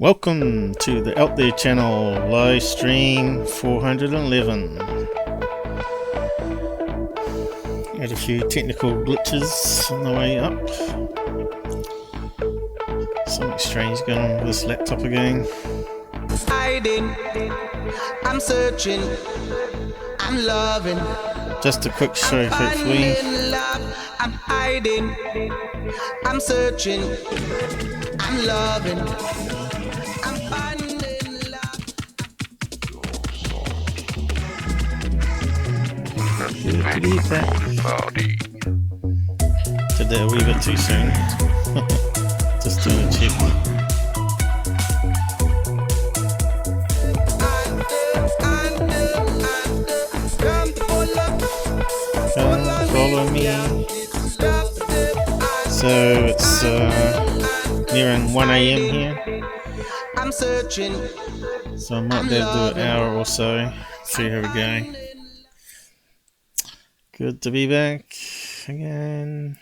Welcome to the Out There channel, live stream 411. Had a few technical glitches on the way up. Something strange going on with this laptop again. Hiding, I'm searching, I'm loving. Just a quick show, hopefully. I'm hiding, I'm searching, I'm loving. I'm finding love. Good evening. Did that a wee bit too soon. Just doing a check. Come follow me. So it's nearing 1 AM here. I'm searching. So I might be able to do an hour or so. See how we go. Good to be back again.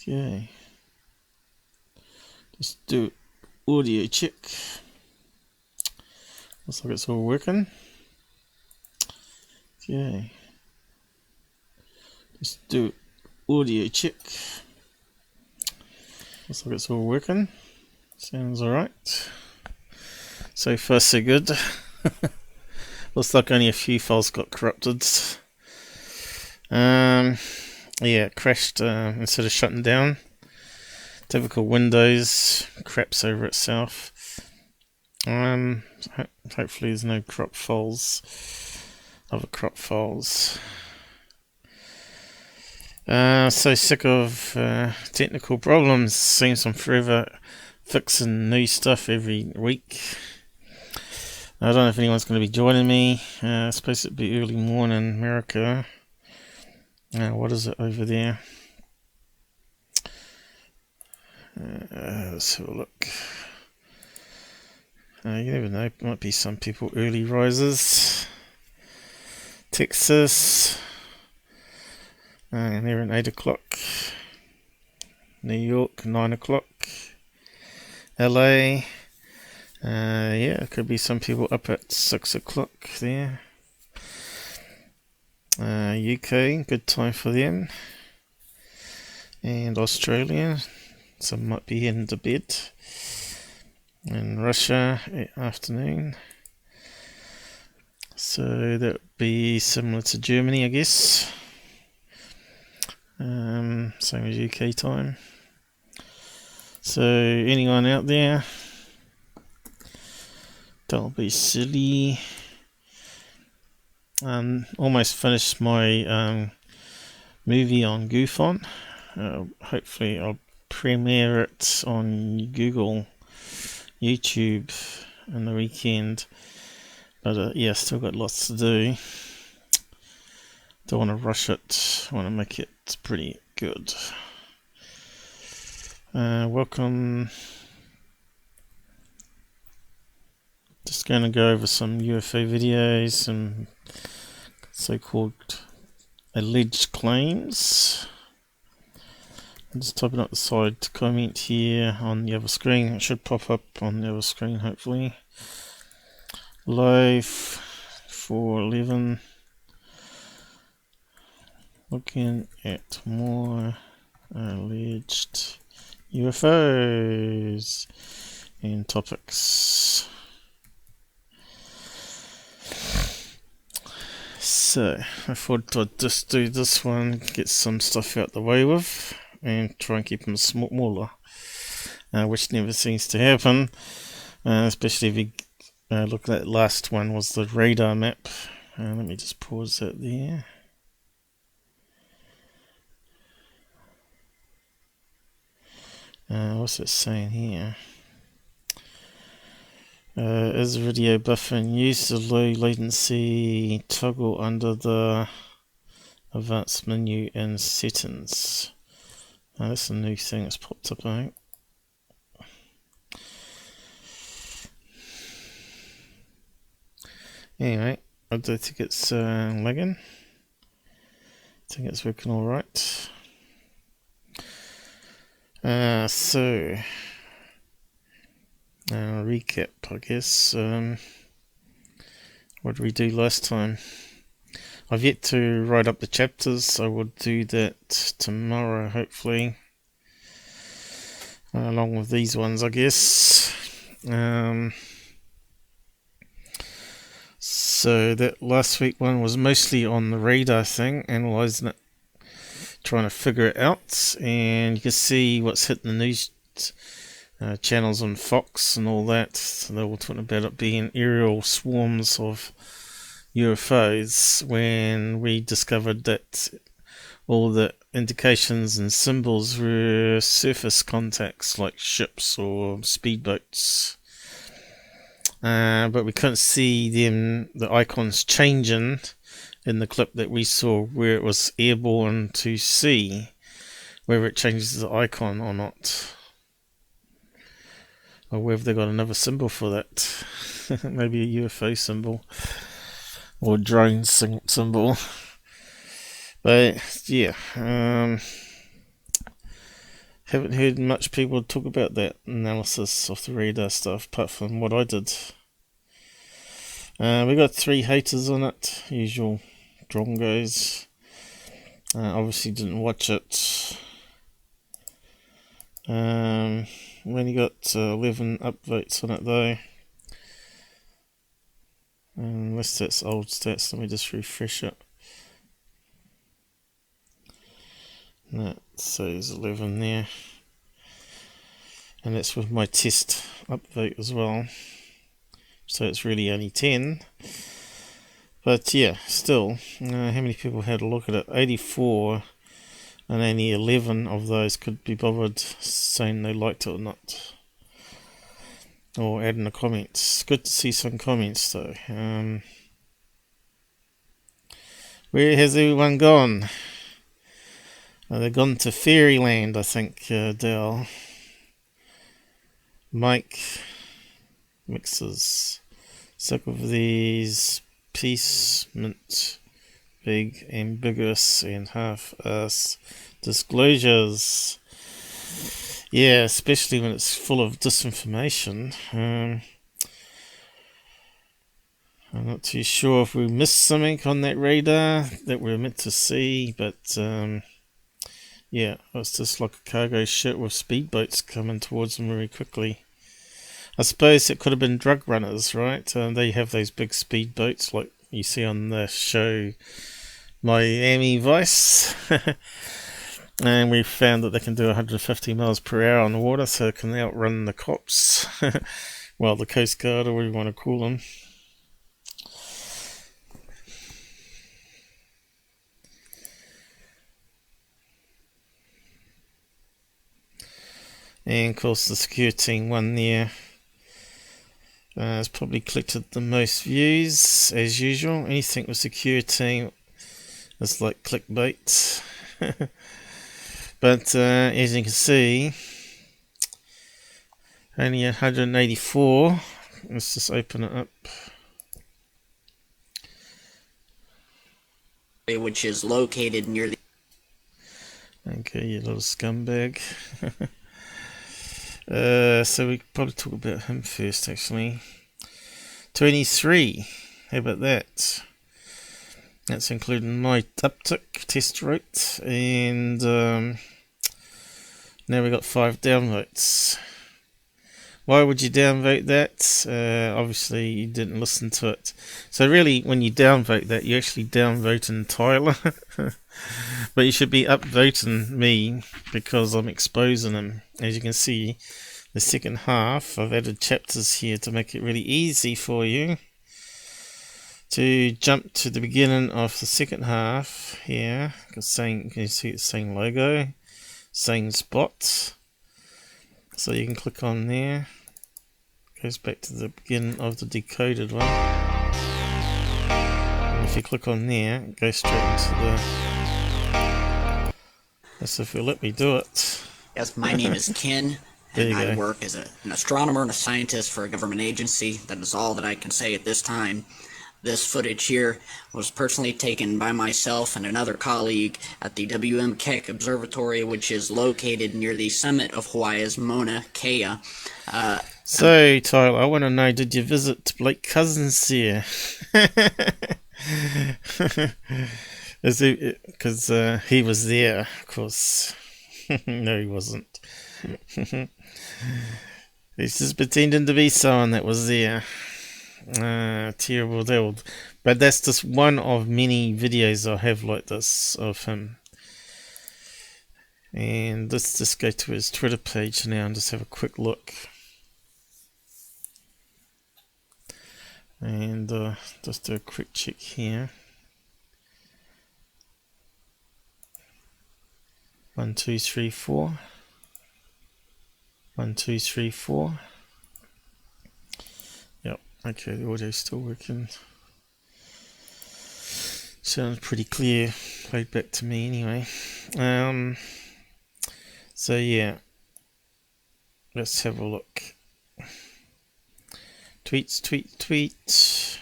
Okay. Just do audio check. Looks like it's all working. Okay. Just do audio check. Looks like it's all working. Sounds alright. So far so good. Looks like only a few files got corrupted. Yeah, it crashed instead of shutting down. Typical Windows craps over itself. Hopefully there's no crop files. Other crop files. So sick of technical problems. Seems I'm forever fixing new stuff every week. I don't know if anyone's going to be joining me. It's supposed to be early morning America. What is it over there? Let's have a look. You never know, might be some people early risers. Texas, they're at 8 o'clock. New York, 9 o'clock. LA, yeah, could be some people up at 6 o'clock there. UK, good time for them. And Australia, some might be heading to bed. And Russia, afternoon. So that would be similar to Germany, I guess. Same as UK time. So anyone out there, don't be silly. Almost finished my movie on GUFON. Hopefully I'll premiere it on YouTube in the weekend. But yeah, still got lots to do. Don't want to rush it. I want to make it pretty good. Welcome. Just going to go over some UFO videos and so-called alleged claims. I'm just typing up the side comment here on the other screen. It should pop up on the other screen, hopefully. Live-411. Looking at more alleged UFOs and topics. So, I thought I'd just do this one, get some stuff out the way with, and try and keep them smaller, which never seems to happen, especially if you look at that last one was the radar map. Let me just pause that there. What's it saying here? Is video buffering used the low latency toggle under the advanced menu in settings? Oh, that's a new thing that's popped up, I think. Anyway, I don't think it's lagging. I think it's working alright. So, recap, I guess. What did we do last time? I've yet to write up the chapters. I will do that tomorrow, hopefully. Along with these ones, I guess. So that last week one was mostly on the radar thing, analysing it, trying to figure it out, and you can see what's hitting the news channels on Fox and all that. So they were talking about it being aerial swarms of UFOs, when we discovered that all the indications and symbols were surface contacts like ships or speedboats. But we couldn't see the icons changing in the clip that we saw, where it was airborne to sea, whether it changes the icon or not. Or whether they got another symbol for that. Maybe a UFO symbol. Or drone symbol. But yeah, haven't heard much people talk about that analysis of the radar stuff, apart from what I did. We got 3 haters on it, usual drongos. Obviously didn't watch it. We only got 11 upvotes on it though. Unless that's old stats, let me just refresh it. No, it says 11 there. And that's with my test upvote as well. So it's really only 10. But yeah, still, how many people had a look at it? 84, and only 11 of those could be bothered saying they liked it or not. Or adding a comment. It's good to see some comments though. Where has everyone gone? They've gone to Fairyland, I think, Dale. Mike mixes. Sick of these piecement, big, ambiguous, and half-ass disclosures. Yeah, especially when it's full of disinformation. I'm not too sure if we missed something on that radar that we're meant to see, but yeah, it's just like a cargo ship with speedboats coming towards them very quickly. I suppose it could have been drug runners, right? They have those big speedboats like you see on the show Miami Vice. And we found that they can do 150 miles per hour on the water, so they can outrun the cops. Well, the Coast Guard, or whatever you want to call them. And of course the secure team one there has probably collected the most views, as usual. Anything with secure team is like clickbait. But as you can see, only 184. Let's just open it up. Which is located near the... Okay, you little scumbag. So we could probably talk about him first, actually. 23. How about that? That's including my uptick test rate, and now we got 5 downvotes. Why would you downvote that? Obviously you didn't listen to it. So really, when you downvote that, you actually downvoting Tyler. But you should be upvoting me, because I'm exposing him. As you can see, the second half, I've added chapters here to make it really easy for you to jump to the beginning of the second half here. Can you see the same logo, same spot? So you can click on there. Goes back to the beginning of the decoded one. And if you click on there, it goes straight into the Guess if you'll let me do it. Yes, my name is Ken, There and you I go. work as an astronomer and a scientist for a government agency. That is all that I can say at this time. This footage here was personally taken by myself and another colleague at the WM Keck Observatory, which is located near the summit of Hawaii's Mauna Kea. So, Tyler, I want to know, did you visit Blake Cousins here? Because he was there, of course. No, he wasn't. He's just pretending to be someone that was there. Terrible devil. But that's just one of many videos I have like this of him. And let's just go to his Twitter page now and just have a quick look. And just do a quick check here. 1, 2, 3, 4. 1, 2, 3, 4. Yep, okay, the audio's still working. Sounds pretty clear, played back to me anyway. So yeah, let's have a look. Tweets.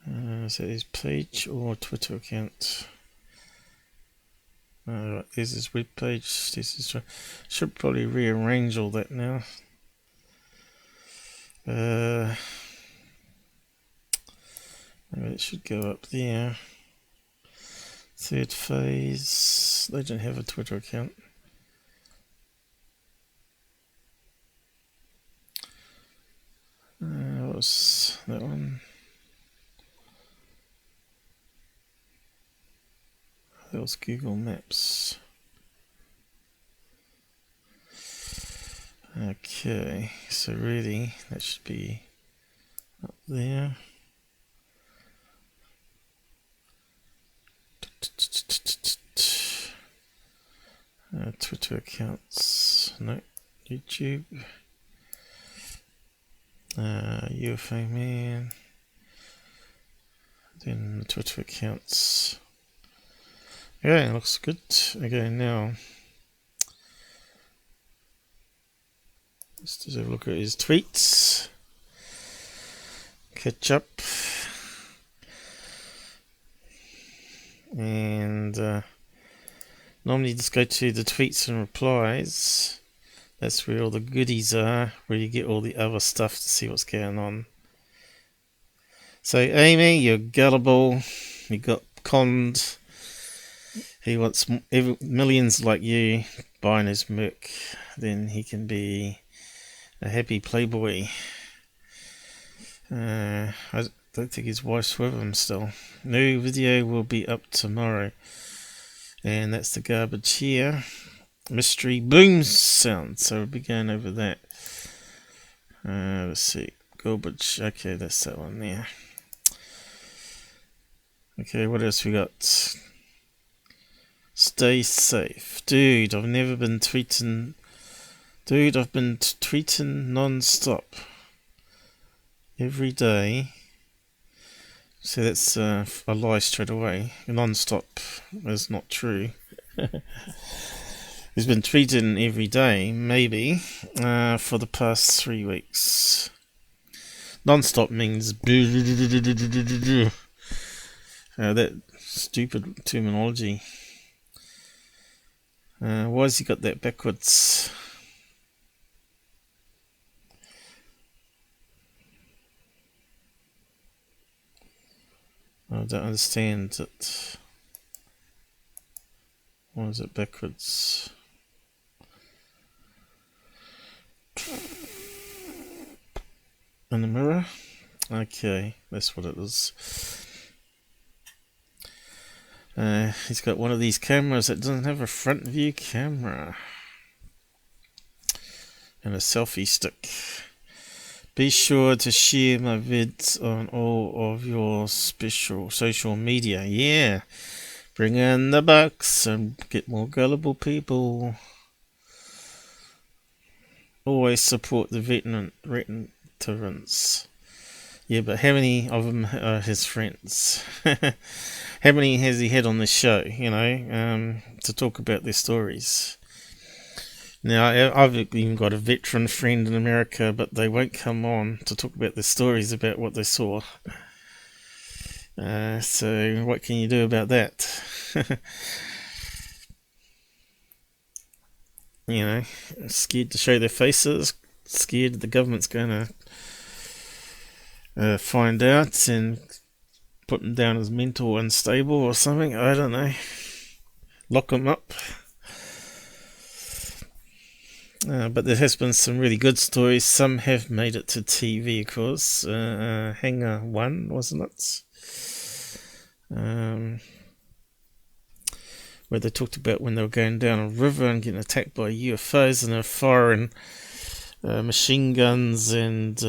Is that his page or Twitter account? Right, there's his web page. This is should probably rearrange all that now. Maybe it should go up there. Third Phase. They don't have a Twitter account. What was that one? That was Google Maps. Okay, so really that should be up there. Twitter accounts, no, YouTube, UFO man, then the Twitter accounts. Yeah, looks good. Okay, now let's just have a look at his tweets. Catch up. And normally just go to the tweets and replies. That's where all the goodies are, where you get all the other stuff to see what's going on. So Amy, you're gullible. You got conned. He wants millions like you buying his merc. Then he can be a happy playboy. I don't think his wife's with him still. New video will be up tomorrow. And that's the garbage here. Mystery boom sound. So we'll be going over that. Let's see. Garbage. Okay, that's that one there. Okay, what else we got? Stay safe. Dude, I've never been tweeting. Dude, I've been tweeting non-stop. Every day. So that's a lie straight away. Non-stop is not true. He's been tweeting every day, maybe, for the past 3 weeks. Non-stop means that stupid terminology. Why has he got that backwards? I don't understand it. Why is it backwards? In the mirror? Okay, that's what it is. He's got one of these cameras that doesn't have a front view camera. And a selfie stick. Be sure to share my vids on all of your special social media. Yeah. Bring in the bucks and get more gullible people. Always support the veterans. Yeah, but how many of them are his friends? How many has he had on the show, to talk about their stories? Now, I've even got a veteran friend in America, but they won't come on to talk about their stories about what they saw. So what can you do about that? Scared to show their faces, scared the government's going to find out and put them down as mental unstable or something. I don't know. Lock them up. But there has been some really good stories. Some have made it to TV, of course. Hangar 1, wasn't it? Where they talked about when they were going down a river and getting attacked by UFOs, and they were firing machine guns and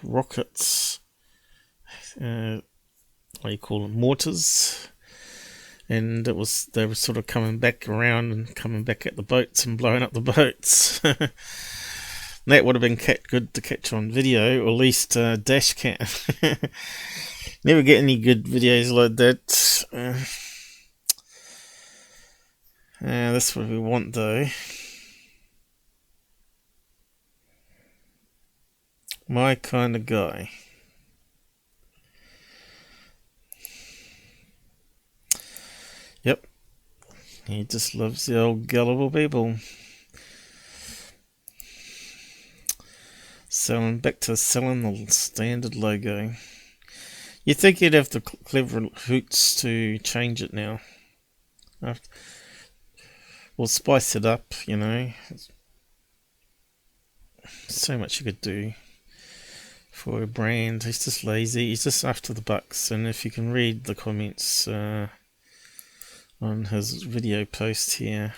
rockets. What do you call them? Mortars. And they were sort of coming back around and coming back at the boats and blowing up the boats. That would have been good to catch on video, or at least dash cam. Never get any good videos like that. That's what we want, though. My kind of guy. Yep. He just loves the old gullible people. Back to selling the standard logo. You'd think you'd have the clever hoots to change it now. Well, spice it up, So much you could do for a brand. He's just lazy. He's just after the bucks. And if you can read the comments on his video post here,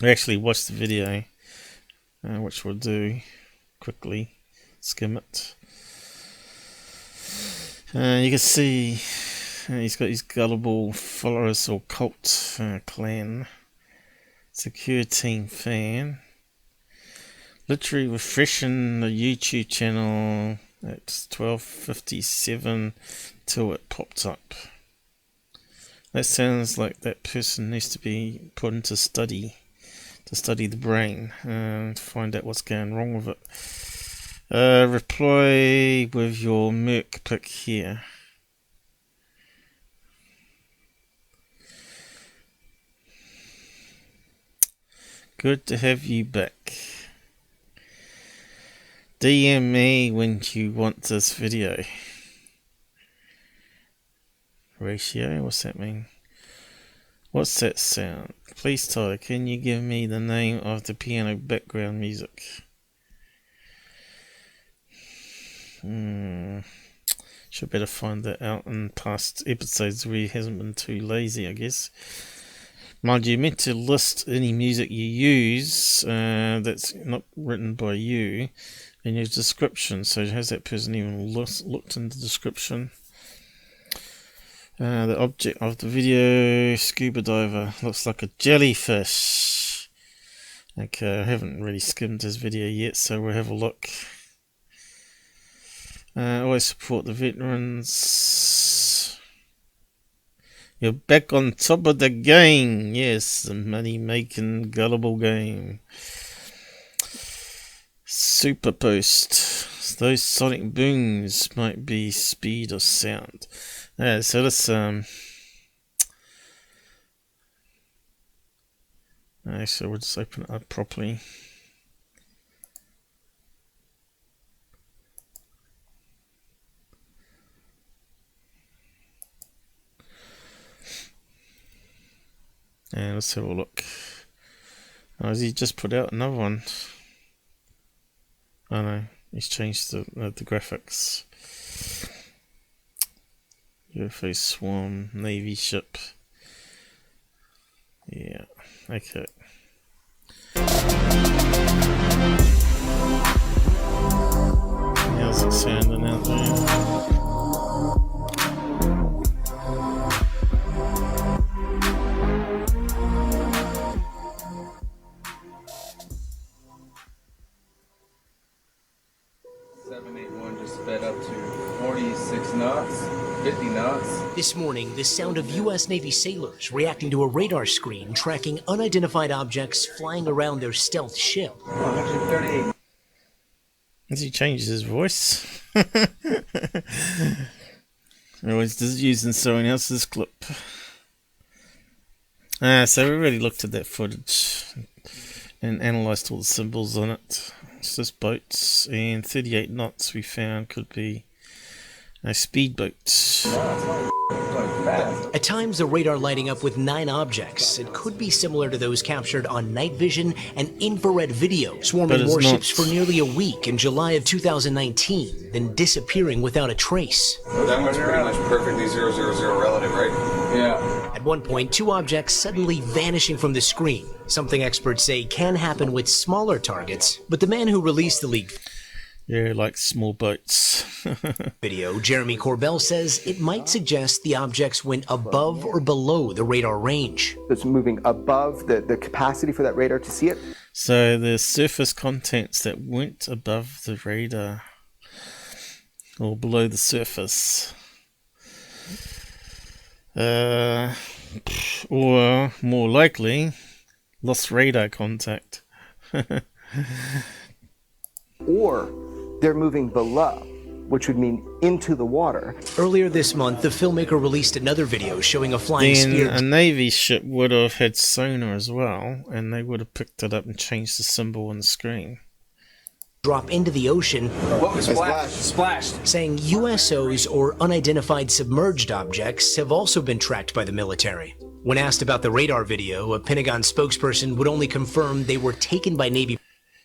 I actually watched the video, which we'll do quickly. Skim it. You can see he's got his gullible followers or cult clan. Secureteam fan. Literally refreshing the YouTube channel at 12:57 till it popped up. That sounds like that person needs to be put into study, to study the brain and find out what's going wrong with it. Reply with your Merc pick here. Good to have you back. DM me when you want this video. Ratio? What's that mean? What's that sound? Please, Tyler, can you give me the name of the piano background music? Should better find that out in past episodes where he hasn't been too lazy, I guess. Mind you, meant to list any music you use that's not written by you in your description. So has that person even looked in the description? The object of the video, scuba diver, looks like a jellyfish. Okay, I haven't really skimmed his video yet, so we'll have a look. Always support the veterans. You're back on top of the game. Yes, the money-making gullible game. Super post. Those sonic booms might be speed or sound. So let's so we'll just open it up properly. And let's have a look. Oh, has he just put out another one? Oh no, he's changed the graphics. UFO swarm, Navy ship. Yeah, okay. How's it sounding out there? Just sped up to knots, 50 knots. This morning, the sound of U.S. Navy sailors reacting to a radar screen tracking unidentified objects flying around their stealth ship. 138. As he changes his voice. Always just using someone else's clip. So we already looked at that footage and analysed all the symbols on it. It's just boats, and 38 knots we found could be a speedboat. At times, the radar lighting up with 9 objects. It could be similar to those captured on night vision and infrared video, swarming warships for nearly a week in July of 2019, then disappearing without a trace. So that one's pretty much perfectly 000 relative, right? Yeah. At one point, 2 objects suddenly vanishing from the screen, something experts say can happen with smaller targets, but the man who released the leaked like small boats. video, Jaime Corbell, says it might suggest the objects went above or below the radar range. It's moving above the capacity for that radar to see it. So the surface contents that went above the radar or below the surface. Or more likely, lost radar contact. Or they're moving below, which would mean into the water. Earlier this month, the filmmaker released another video showing a flying sphere. A Navy ship would have had sonar as well, and they would have picked it up and changed the symbol on the screen. Drop into the ocean. What was splashed? Saying USOs or unidentified submerged objects have also been tracked by the military. When asked about the radar video, a Pentagon spokesperson would only confirm they were taken by Navy.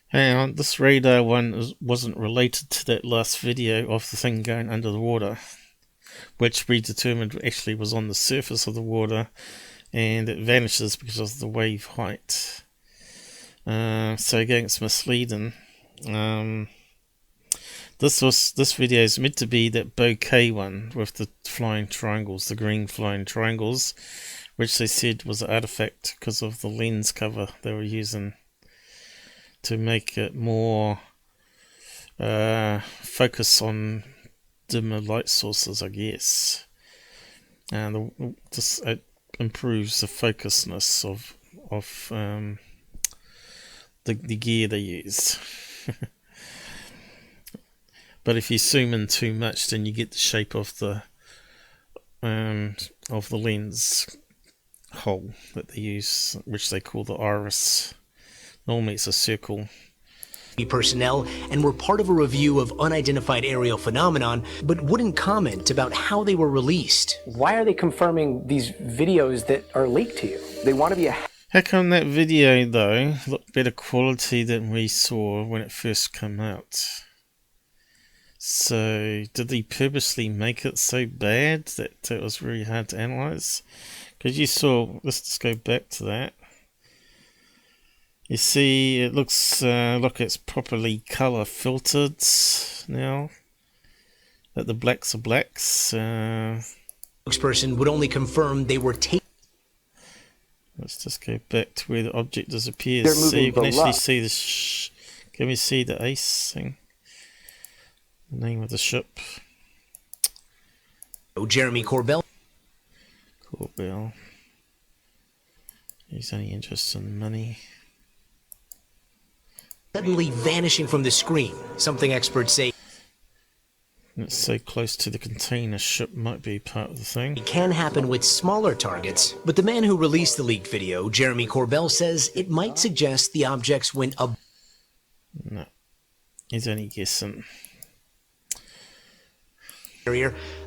Hang on, this radar one wasn't related to that last video of the thing going under the water, which we determined actually was on the surface of the water, and it vanishes because of the wave height. So again, it's misleading. This video is meant to be that bouquet one with the flying triangles, the green flying triangles, which they said was an artifact because of the lens cover they were using to make it more focus on dimmer light sources, I guess. And it improves the focusness of the gear they use. But if you zoom in too much, then you get the shape of the lens hole that they use, which they call the iris. Normally it's a circle. Personnel and were part of a review of unidentified aerial phenomenon, but wouldn't comment about how they were released. Why are they confirming these videos that are leaked to you? They want to be a... How come that video, though, looked better quality than we saw when it first came out? So, did they purposely make it so bad that it was really hard to analyze? Because you saw, let's just go back to that. You see, it looks like it's properly color filtered now. That the blacks are blacks. Spokesperson would only confirm they were taken. Let's just go back to where the object disappears. So you can actually see the. Can we see the ace thing? The name of the ship. Jaime Corbell. Corbell. He's only interested in money. Suddenly vanishing from the screen, something experts say it's so close to the container ship might be part of the thing. It can happen with smaller targets, but the man who released the leaked video, Jaime Corbell, says it might suggest the objects went up. No, he's only guessing.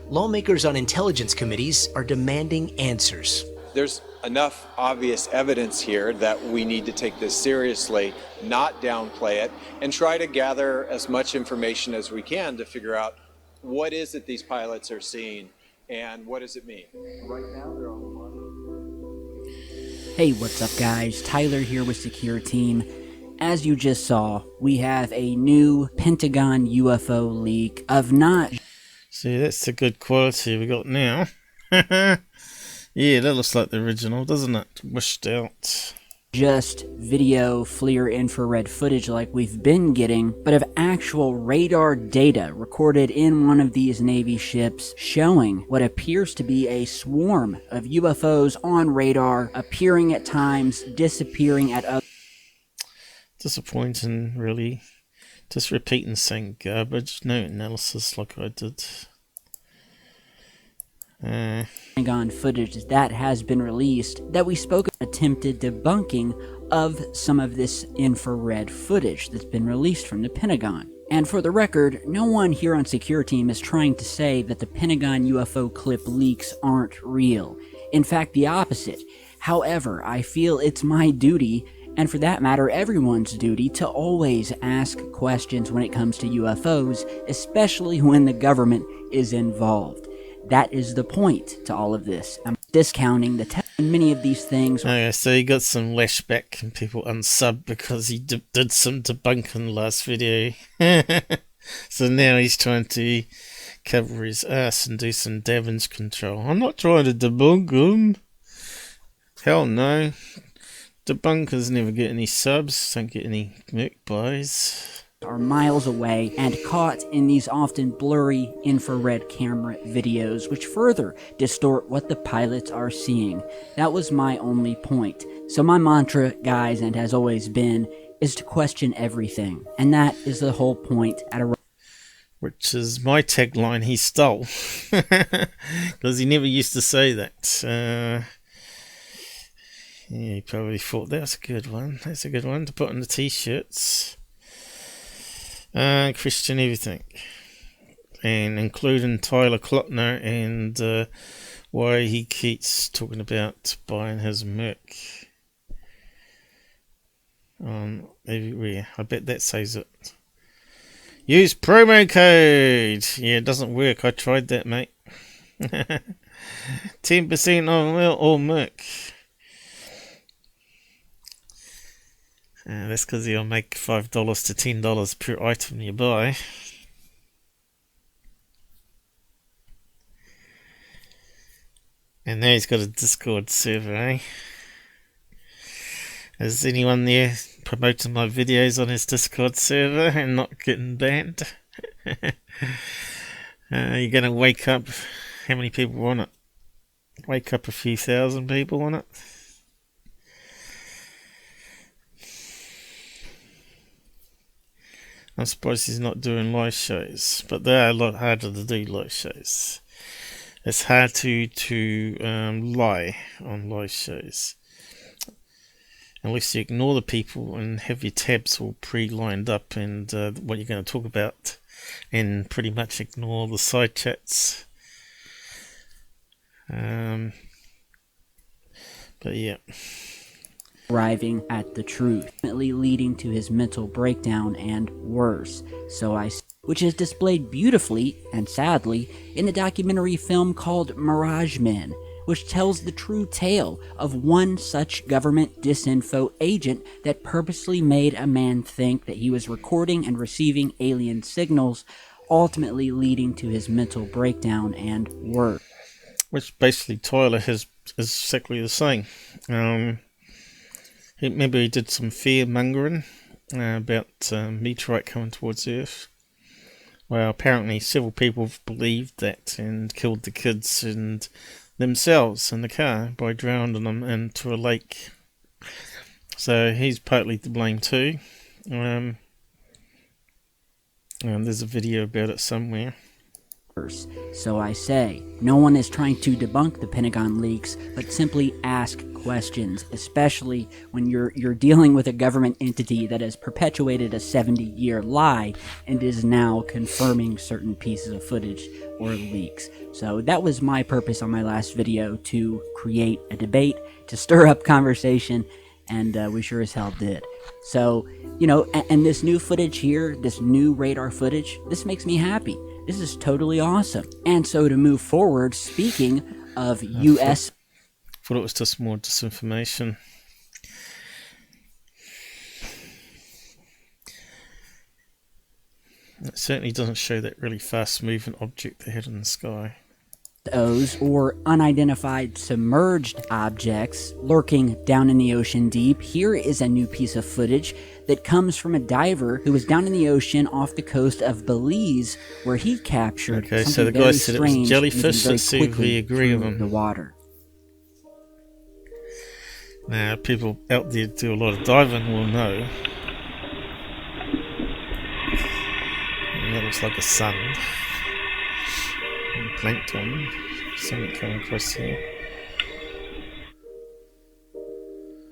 Lawmakers on intelligence committees are demanding answers. There's enough obvious evidence here that we need to take this seriously, not downplay it, and try to gather as much information as we can to figure out what is it these pilots are seeing and what does it mean. Right now, they're on the line. Hey, what's up, guys? Tyler here with Secureteam. As you just saw, we have a new Pentagon UFO leak of not... See, that's the good quality we got now. Yeah, that looks like the original, doesn't it? Wished out. just video, FLIR infrared footage like we've been getting, but of actual radar data recorded in one of these Navy ships showing what appears to be a swarm of UFOs on radar, appearing at times, disappearing at others. Disappointing, really. Just repeating the same garbage, no analysis like I did. Pentagon footage that has been released that we spoke of, attempted debunking of some of this infrared footage that's been released from the Pentagon. And for the record, no one here on Secureteam is trying to say that the Pentagon UFO clip leaks aren't real. In fact, the opposite. However, I feel it's my duty, and for that matter everyone's duty, to always ask questions when it comes to UFOs, especially when the government is involved. That is the point to all of this. I'm discounting the many of these things. Okay, so he got some lashback and people unsubbed because he did some debunking last video. So now he's trying to cover his ass and do some damage control. I'm not trying to debunk him. Hell no. Debunkers never get any subs, don't get any merc buys. Are miles away and caught in these often blurry infrared camera videos, which further distort what the pilots are seeing. That was my only point. So my mantra, guys, and has always been, is to question everything. And that is the whole point at a... Which is my tagline he stole. Because he never used to say that. Yeah, he probably thought that was a good one. That's a good one to put on the t-shirts. Christian everything, and including Tyler Klockner and why he keeps talking about buying his merc everywhere. I bet that says it. Use promo code. Yeah, it doesn't work. I tried that, mate. 10% on all merc. That's because he'll make $5 to $10 per item you buy. And now he's got a Discord server, eh? Is anyone there promoting my videos on his Discord server and not getting banned? You're going to wake up... How many people on it? Wake up a few thousand people on it? I'm surprised he's not doing live shows, but they are a lot harder to do live shows. It's hard to lie on live shows. Unless you ignore the people and have your tabs all pre-lined up and what you're going to talk about, and pretty much ignore the side chats. But yeah. Arriving at the truth, ultimately leading to his mental breakdown and worse, which is displayed beautifully and sadly in the documentary film called Mirage Men, which tells the true tale of one such government disinfo agent that purposely made a man think that he was recording and receiving alien signals, ultimately leading to his mental breakdown and worse. Which basically Tyler is exactly the same. Maybe he did some fear-mongering about meteorite coming towards Earth. Well, apparently several people have believed that and killed the kids and themselves in the car by drowning them into a lake. So he's partly to blame too. And there's a video about it somewhere. So I say, no one is trying to debunk the Pentagon leaks, but simply ask questions, especially when you're dealing with a government entity that has perpetuated a 70-year lie and is now confirming certain pieces of footage or leaks. So that was my purpose on my last video, to create a debate, to stir up conversation, and we sure as hell did. So, you know, and this new footage here, this new radar footage, this makes me happy. This is totally awesome. And so to move forward, speaking of US... thought it was just more disinformation. It certainly doesn't show that really fast moving object they had in the sky. UFOs, or unidentified submerged objects lurking down in the ocean deep, here is a new piece of footage that comes from a diver who was down in the ocean off the coast of Belize, where he captured Okay, something so the guy very said it was strange jellyfish. moving very Let's see if we quickly agree with through him. the water. Now, people out there do a lot of diving will know. And that looks like a sun. And plankton. Something coming across here.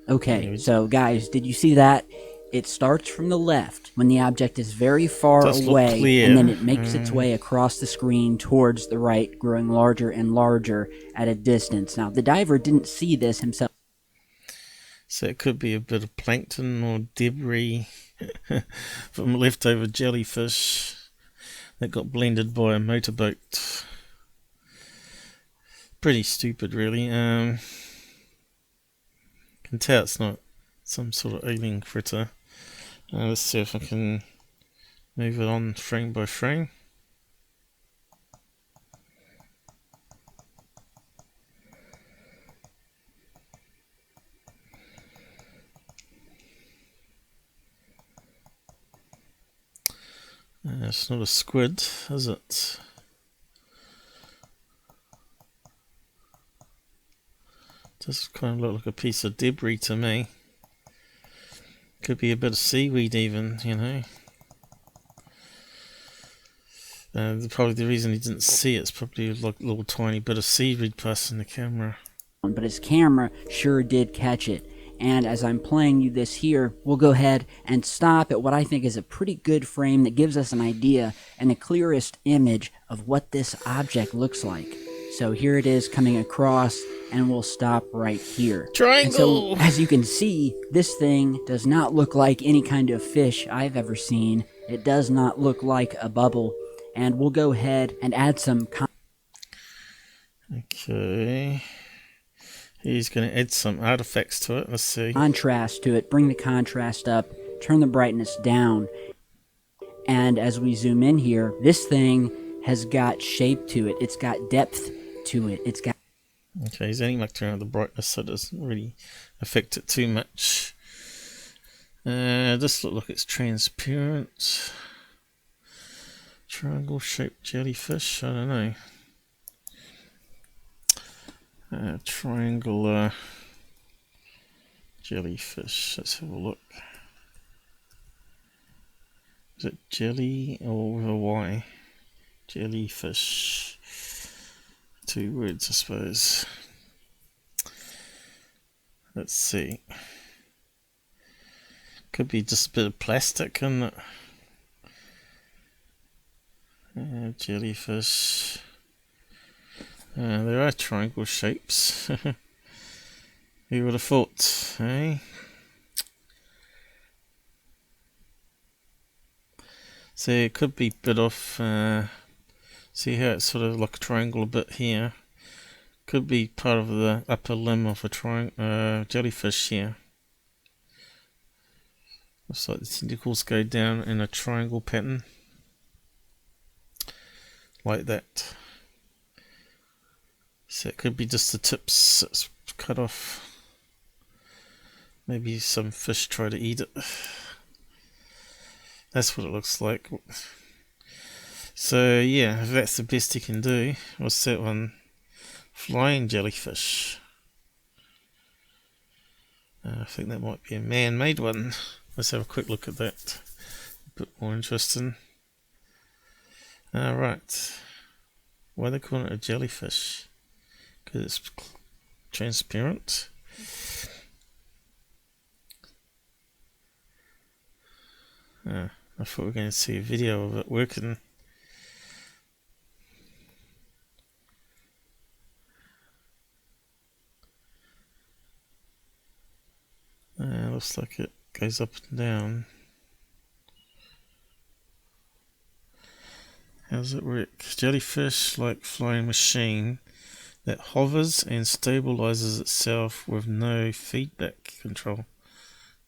Okay, so guys, did you see that? It starts from the left when the object is very far away, and then it makes its way across the screen towards the right, growing larger and larger at a distance. Now, the diver didn't see this himself. So it could be a bit of plankton or debris from leftover jellyfish that got blended by a motorboat. Pretty stupid, really. Can tell it's not some sort of alien critter. Let's see if I can move it on frame by frame. It's not a squid, is it? Does kind of look like a piece of debris to me. Could be a bit of seaweed even, you know. Probably the reason he didn't see it's probably like a little tiny bit of seaweed passing the camera. But his camera sure did catch it. And as I'm playing you this here, we'll go ahead and stop at what I think is a pretty good frame that gives us an idea and the clearest image of what this object looks like. So here it is coming across, and we'll stop right here. Triangle! And so, as you can see, this thing does not look like any kind of fish I've ever seen. It does not look like a bubble. And we'll go ahead and add some... Okay... He's going to add some artifacts to it. Let's see. Contrast to it. Bring the contrast up. Turn the brightness down. And as we zoom in here, this thing has got shape to it. It's got depth to it. It's got... Okay, he's only mucked around the brightness, so it doesn't really affect it too much. This looks like it's transparent. Triangle-shaped jellyfish. I don't know. Triangular jellyfish. Let's have a look. Is it jelly or with a Y? Jellyfish. 2 words, I suppose. Let's see. Could be just a bit of plastic in it. Jellyfish. There are triangle shapes. Who would have thought, eh? So it could be bit off. See how it's sort of like a triangle a bit here. Could be part of the upper limb of a jellyfish here. Looks like the tentacles go down in a triangle pattern. Like that. So it could be just the tips that's cut off. Maybe some fish try to eat it. That's what it looks like. So yeah, if that's the best you can do, what's that one? Flying jellyfish. I think that might be a man-made one. Let's have a quick look at that. A bit more interesting. Alright. Why are they calling it a jellyfish? Because it's transparent. I thought we were going to see a video of it working. Looks like it goes up and down. How does it work? Jellyfish like flying machine that hovers and stabilizes itself with no feedback control.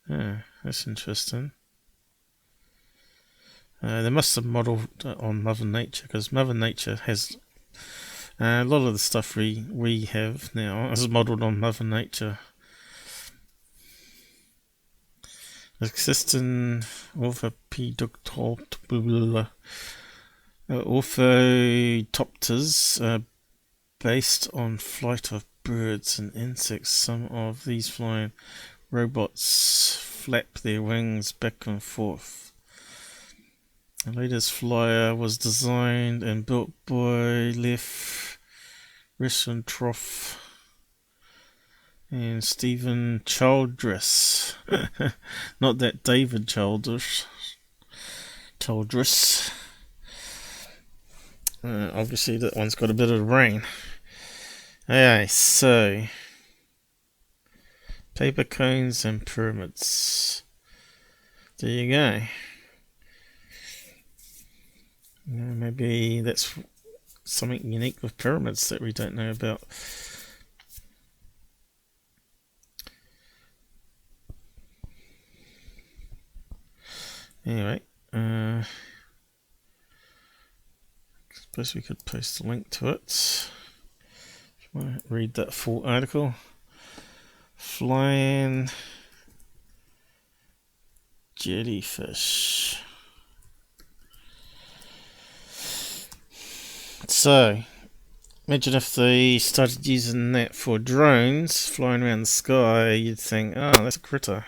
That's interesting. They must have modelled on Mother Nature, because Mother Nature has A lot of the stuff we have now is modelled on Mother Nature. Existing orthopters are based on flight of birds and insects. Some of these flying robots flap their wings back and forth. The latest flyer was designed and built by Lev Rissentroff and Stephen Childress. Not that David Childress. Obviously that one's got a bit of rain. Okay, so paper cones and pyramids. There you go. Maybe that's something unique with pyramids that we don't know about. Anyway, I suppose we could post a link to it. If you want to read that full article. Flying jellyfish. So, imagine if they started using that for drones flying around the sky, you'd think, oh, that's a critter.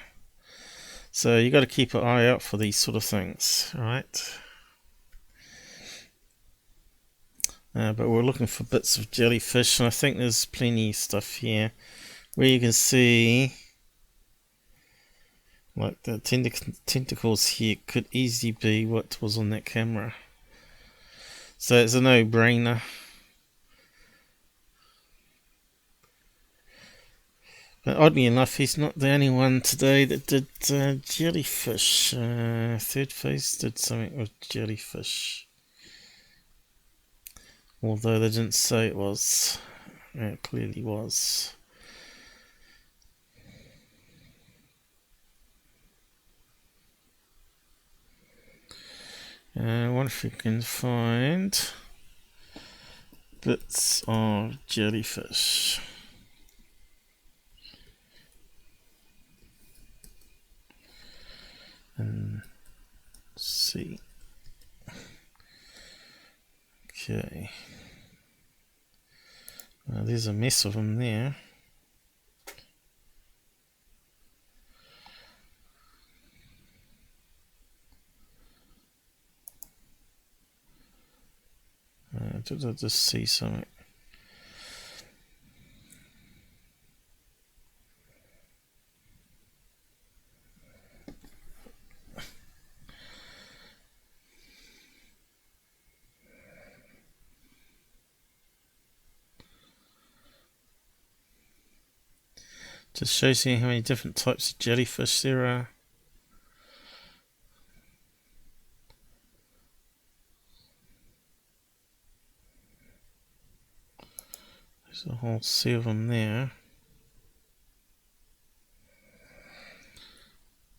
So you got to keep an eye out for these sort of things, right? But we're looking for bits of jellyfish, and I think there's plenty of stuff here where you can see, like the tentacles here could easily be what was on that camera. So it's a no-brainer. But oddly enough, he's not the only one today that did jellyfish. Third Phase did something with jellyfish. Although they didn't say it was. It clearly was. I wonder if we can find bits of jellyfish. And see. Okay. Well, there's a mess of them there. Did I just see something? Just shows you how many different types of jellyfish there are. There's a whole sea of them there.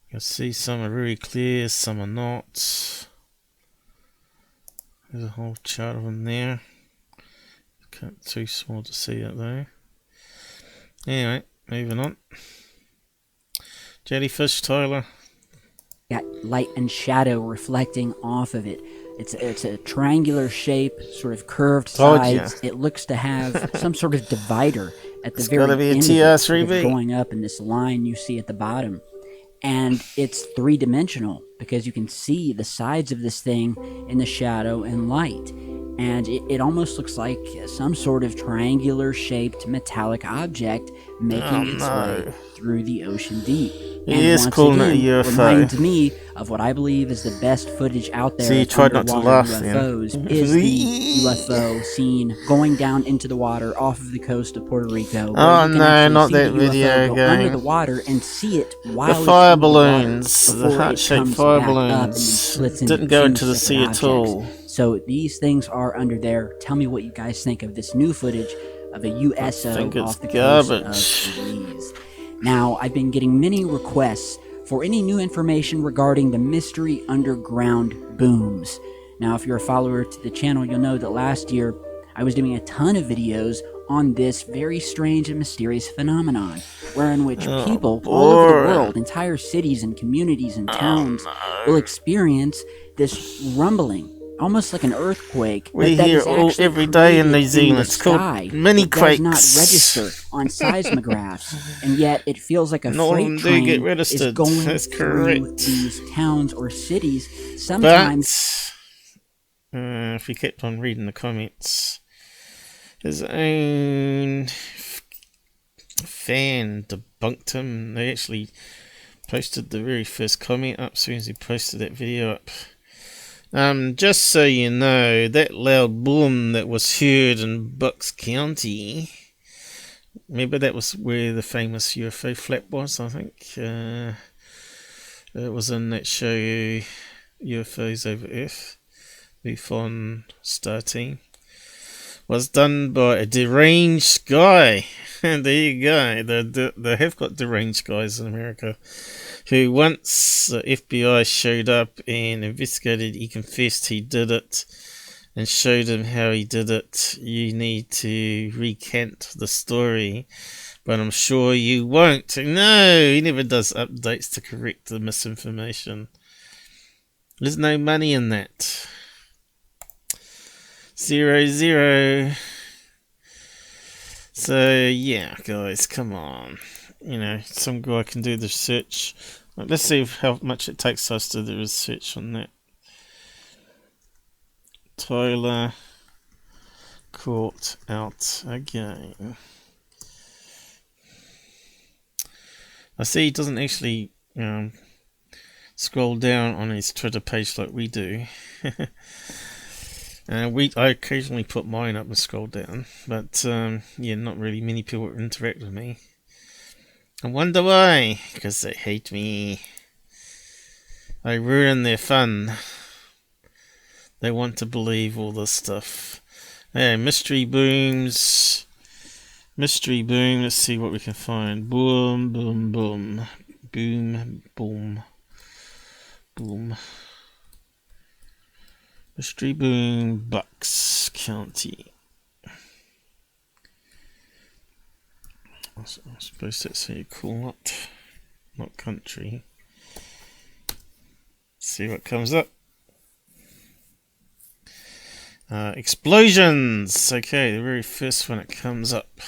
You can see some are very clear, some are not. There's a whole chart of them there. Too small to see it though. Anyway, moving on. Jellyfish, Tyler. Got light and shadow reflecting off of it. It's a triangular shape, sort of curved sides. It looks to have some sort of divider at the very end of it, going up in this line you see at the bottom. And it's three-dimensional because you can see the sides of this thing in the shadow and light. And it almost looks like some sort of triangular-shaped metallic object making its way through the ocean deep. It is calling it a UFO. Reminds me of what I believe is the best footage out there. So you tried not to laugh UFOs is the UFO seen going down into the water off of the coast of Puerto Rico. Oh no, not that video going under the water and see it while the fire balloons, the heart-shaped fire balloons, didn't go into the sea at all. So these things are under there. Tell me what you guys think of this new footage of a USO off the coast of Belize. Now, I've been getting many requests for any new information regarding the mystery underground booms. Now, if you're a follower to the channel, you'll know that last year I was doing a ton of videos on this very strange and mysterious phenomenon, wherein which people all over the world, entire cities and communities and towns, will experience this rumbling, almost like an earthquake. We that hear is actually every day in New created Zealand. the It's called sky. mini It does quakes. not register on seismographs, and yet it feels like a Not all of freight them do train get is registered. going That's through correct. these towns or cities. Sometimes, if we kept on reading the comments, his own fan debunked him. They actually posted the very first comment up as soon as he posted that video up. Just so you know, that loud boom that was heard in Bucks County, remember that was where the famous UFO flap was, I think. It was in that show UFOs Over Earth, UFON Star Team. Was done by a deranged guy. And there you go. They have got deranged guys in America. Who once the FBI showed up and investigated, he confessed he did it and showed him how he did it. You need to recant the story, but I'm sure you won't. No, he never does updates to correct the misinformation. There's no money in that. 0-0. So yeah, guys, come on. You know, some guy can do the research. Let's see how much it takes us to do research on that. Tyler caught out again. I see he doesn't actually scroll down on his Twitter page like we do. I occasionally put mine up and scroll down, but yeah, not really many people interact with me. I wonder why. Because they hate me. I ruin their fun. They want to believe all this stuff. Yeah, mystery booms. Mystery boom. Let's see what we can find. Boom, boom, boom. Boom, boom. Boom. Mystery boom, Bucks County. I suppose that's how you call it. Not country. See what comes up. Explosions! Okay, the very first one that comes up.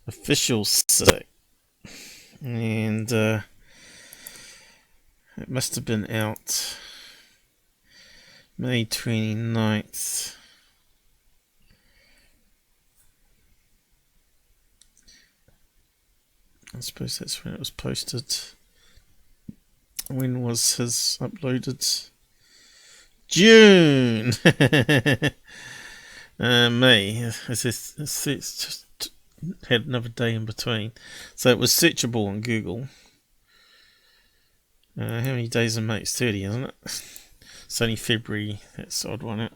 Officials say. And it must have been out May 29th. I suppose that's when it was posted. When was his uploaded? June! May. It's just had another day in between. So it was searchable on Google. How many days in May? It's 30, isn't it? It's only February. That's the odd one out.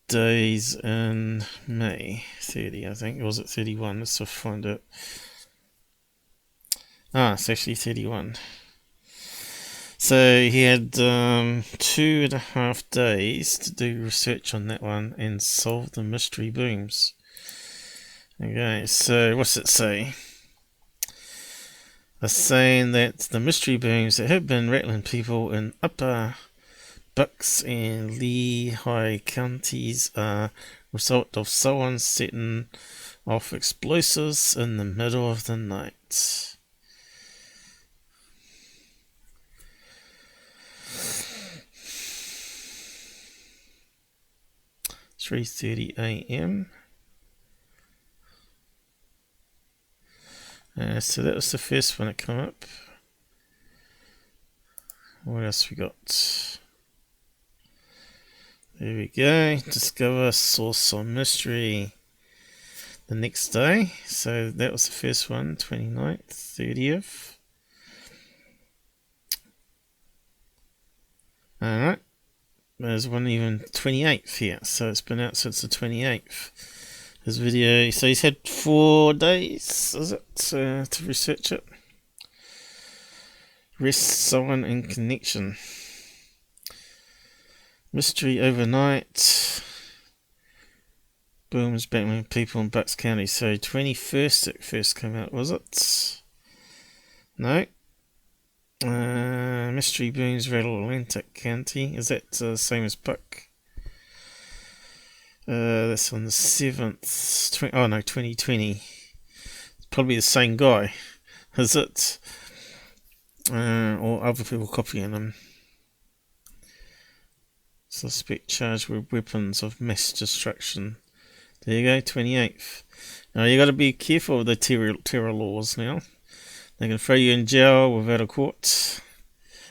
Days in May. 30, I think. Or was it 31? Let's find it. It's actually 31. So he had 2.5 days to do research on that one and solve the mystery booms. Okay, so what's it say? It's saying that the mystery booms that have been rattling people in Upper Bucks and Lehigh counties are a result of someone setting off explosives in the middle of the night. 3:30 a.m. So that was the first one that come up. What else we got? There we go. Discover source on mystery. The next day. So that was the first one. 29th, 30th. Alright. There's one even 28th here. So it's been out since the 28th. His video. So he's had 4 days, is it, to research it. Rest someone in connection. Mystery overnight. Booms back when people in Bucks County. So 21st it first came out, was it? No. Mystery booms rattle Atlantic County. Is that the same as Buck? That's on the 7th. 2020. It's probably the same guy. Is it? Or other people copying them. Suspect charged with weapons of mass destruction. There you go, 28th. Now you got to be careful with the terror laws now. They can throw you in jail without a court,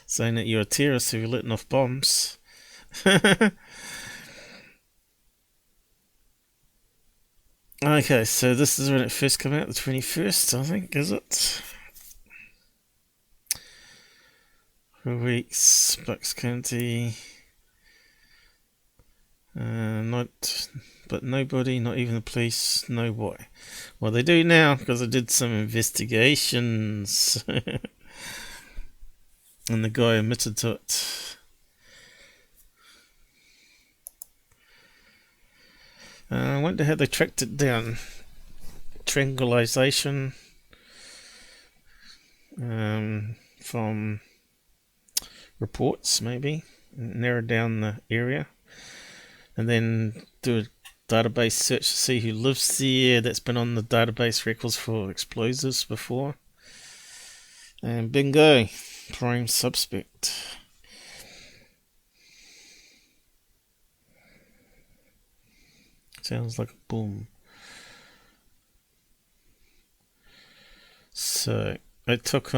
saying that you're a terrorist if you're letting off bombs. Okay, so this is when it first came out, the 21st, I think, is it? For weeks, Bucks County. But nobody, not even the police, know why. Well, they do now because I did some investigations, and the guy admitted to it. I wonder how they tracked it down. Triangulation from reports, maybe, narrow down the area. And then do a database search to see who lives there that's been on the database records for explosives before. And bingo, prime suspect. Sounds like a boom. So it took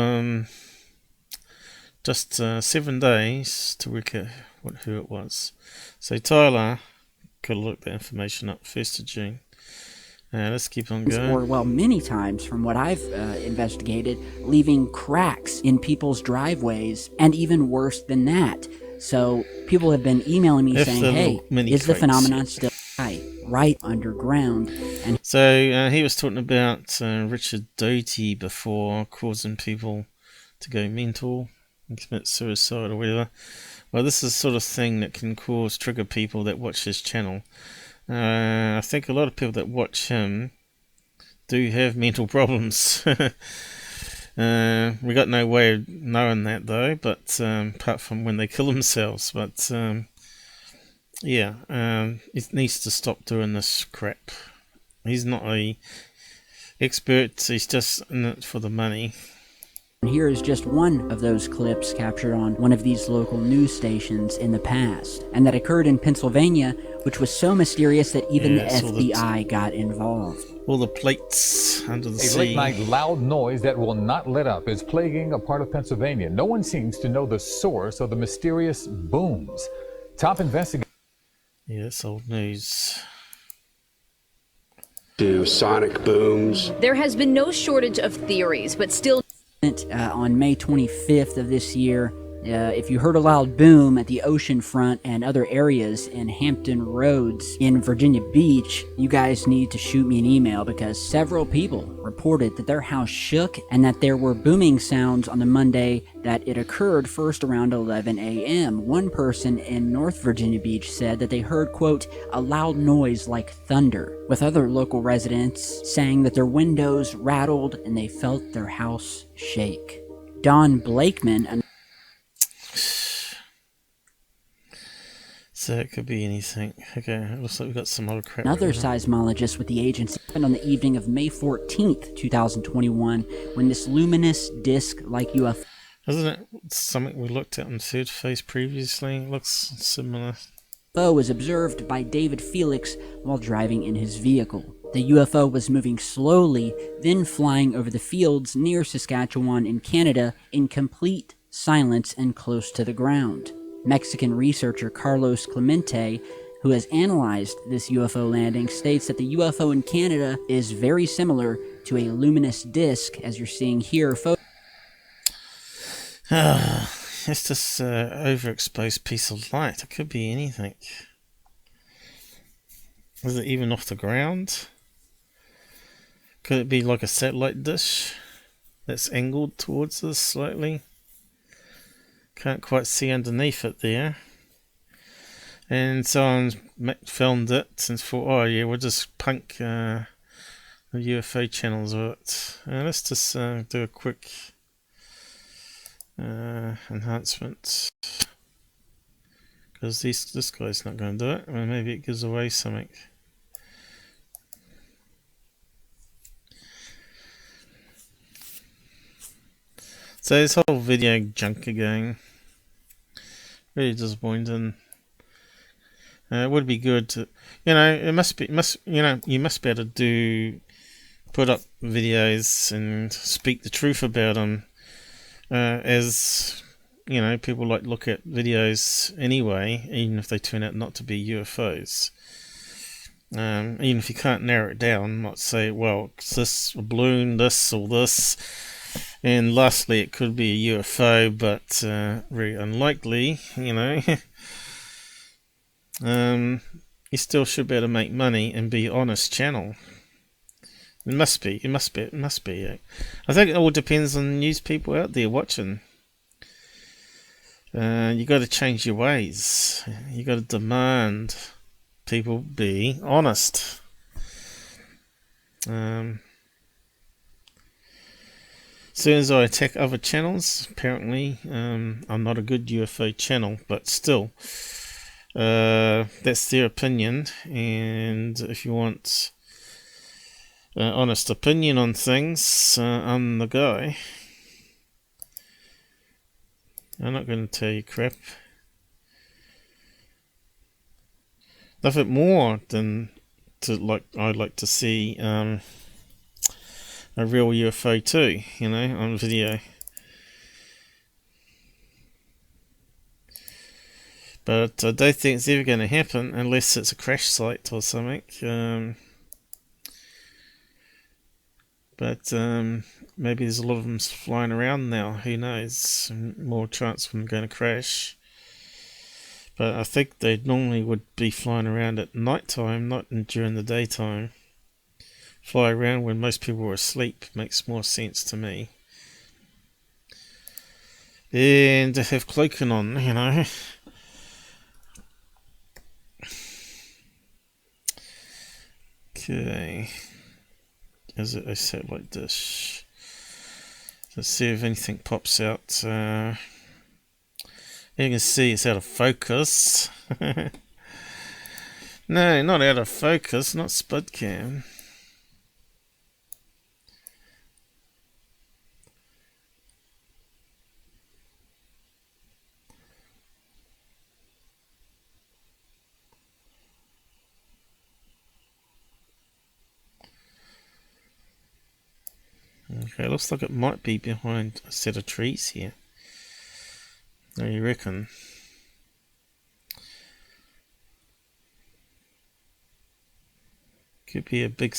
just 7 days to work out who it was. So Tyler could look the information up 1st of June. Let's keep on going. Or, well, many times from what I've investigated, leaving cracks in people's driveways, and even worse than that. So people have been emailing me saying, hey, is the phenomenon still right underground? And so he was talking about Richard Doty before, causing people to go mental and commit suicide or whatever. Well, this is the sort of thing that can trigger people that watch his channel. I think a lot of people that watch him do have mental problems. We got no way of knowing that though, but apart from when they kill themselves. But he needs to stop doing this crap. He's not a expert, he's just in it for the money. here is just one of those clips captured on one of these local news stations in the past, and that occurred in Pennsylvania, which was so mysterious that even the FBI got involved. All the plates under the sea. A late-night loud noise that will not let up is plaguing a part of Pennsylvania. No one seems to know the source of the mysterious booms. Top investigators... Yeah, that's old news. To sonic booms. There has been no shortage of theories, but still... On May 25th of this year, if you heard a loud boom at the ocean front and other areas in Hampton Roads in Virginia Beach, you guys need to shoot me an email, because several people reported that their house shook and that there were booming sounds on the Monday that it occurred first around 11 a.m. One person in North Virginia Beach said that they heard, quote, a loud noise like thunder, with other local residents saying that their windows rattled and they felt their house shake. Don Blakeman... So it could be anything. Okay, looks like we've got some other crap. Another seismologist with the agency happened on the evening of May 14th, 2021, when this luminous disc-like UFO... Isn't it something we looked at on Third Face previously? It looks similar. Was observed by David Felix while driving in his vehicle. The UFO was moving slowly, then flying over the fields near Saskatchewan in Canada in complete silence and close to the ground. Mexican researcher Carlos Clemente, who has analyzed this UFO landing, states that the UFO in Canada is very similar to a luminous disc, as you're seeing here. It's just an overexposed piece of light. It could be anything. Is it even off the ground? Could it be like a satellite dish that's angled towards us slightly? Can't quite see underneath it there. And someone's filmed it and thought, oh yeah, we'll just punk the UFO channels with it. Let's just do a quick enhancement, because this guy's not going to do it. Well, maybe it gives away something. So this whole video junk again, really disappointing. It would be good to, you must be able to put up videos and speak the truth about them, as people like look at videos anyway, even if they turn out not to be UFOs. Even if you can't narrow it down, not say, well, it's this a balloon, this or this. And lastly, it could be a UFO, but very unlikely, you still should be able to make money and be an honest channel. It must be. I think it all depends on the news people out there watching. You got to change your ways. You got to demand people be honest. As soon as I attack other channels, apparently I'm not a good UFO channel, but still, that's their opinion. And if you want honest opinion on things, I'm the guy. I'm not going to tell you crap. Nothing more than I'd like to see a real UFO too, on video. But I don't think it's ever going to happen unless it's a crash site or something. But maybe there's a lot of them flying around now. Who knows? More chance of them going to crash. But I think they normally would be flying around at night time, not during the daytime. Fly around when most people are asleep makes more sense to me. And to have cloaking on, Okay. Is it a satellite dish? Let's see if anything pops out. You can see it's out of focus. No, not out of focus, not spud cam. Okay, looks like it might be behind a set of trees here. What do you reckon? Could be a big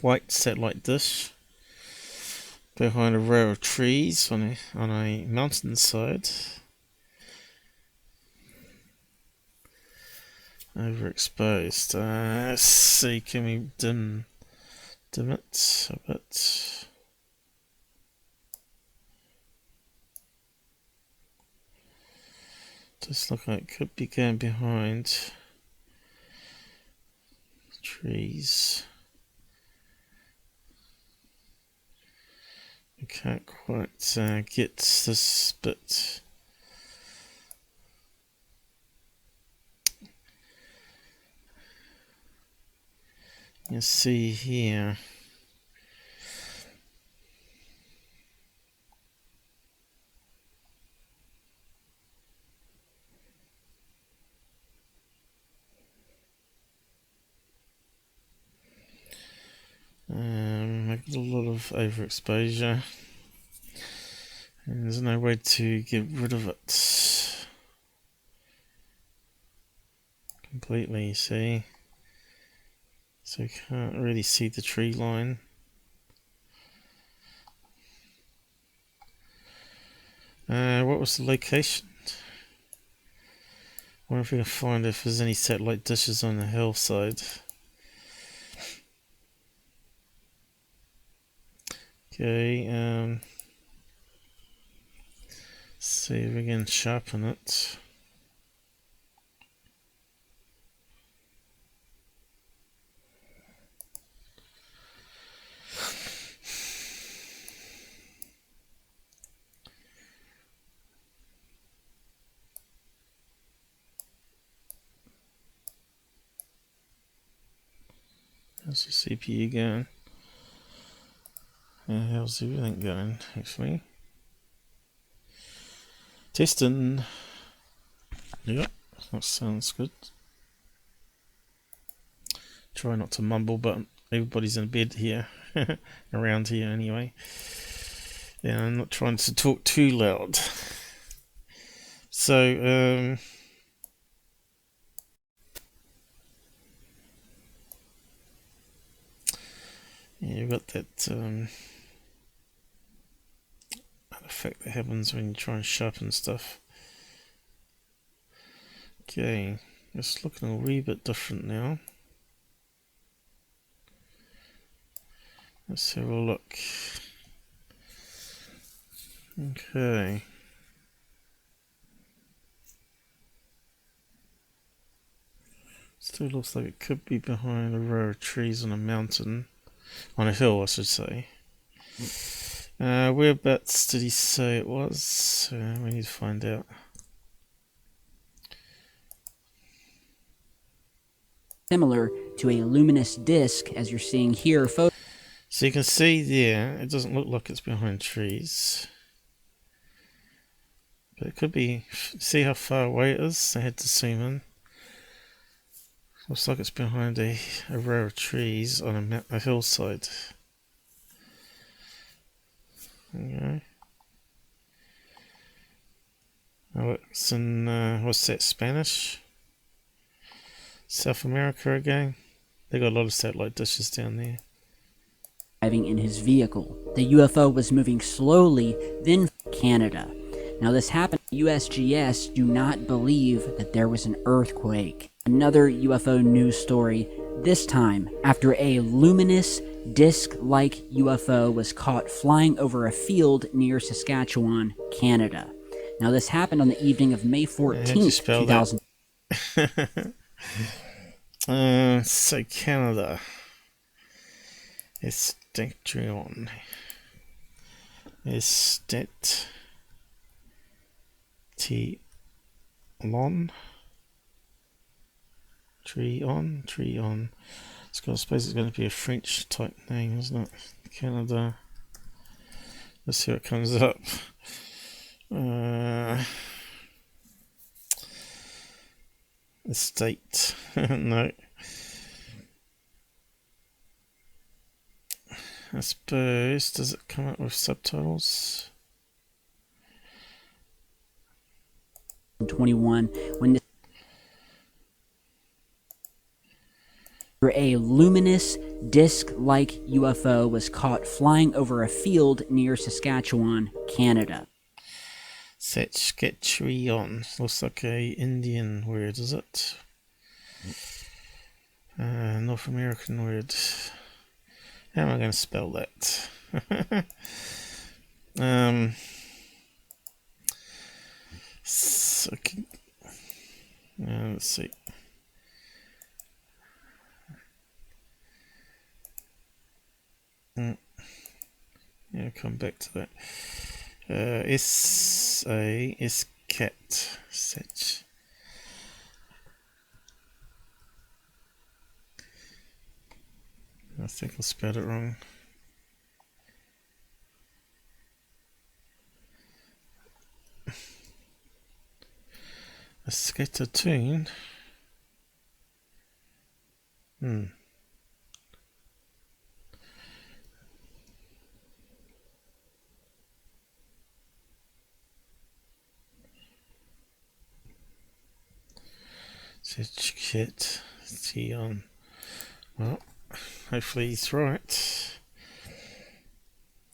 white satellite dish behind a row of trees on a mountainside. Overexposed. Let's see, can we dim it a bit? Just look like it could be going behind trees. I can't quite get this bit. You see here. I get a lot of overexposure, and there's no way to get rid of it completely, you see, so you can't really see the tree line. What was the location? I wonder if we can find if there's any satellite dishes on the hillside. Okay, see if we can sharpen it. How's the CPU going? How's everything going, actually? Testing. Yep, that sounds good. Try not to mumble, but everybody's in bed here. Around here, anyway. Yeah, I'm not trying to talk too loud. So, yeah, you've got that effect that happens when you try and sharpen stuff. Okay, it's looking a wee bit different now. Let's have a look. Okay. Still looks like it could be behind a row of trees on a mountain. On a hill, I should say. Whereabouts did he say it was? We need to find out. Similar to a luminous disk, as you're seeing here. So you can see there, it doesn't look like it's behind trees. But it could be. See how far away it is? I had to zoom in. Looks like it's behind a row of trees on a hillside. Okay. Oh, it's in, what's that, Spanish? South America again? They got a lot of satellite dishes down there. Driving in his vehicle. The UFO was moving slowly, then Canada. Now this happened. USGS do not believe that there was an earthquake. Another UFO news story, this time after a luminous disc-like UFO was caught flying over a field near Saskatchewan, Canada. Now this happened on the evening of May 14th, 2000. So Canada. Estetron. Estetron. Tree on. I suppose it's going to be a French type name, isn't it? Canada. Let's see what comes up. Estate. No. I suppose, does it come up with subtitles? 21 when a luminous disc-like UFO was caught flying over a field near Saskatchewan, Canada. Saskatchewan looks like a Indian word, is it? North American word. How am I going to spell that? Let's see. Yeah, come back to that. S-cat. Satch. I think I spelled it wrong. A scattertoon. Kit. Tion. Well, hopefully he's right.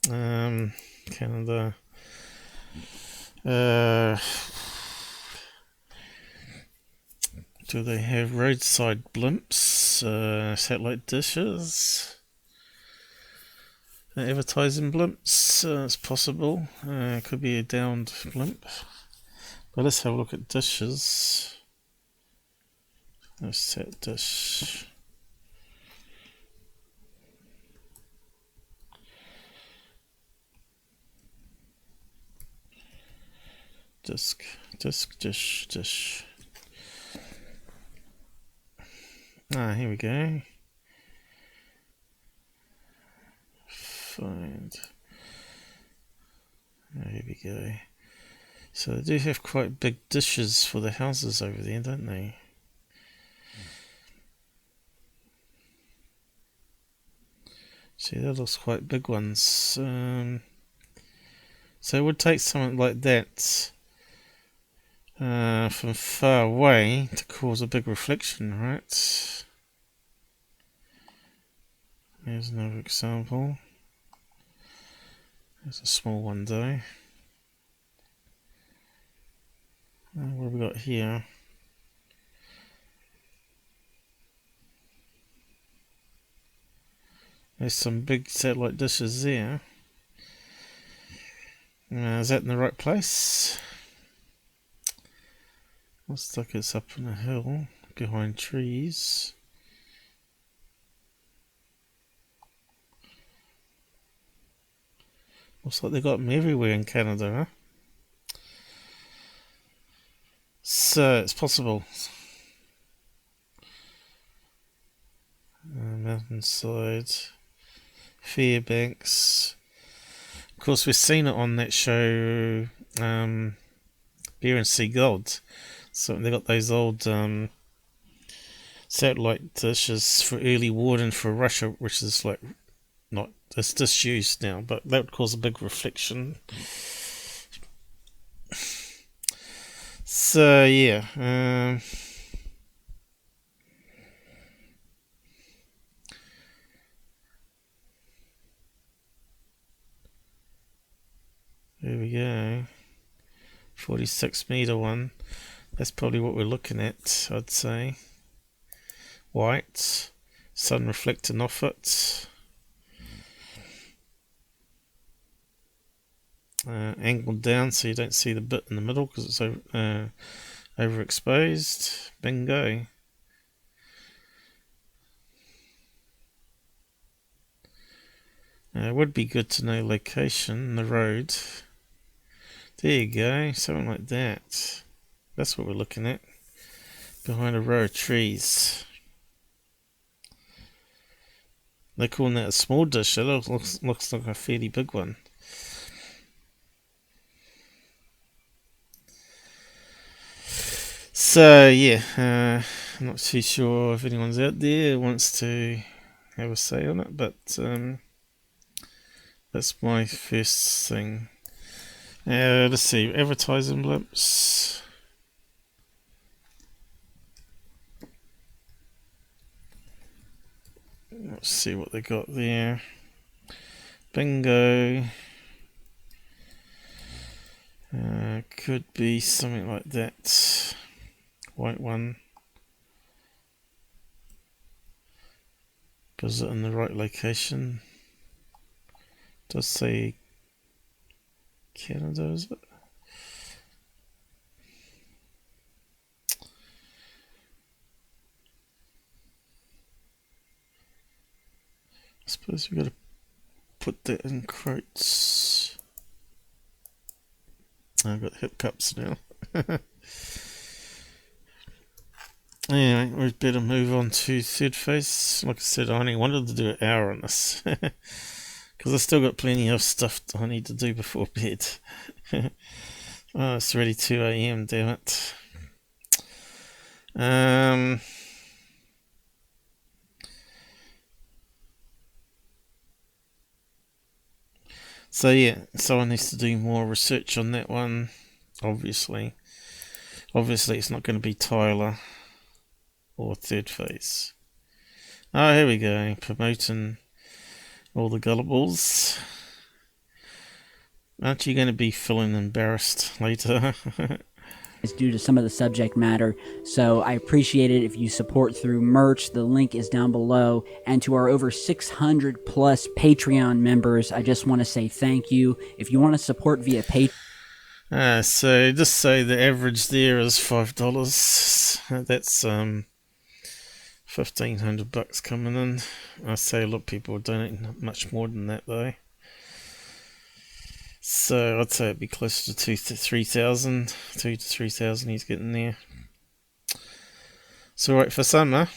Canada. Do they have roadside blimps? Satellite dishes? Advertising blimps? It's possible. Could be a downed blimp. But let's have a look at dishes. Let's set dish. Disk, dish. Here we go. find. Oh, here we go. So they do have quite big dishes for the houses over there, don't they? See, that looks quite big ones. So it would take something like that from far away to cause a big reflection, right? Here's another example. There's a small one though. What have we got here? There's some big satellite dishes there. Is that in the right place? Looks like it's up on a hill behind trees. Looks like they got them everywhere in Canada, huh? So it's possible. Mountainside, Fairbanks. Of course, we've seen it on that show, Beer and Sea Gold. So they got those old satellite dishes for early warning for Russia, which is like not, it's disused now, but that would cause a big reflection. So yeah, there we go. 46-meter one. That's probably what we're looking at, I'd say. White, sun reflecting off it. Angled down so you don't see the bit in the middle because it's overexposed. Bingo. It would be good to know location, the road. There you go, something like that. That's what we're looking at. Behind a row of trees. They're calling that a small dish. It looks like a fairly big one. So yeah, I'm not too sure if anyone's out there who wants to have a say on it, but that's my first thing. Let's see, advertising blimps. Let's see what they got there. Bingo. Could be something like that. White one. Is it in the right location? Does say Canada, is it? I suppose we got to put that in quotes. I've got hiccups now. Anyway, we better move on to third phase. Like I said, I only wanted to do an hour on this because I've still got plenty of stuff I need to do before bed. Oh, it's already 2 AM, damn it. So yeah, someone needs to do more research on that one. Obviously it's not going to be Tyler or third phase. Oh, here we go, promoting all the gullibles. Aren't you going to be feeling embarrassed later? It's due to some of the subject matter, so I appreciate it if you support through merch. The link is down below. And to our over 600 plus Patreon members, I just want to say thank you. If you want to support via Patreon, so just say the average there is $5. That's $1,500 coming in. I say a lot of people are donating much more than that though. So I'd say it'd be closer to 2,000 to 3,000 he's getting there. So right, for summer,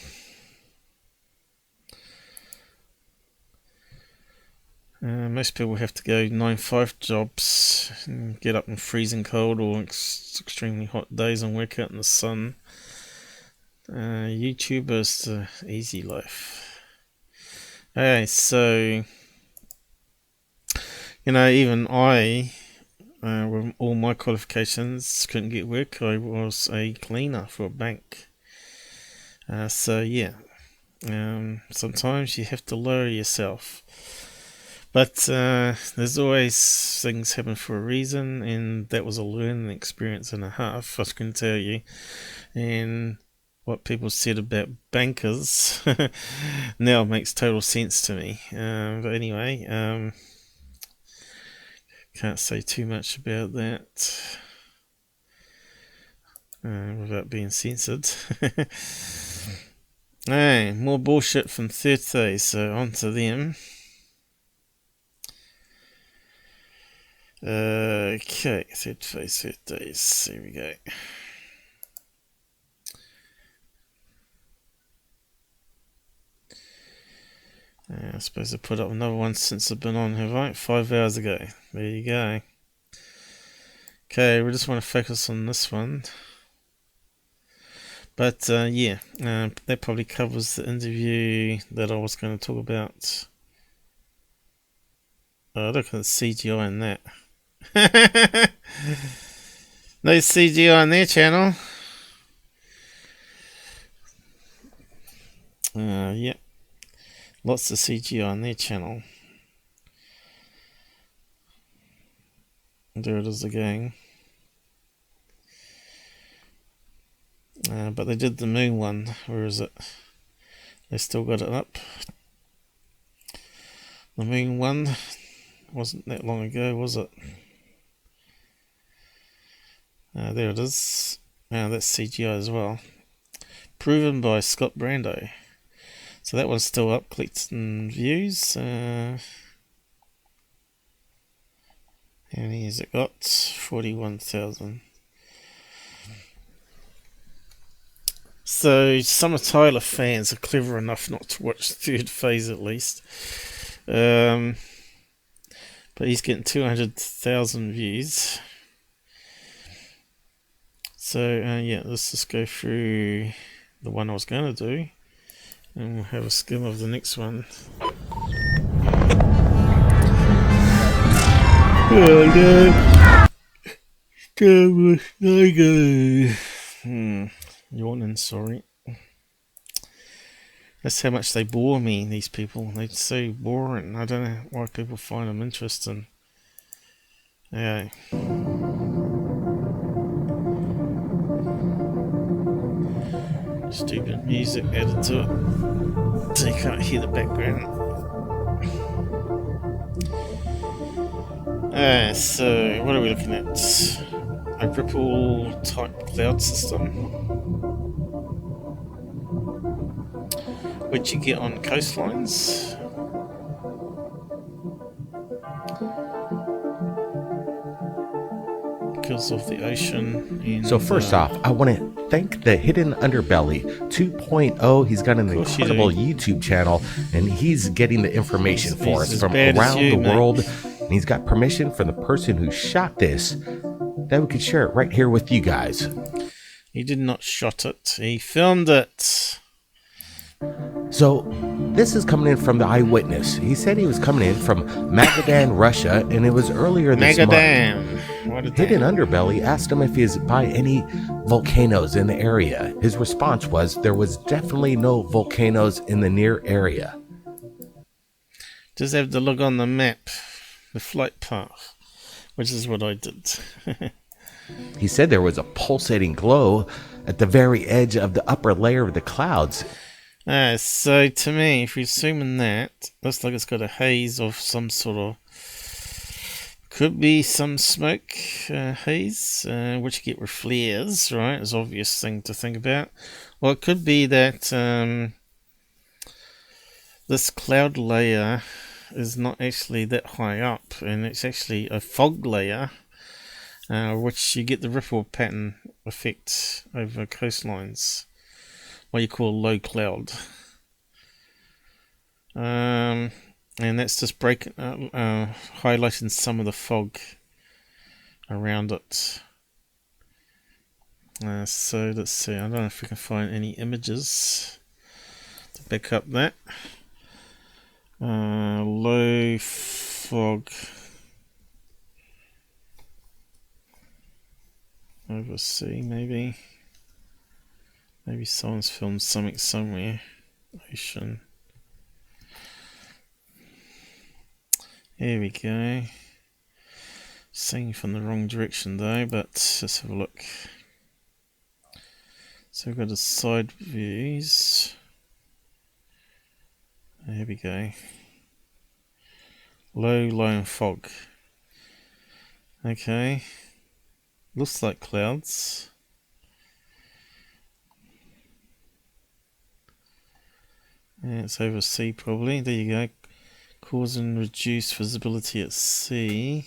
Most people have to go 9-5 jobs and get up in freezing cold or extremely hot days and work out in the sun. YouTubers, the easy life. Okay, so even I, with all my qualifications, couldn't get work. I was a cleaner for a bank. So yeah, sometimes you have to lower yourself. But there's always things happen for a reason, and that was a learning experience and a half, I can tell you. And what people said about bankers now makes total sense to me. But anyway, can't say too much about that without being censored. Hey, more bullshit from Third Phase, so on to them. Okay, Third Phase. Here we go. I suppose I put up another one since I've been on, have I? 5 hours ago. There you go. Okay, we just want to focus on this one. But yeah, that probably covers the interview that I was going to talk about. Oh, look at the CGI in that. No CGI on their channel. Yeah. Lots of CGI on their channel. There it is again. But they did the moon one. Where is it? They still got it up. The moon one wasn't that long ago, was it? There it is. That's CGI as well. Proven by Scott Brando. So that one's still up, collecting views. How many has it got? 41,000. So some of Tyler fans are clever enough not to watch Third Phase at least. But he's getting 200,000 views. So yeah, let's just go through the one I was going to do. And we'll have a skim of the next one. Oh no! Yawning, sorry. That's how much they bore me, these people. They're so boring. I don't know why people find them interesting. Yeah. Stupid music added to it, so you can't hear the background. So what are we looking at? A ripple type cloud system, which you get on coastlines. Because of the ocean. And, so first off, I want to thank the Hidden Underbelly 2.0. He's got an incredible YouTube channel, and he's getting the information for us from around the world. And he's got permission from the person who shot this that we could share it right here with you guys. He did not shot it. He filmed it. So this is coming in from the eyewitness. He said he was coming in from Magadan, Russia, and it was earlier this month. Hidden Underbelly asked him if he is by any volcanoes in the area. His response was there was definitely no volcanoes in the near area. Just have to look on the map, the flight path, which is what I did. He said there was a pulsating glow at the very edge of the upper layer of the clouds. So to me, if you're assuming that, looks like it's got a haze of some sort of, could be some smoke haze, which you get with flares, right? It's an obvious thing to think about. Well, it could be that this cloud layer is not actually that high up, and it's actually a fog layer, which you get the ripple pattern effect over coastlines. What you call low cloud. And that's just breaking, highlighting some of the fog around it. So let's see, I don't know if we can find any images to back up that. Low fog over sea, maybe someone's filmed something somewhere. Ocean. Here we go. Seeing from the wrong direction though, but let's have a look. So we've got the side views. Here we go. Low and fog. Okay. Looks like clouds. Yeah, it's over sea probably. There you go. Causing reduced visibility at sea.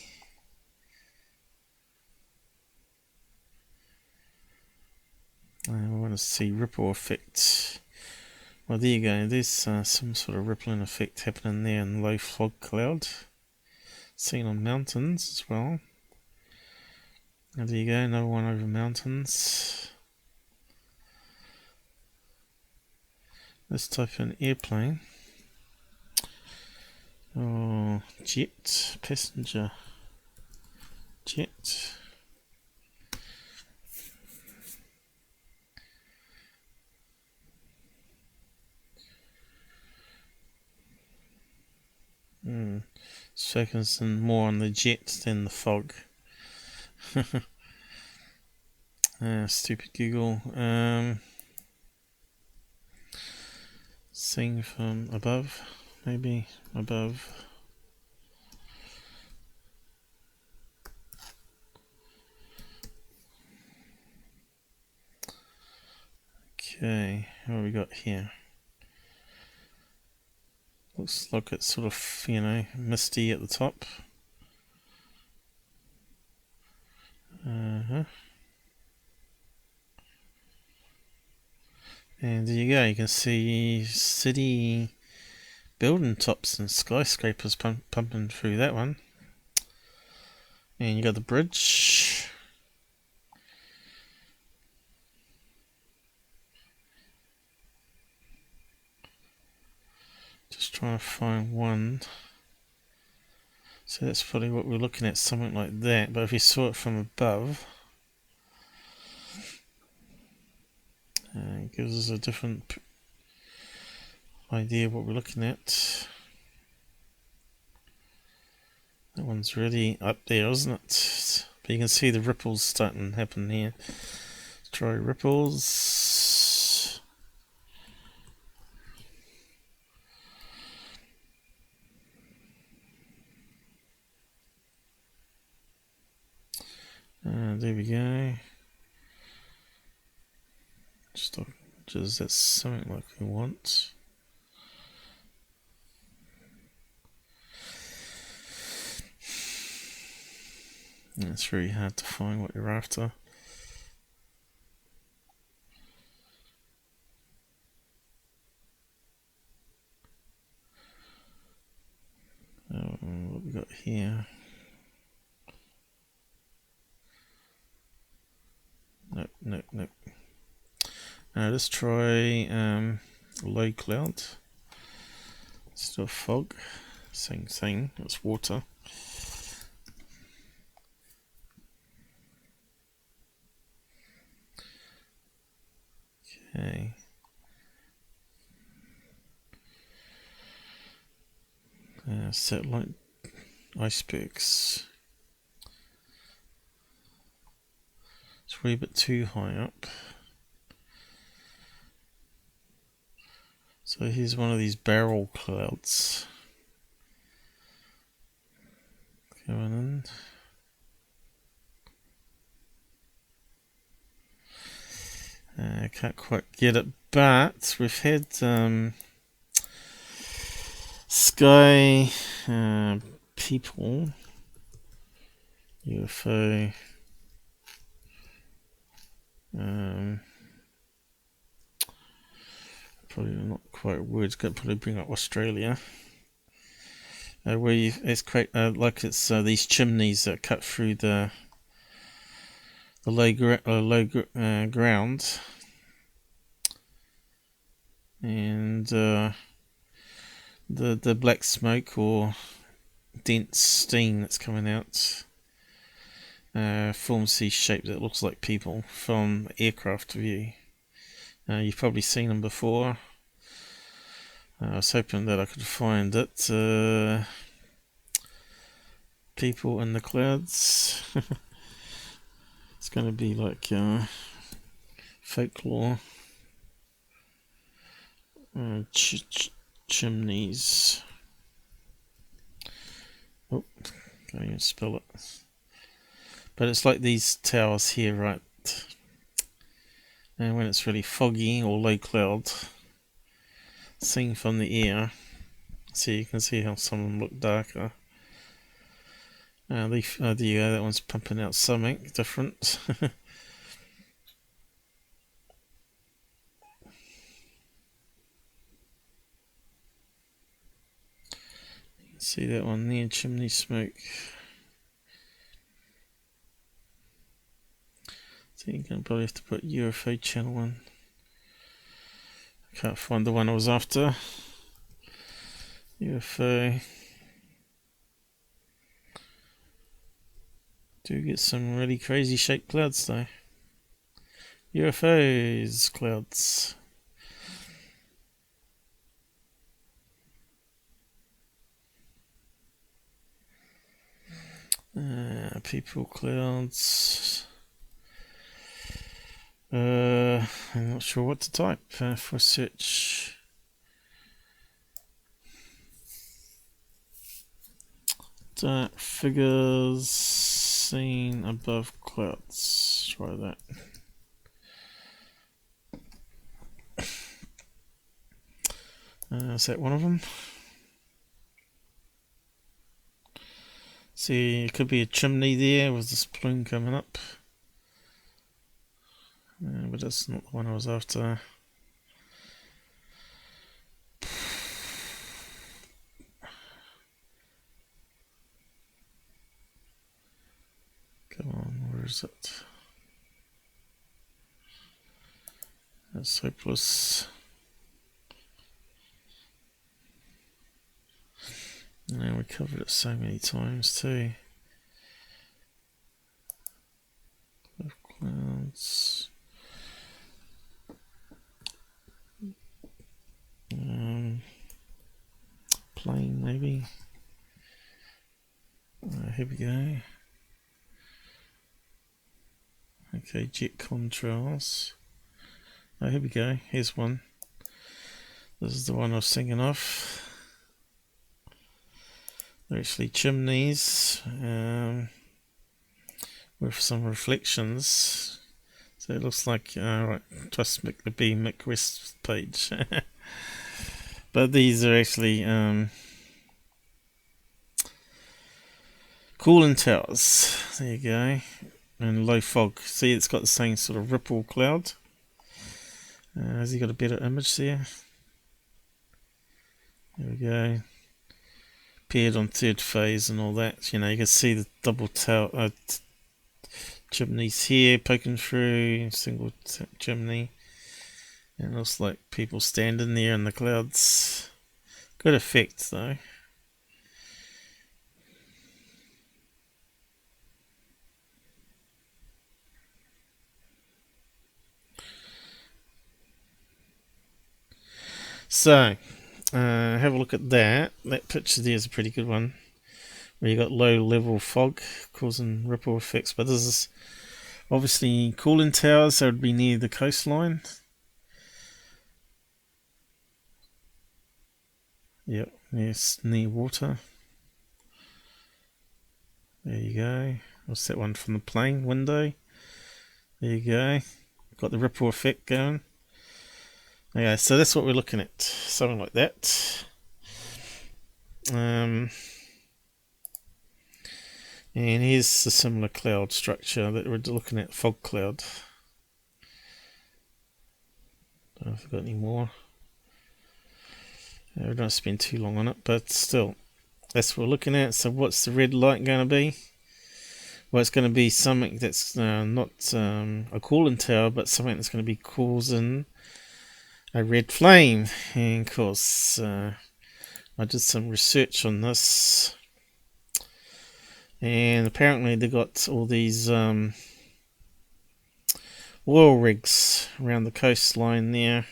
We want to see ripple effect. Well, there you go. There's some sort of rippling effect happening there in low fog cloud. Seen on mountains as well. And there you go. Another one over mountains. Let's type in airplane. Oh, jet, passenger, jet. It's focusing more on the jet than the fog. Stupid Google. Seeing from above, maybe above. Okay, what have we got here? Looks like it's sort of, you know, misty at the top. And there you go, you can see city building tops and skyscrapers pumping through that one. And you got the bridge. Just trying to find one. So that's probably what we're looking at, something like that. But if you saw it from above, it gives us a different idea of what we're looking at. That one's really up there, isn't it? But you can see the ripples starting to happen here. Let's try ripples. There we go. Just that's something like we want. It's really hard to find what you're after. What we got here? Nope. Let's try low cloud. Still fog. Same thing. It's water. Okay. Satellite icebergs. It's a wee bit too high up. So here's one of these barrel clouds going in. I can't quite get it, but we've had sky people, UFO, probably not quite words, going to probably bring up Australia. where it's like it's these chimneys that cut through the low ground, and the black smoke or dense steam that's coming out forms these shapes that looks like people from aircraft view. You've probably seen them before. I was hoping that I could find it. People in the clouds. It's going to be like folklore. Chimneys. Oh, can't even spell it. But it's like these towers here, right? And when it's really foggy or low cloud, seen from the air, so you can see how some of them look darker. There you go, that one's pumping out something different. You can see that one there, chimney smoke. So you're going to probably have to put UFO channel in. I can't find the one I was after. UFO. Do get some really crazy shaped clouds though. UFOs, clouds. People, clouds. I'm not sure what to type for search. Dark figures seen above clouds. Try that. Is that one of them? See, it could be a chimney there with this plume coming up. But that's not the one I was after. Come on, where is it? That's hopeless. And we covered it so many times too. Clouds. Plane maybe. Here we go. Okay, jet contrails. Here we go. Here's one. This is the one I was thinking of. They're actually chimneys with some reflections. So it looks like right. Trust the B McWest page. But these are actually cooling towers. There you go. And low fog. See, it's got the same sort of ripple cloud. Has he got a better image there? There we go. Appeared on third phase and all that. You know, you can see the double tower chimneys here poking through. Single chimney. And it looks like people standing there in the clouds. Good effect though. So, have a look at that. That picture there is a pretty good one. Where you got low level fog causing ripple effects. But this is obviously cooling towers, so it would be near the coastline. Yep, yes, near water. There you go. What's that one from the plane window? There you go. Got the ripple effect going. Okay, so that's what we're looking at. Something like that. And here's a similar cloud structure that we're looking at, fog cloud. Don't know if I've got any more. I don't spend too long on it, but still, That's what we're looking at. So what's the red light going to be? Well, it's going to be something that's not a cooling tower, but something that's going to be causing a red flame. And of course, I did some research on this, and apparently they got all these oil rigs around the coastline there,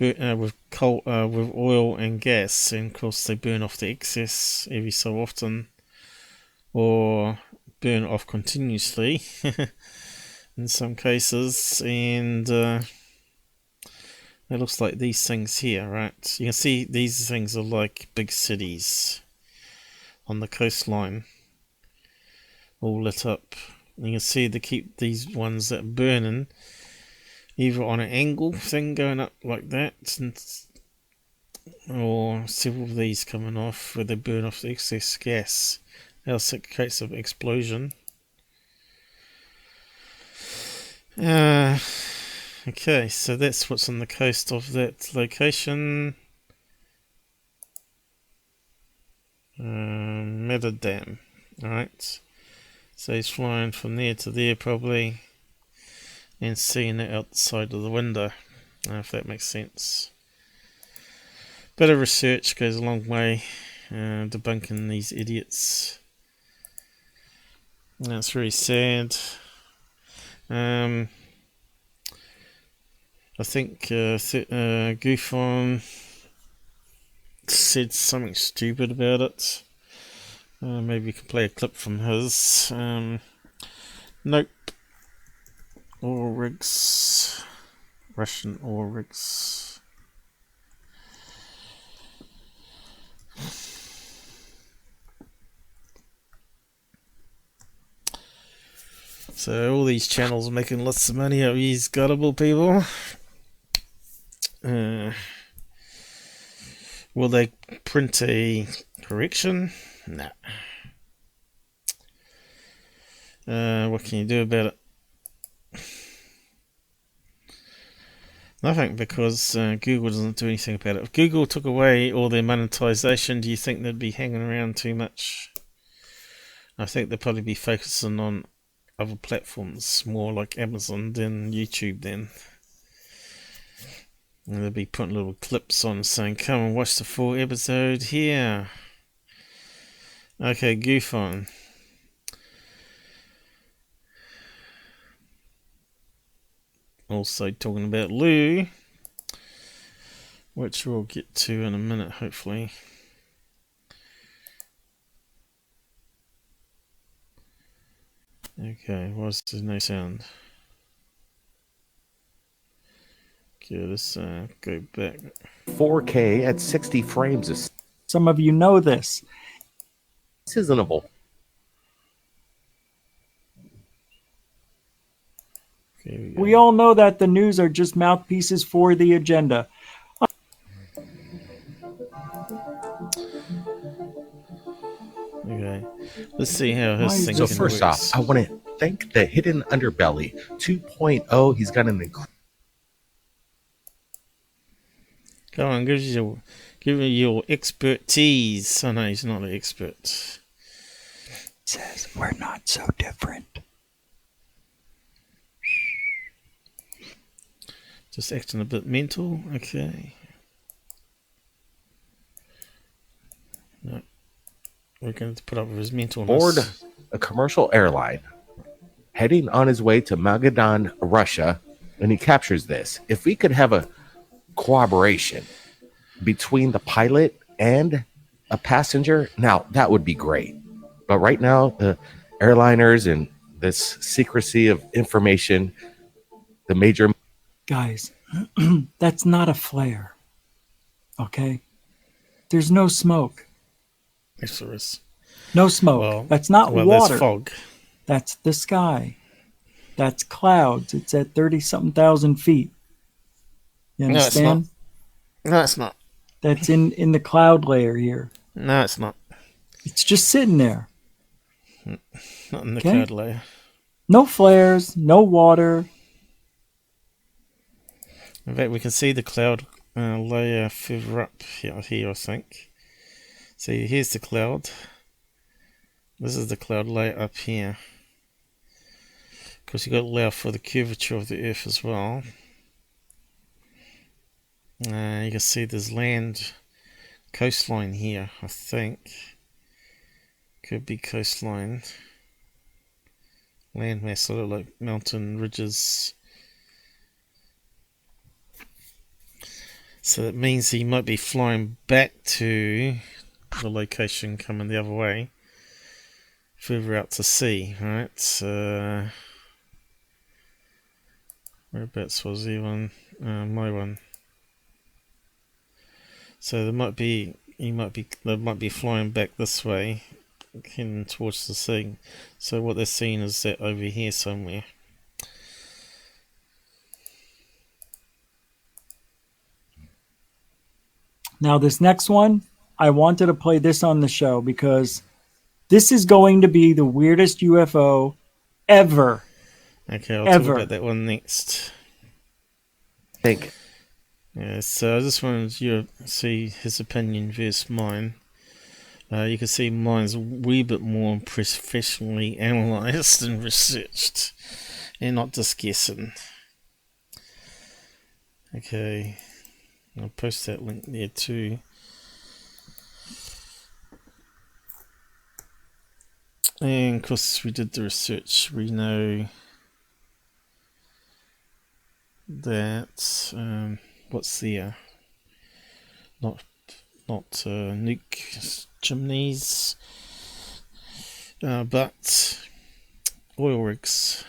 with coal, with oil and gas, and of course they burn off the excess every so often, or burn off continuously in some cases. And it looks like these things here, right? You can see these things are like big cities on the coastline, all lit up. And you can see they keep these ones that are burning either on an angle thing going up like that, or several of these coming off where they burn off the excess gas, else it creates an explosion. Okay, so that's what's on the coast of that location. Magadan, alright. So he's flying from there to there probably, and seeing it outside of the window, if that makes sense. Bit of research goes a long way, debunking these idiots. That's really sad. I think GUFON said something stupid about it. Maybe we can play a clip from his. Nope. Oil rigs. Russian oil rigs. So all these channels are making lots of money out of these gullible people. Will they print a correction? No. What can you do about it? Nothing, because Google doesn't do anything about it. If Google took away all their monetization, do you think they'd be hanging around too much? I think they'd probably be focusing on other platforms, more like Amazon than YouTube then. And they'll be putting little clips on saying, come and watch the full episode here. Okay, GUFON. Also talking about Lou, which we'll get to in a minute, hopefully. Okay, why's there no sound? Okay, let's go back. 4K at 60 frames. Some of you know this. Seasonable. Okay, we all know that the news are just mouthpieces for the agenda. Okay, let's see how his thing So first works. off, I want to thank the Hidden Underbelly 2.0. He's got an Come on, give me your expertise. Oh no, he's not an expert. Says we're not so different. Just acting a bit mental. Okay. No, we're going to put up with his mentalness. board a commercial airline heading on his way to Magadan, Russia, and he captures this. If we could have a cooperation between the pilot and a passenger, now that would be great. But right now, the airliners and this secrecy of information, the major... Guys, that's not a flare. Okay? There's no smoke. Yes, there is. No smoke. Well, that's not well, water. there's fog. That's the sky. That's clouds. It's at 30-something thousand feet. You understand? No, it's not. That's in the cloud layer here. No, it's not. It's just sitting there. Not in the cloud layer. No flares, no water. In fact, we can see the cloud layer further up here, I think. See, here's the cloud. This is the cloud layer up here. Because you've got to allow for the curvature of the Earth as well. You can see there's land coastline here, I think. Could be coastline. Landmass, look like mountain ridges. So that means he might be flying back to the location coming the other way. Further out to sea, right? Whereabouts was he one? My one. So they might be flying back this way, heading towards the sea. So what they're seeing is that over here somewhere. Now this next one, I wanted to play this on the show because this is going to be the weirdest UFO ever. Okay, I'll talk about that one next. Think. Yeah, so I just wanted you to see his opinion versus mine. You can see mine's a wee bit more professionally analysed and researched, and not just guessing. Okay, I'll post that link there too. And of course we did the research. We know that what's there? Not nuke chimneys, but oil rigs.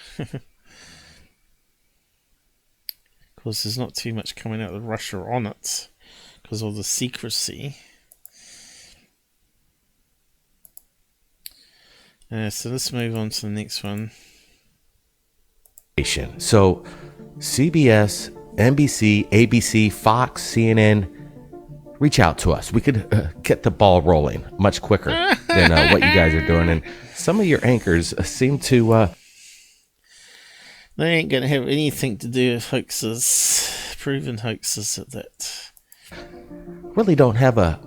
Because there's not too much coming out of Russia on it because of the secrecy. So let's move on to the next one. So CBS, NBC, ABC, Fox, CNN, reach out to us. We could get the ball rolling much quicker than what you guys are doing. And some of your anchors seem to... They ain't going to have anything to do with hoaxes, proven hoaxes at that. Really don't have a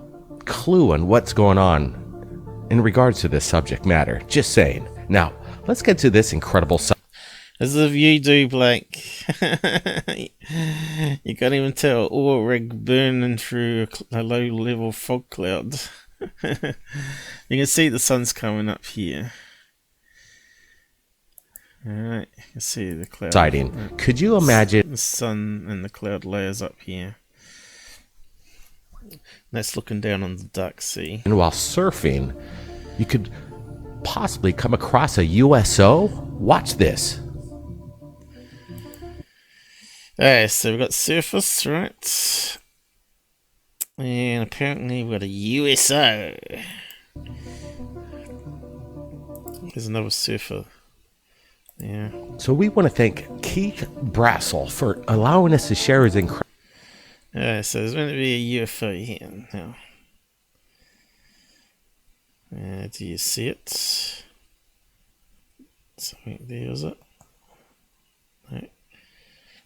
clue on what's going on in regards to this subject matter. Just saying. Now, let's get to this incredible subject. As if you do, Blake. You can't even tell oil rig burning through a low-level fog cloud. You can see the sun's coming up here. Alright, you can see the cloud. Exciting. Could you imagine the sun and the cloud layers up here? That's looking down on the dark sea. And while surfing, you could possibly come across a USO? Watch this. Alright, so we've got surface, right? And apparently we've got a USO. There's another surfer. Yeah. So we want to thank Keith Brassel for allowing us to share his incredible... Alright, so there's going to be a UFO here now. Do you see it? Something there, is it? No.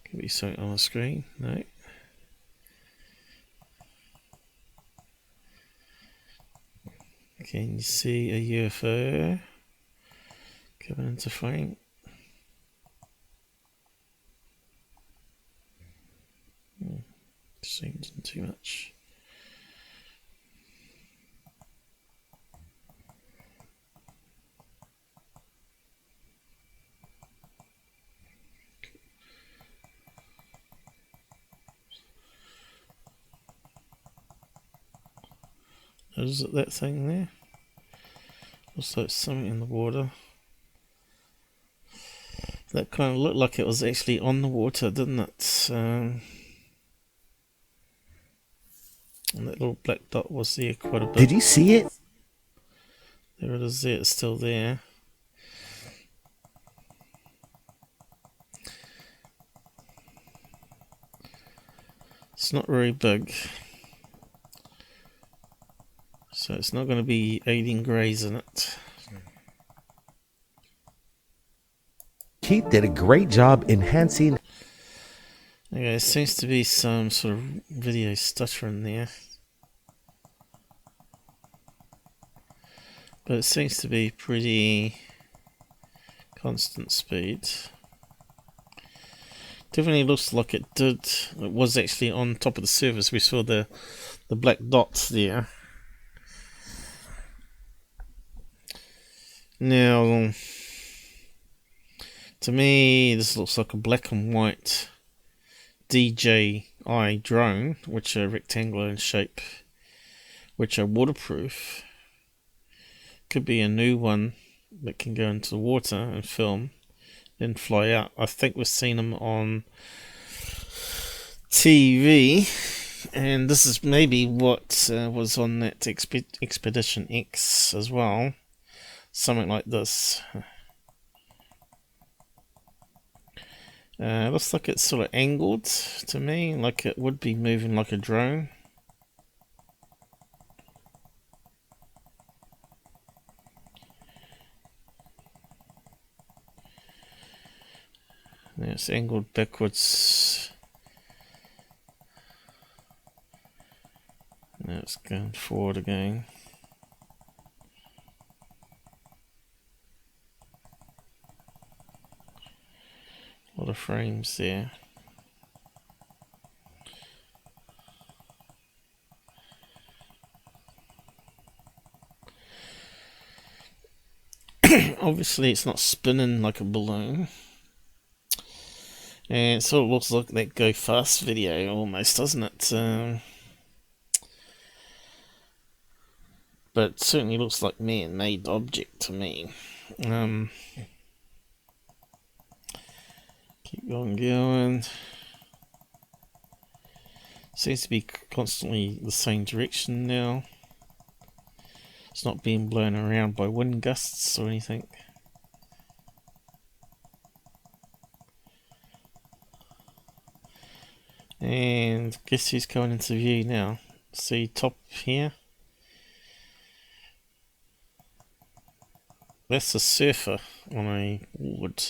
Could be something on the screen. No. Can you see a UFO coming into frame? Seems too much. Is it that thing there? Looks like something in the water. That kind of looked like it was actually on the water, didn't it? And that little black dot was there quite a bit. Did you see it? There it is there, it's still there. It's not very big. So it's not going to be aiding grays in it. Keith did a great job enhancing... Okay, there seems to be some sort of video stuttering there. But it seems to be pretty constant speed. Definitely looks like it was actually on top of the surface. We saw the black dots there. Now, to me, this looks like a black and white DJI drone, which are rectangular in shape, which are waterproof. Could be a new one that can go into the water and film, then fly out. I think we've seen them on TV, and this is maybe what was on that Expedition X as well. Something like this. Looks like it's sort of angled to me, like it would be moving like a drone. Yeah, it's angled backwards. Now it's going forward again. A lot of frames there. Obviously it's not spinning like a balloon. And it sort of looks like that Go Fast video almost, doesn't it? But it certainly looks like man-made object to me. Keep going. Seems to be constantly the same direction now. It's not being blown around by wind gusts or anything. And guess who's coming into view now? See top here? That's a surfer on a wood.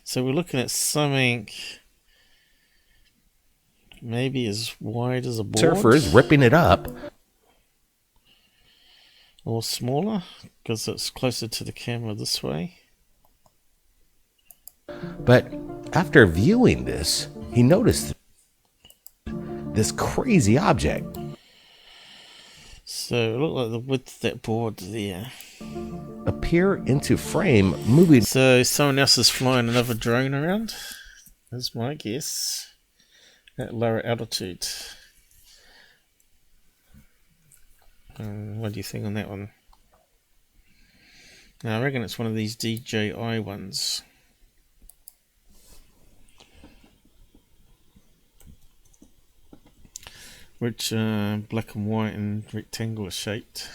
So we're looking at something maybe as wide as a board. Surfer is ripping it up. Or smaller, because it's closer to the camera this way. But after viewing this, he noticed this crazy object. So it looked like the width of that board there. Appear into frame, moving. So someone else is flying another drone around, is my guess, at lower altitude. What do you think on that one? Now, I reckon it's one of these DJI ones. Which are black and white and rectangular shaped.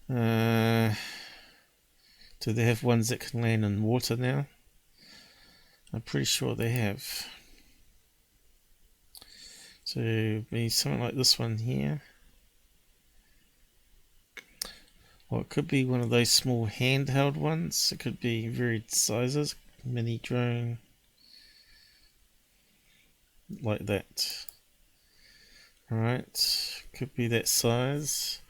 Do they have ones that can land in water now? I'm pretty sure they have. So it'd be something like this one here. Or it could be one of those small handheld ones. It could be varied sizes, mini drone, like that. Alright, could be that size.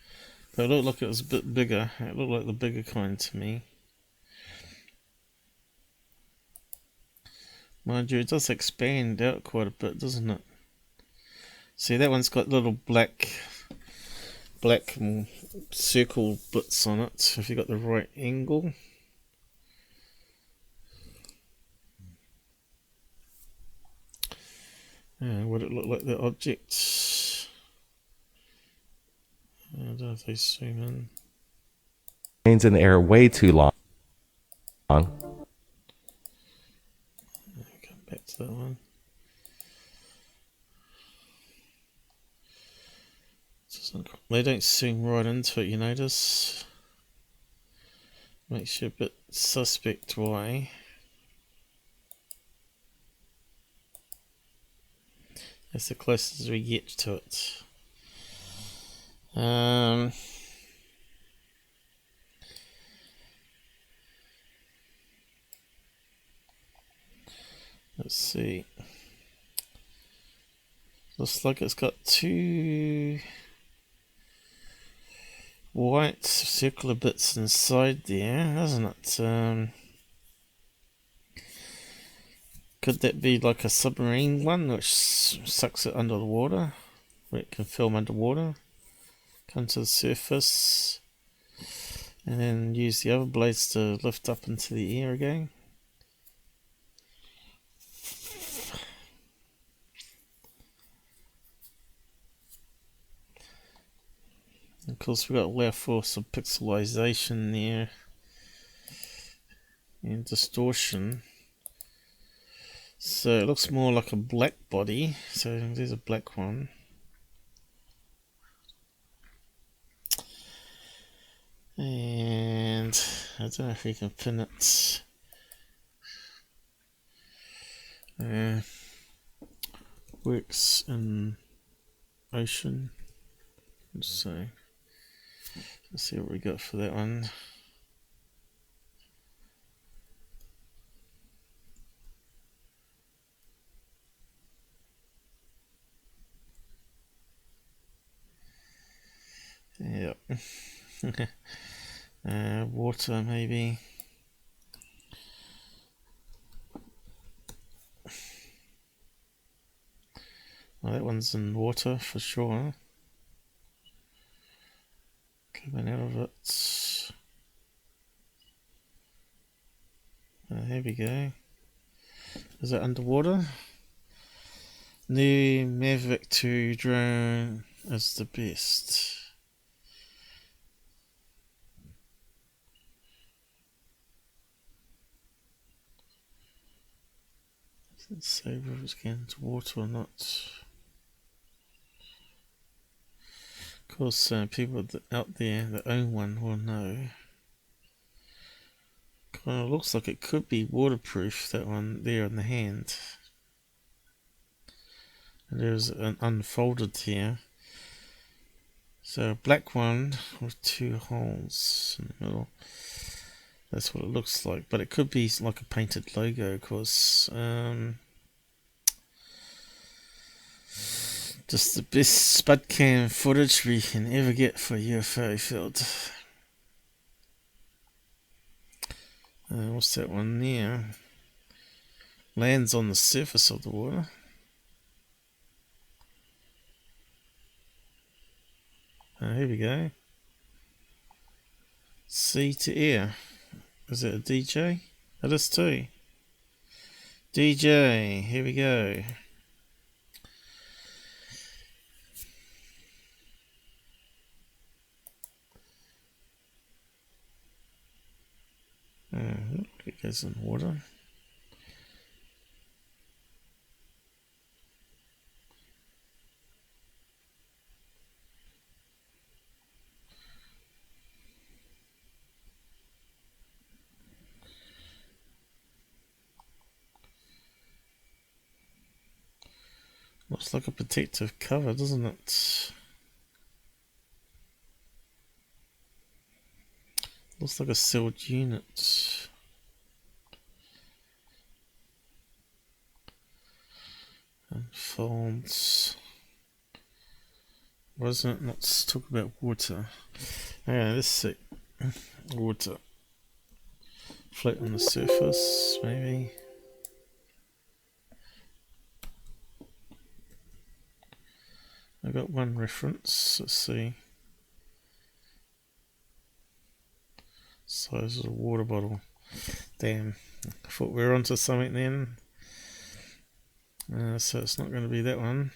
But it looked like it was a bit bigger. It looked like the bigger kind to me. Mind you, it does expand out quite a bit, doesn't it? See, that one's got little black circle bits on it, if you got the right angle. Would it look like the object? I don't know if they zoom in. Remains in the air way too long. Come back to that one. They don't zoom right into it, you notice. Makes you a bit suspect why. That's the closest we get to it. Let's see. Looks like it's got two white circular bits inside there, doesn't it? Could that be like a submarine one which sucks it under the water, where it can film underwater, come to the surface, and then use the other blades to lift up into the air again? Of course, we've got to allow for some pixelization there and distortion. So it looks more like a black body. So there's a black one. And I don't know if we can pin it. Works in ocean. So let's see what we got for that one. Yep. Water maybe. Well, that one's in water for sure. Coming out of it. Here we go. Is it underwater? New Mavic 2 drone is the best. Let's see if it's getting into water or not. Of course, people out there that own one will know. Kind of looks like it could be waterproof, that one there in the hand. And there's an unfolded here. So a black one with 2 holes in the middle. That's what it looks like, but it could be like a painted logo, of course. Just the best spud cam footage we can ever get for UFO field. What's that one there? Lands on the surface of the water. Here we go. Sea to air. Is it a DJ? It is too. DJ, here we go. It goes in water. Looks like a protective cover, doesn't it? Looks like a sealed unit. And folds. Wasn't it? Let's talk about water. Yeah, let's see. Water. Float on the surface, maybe. I got one reference. Let's see. Size of a water bottle. Damn. I thought we were onto something then. So it's not going to be that one.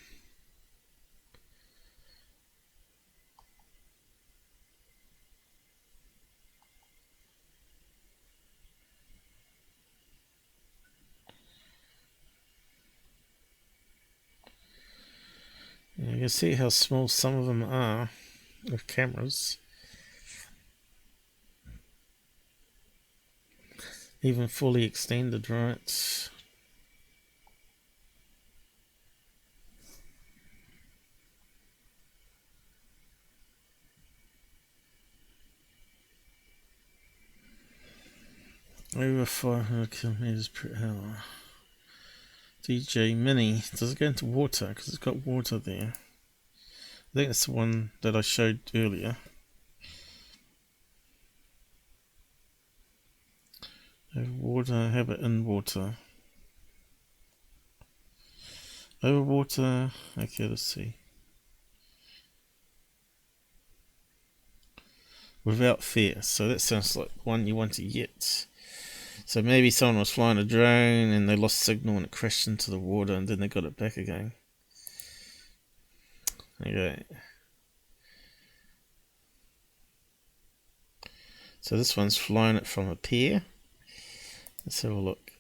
You can see how small some of them are with cameras. Even fully extended, right? Over 500 kilometers per hour. DJ Mini. Does it go into water? Because it's got water there. I think it's the one that I showed earlier. Over water, how about in water? Over water, okay, let's see. Without fear, so that sounds like one you want to get. So maybe someone was flying a drone and they lost signal and it crashed into the water and then they got it back again. Okay. So this one's flying it from a pier. Let's have a look.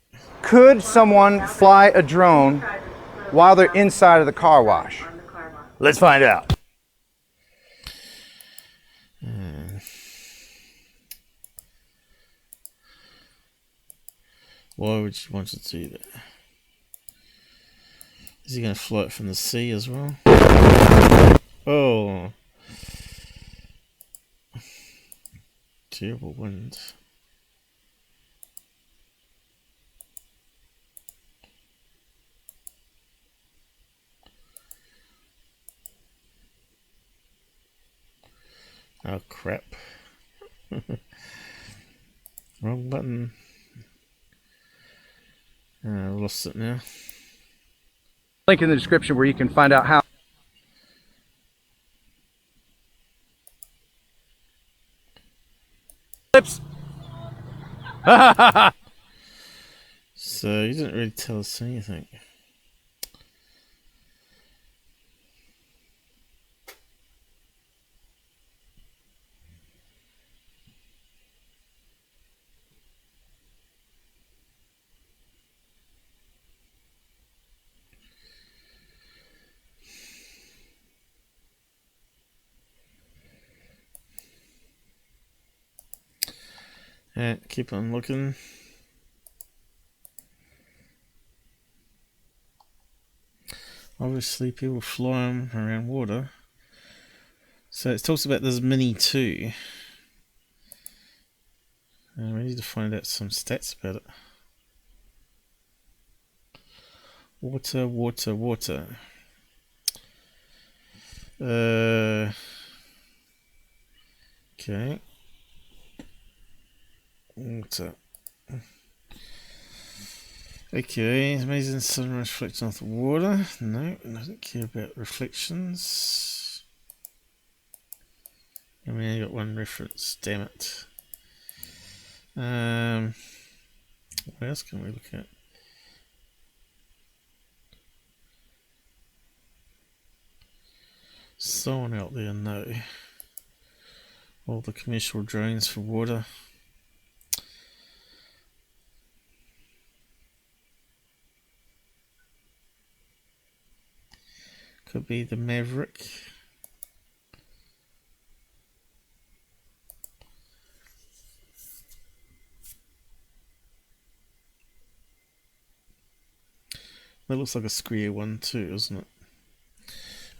Could someone fly a drone while they're inside of the car wash? Let's find out. Why would you want to do that? Is he going to fly it from the sea as well? Oh. Terrible wind. Oh crap. Wrong button. I lost it now. Link in the description where you can find out how. Lips. So you didn't really tell us anything. Keep on looking. Obviously people fly them around water. So it talks about this Mini 2. We need to find out some stats about it. Water, water, water. Okay. Water. Okay, amazing sun reflecting off the water. No, I don't care about reflections. I mean, I got one reference, damn it. What else can we look at? Someone out there know all the commercial drones for water. Could be the Maverick. That looks like a square one too, doesn't it?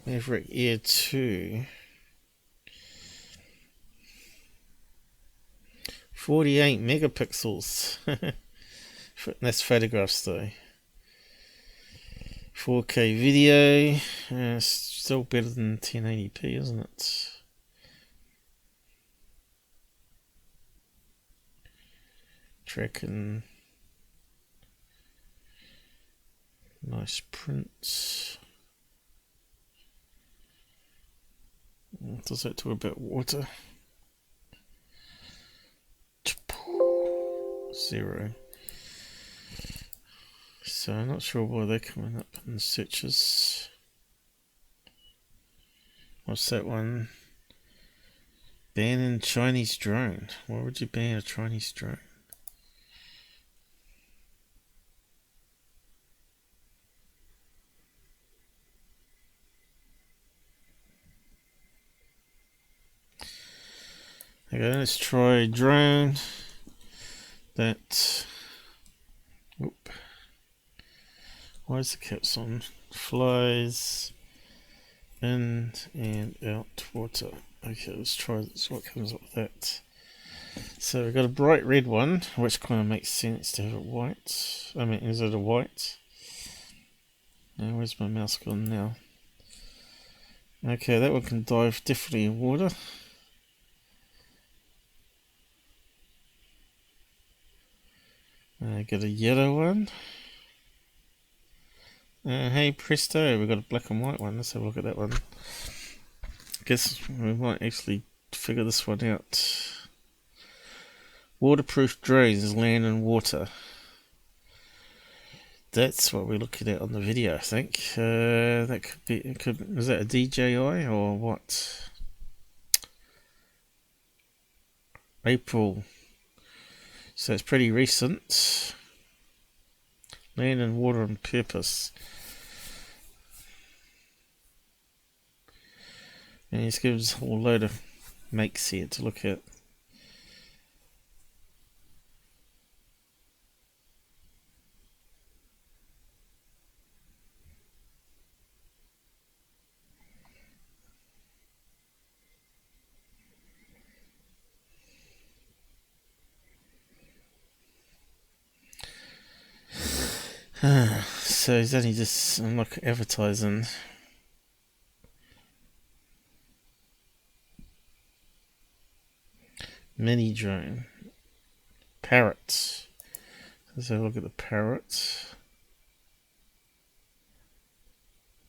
Maverick Air 2. 48 megapixels. That's photographs though. 4K video. Still better than 1080p, isn't it? Tracking. Nice prints. Does that talk about water? 0. So I'm not sure why they're coming up in the searches. What's that one? Banning Chinese drone. Why would you ban a Chinese drone? Okay, let's try drone. That. Whoop. Why is the caps on? Flies in and out water. Okay, let's try this. What comes up with that? So we've got a bright red one, which kind of makes sense to have it white. I mean, is it a white? Now, where's my mouse gone now? Okay, that one can dive definitely in water. Got a yellow one. Hey presto, we got a black and white one. Let's have a look at that one. Guess we might actually figure this one out. Waterproof drones, land and water. That's what we're looking at on the video, I think. That could be. Is that a DJI or what? April. So it's pretty recent. Land and water on purpose. And he's given us a whole load of makes here to look at. So he's only just, I'm not advertising. Mini drone. Parrot. Let's have a look at the parrot.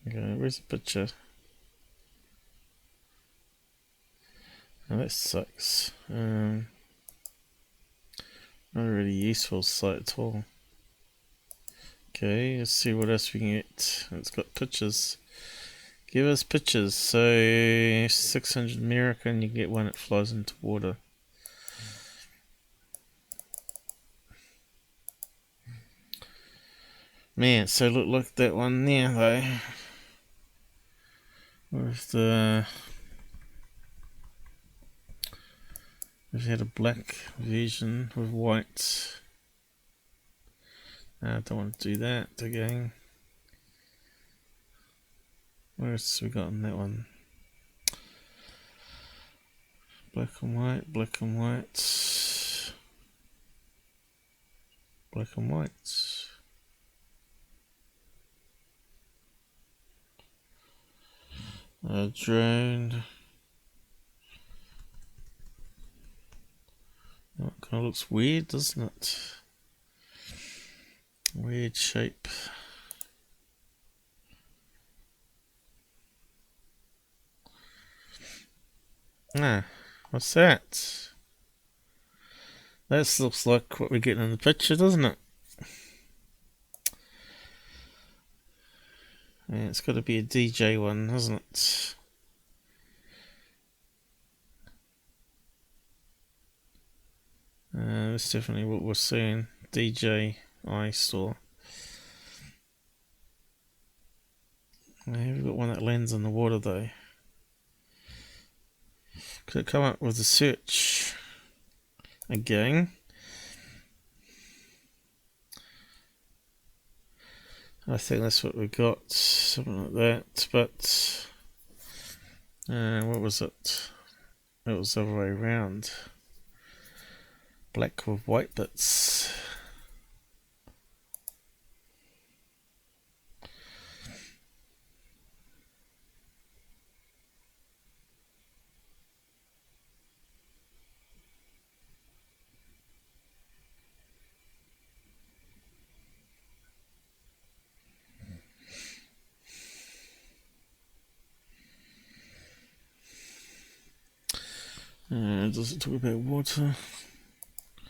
Okay, where's the picture? Oh, that sucks. Not a really useful site at all. Okay, let's see what else we can get. It's got pictures. Give us pictures. So 600 American, you can get one that flies into water. Man, so look like that one there though. With the we've had a black version with white. I don't want to do that again. What else have we got on that one? Black and white, black and white, black and white. Drone. That kind of looks weird, doesn't it? Weird shape. What's that? That looks like what we're getting in the picture, doesn't it? Yeah, it's got to be a DJ one, hasn't it? That's definitely what we're seeing. DJI store. We've got one that lands on the water though. Could it come up with a search again? I think that's what we got, something like that. But what was it? It was the other way around. Black with white bits. Does it talk about water?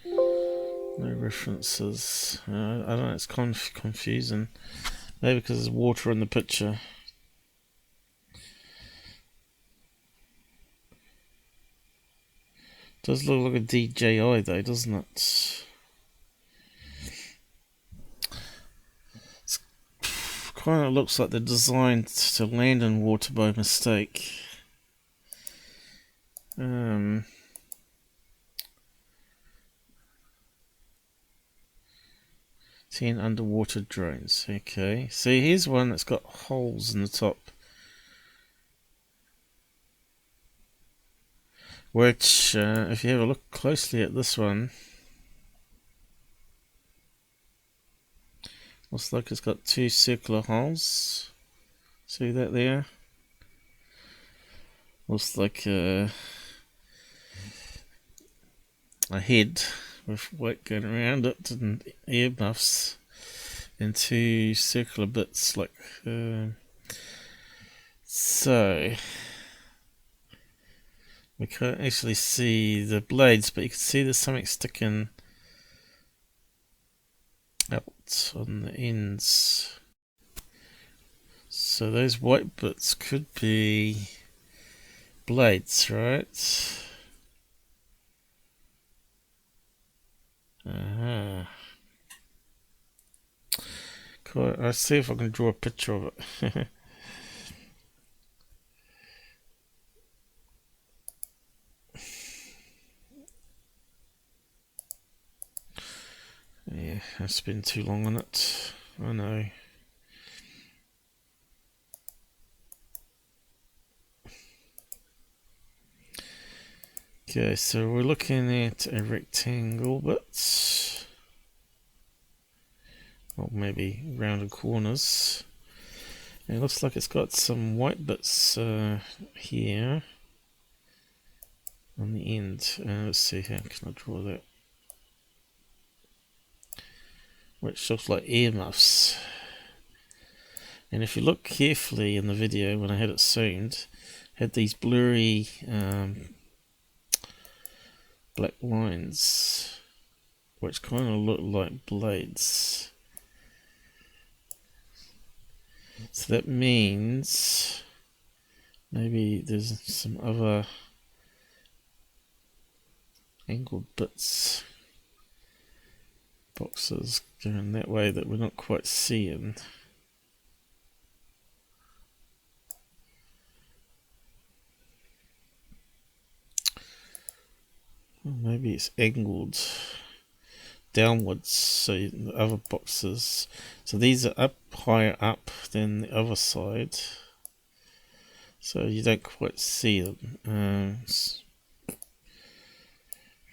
No references. I don't know, it's confusing. Maybe because there's water in the picture. Does look like a DJI though, doesn't it? It kind of looks like they're designed to land in water by mistake. 10 underwater drones. Okay, see, here's one that's got holes in the top, which if you have a look closely at this one, looks like it's got 2 circular holes. See that there? Looks like a head with white going around it and earmuffs and two circular bits like so. We can't actually see the blades, but you can see there's something sticking out on the ends. So those white bits could be blades, right? Cool. I'll see if I can draw a picture of it. Yeah, I spent too long on it. I know. Okay, so we're looking at a rectangle bit. Or maybe rounded corners. And it looks like it's got some white bits here on the end. Let's see, how can I draw that? Which looks like earmuffs. And if you look carefully in the video when I had it zoomed, it had these blurry black lines which kind of look like blades. So that means maybe there's some other angled bits, boxes going that way that we're not quite seeing. Well, maybe it's angled downwards, so the other boxes, so these are up higher up than the other side, so you don't quite see them.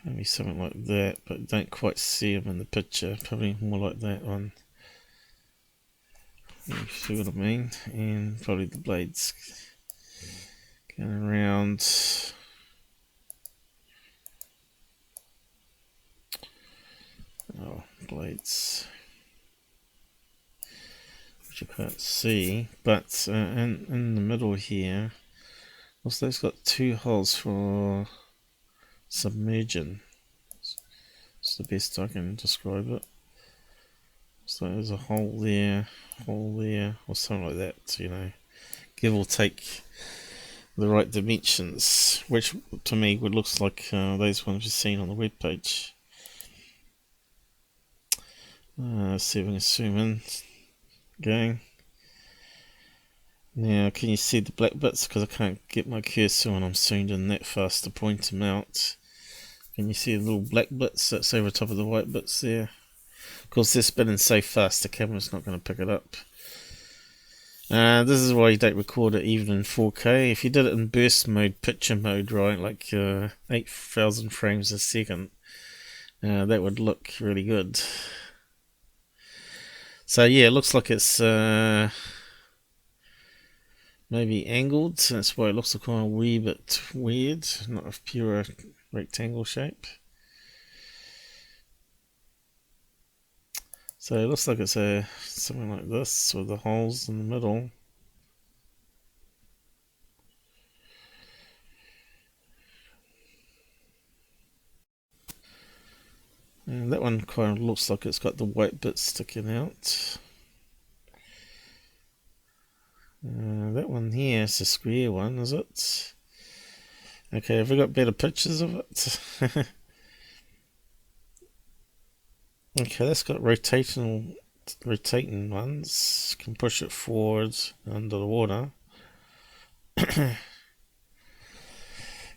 Maybe something like that, but don't quite see them in the picture. Probably more like that one. You see what I mean? And probably the blades going around. Oh, blades, which you can't see, but in the middle here, also it's got two holes for submerging. It's the best I can describe it. So there's a hole there, or something like that, you know, give or take the right dimensions, which to me would looks like those ones you've seen on the web page. Let's see if we can zoom in. Going. Now, can you see the black bits? Because I can't get my cursor when I'm zoomed in that fast to point them out. Can you see the little black bits that's over top of the white bits there? Of course, they're spinning so fast the camera's not going to pick it up. This is why you don't record it even in 4K. If you did it in burst mode, picture mode, right, like 8,000 frames a second, that would look really good. So yeah, it looks like it's maybe angled, so that's why it looks a kind of wee bit weird, not a pure rectangle shape. So it looks like it's something like this with the holes in the middle. And that one kind of looks like it's got the white bits sticking out. That one here is a square one, is it? Okay, have we got better pictures of it? Okay, that's got rotating ones. Can push it forward under the water.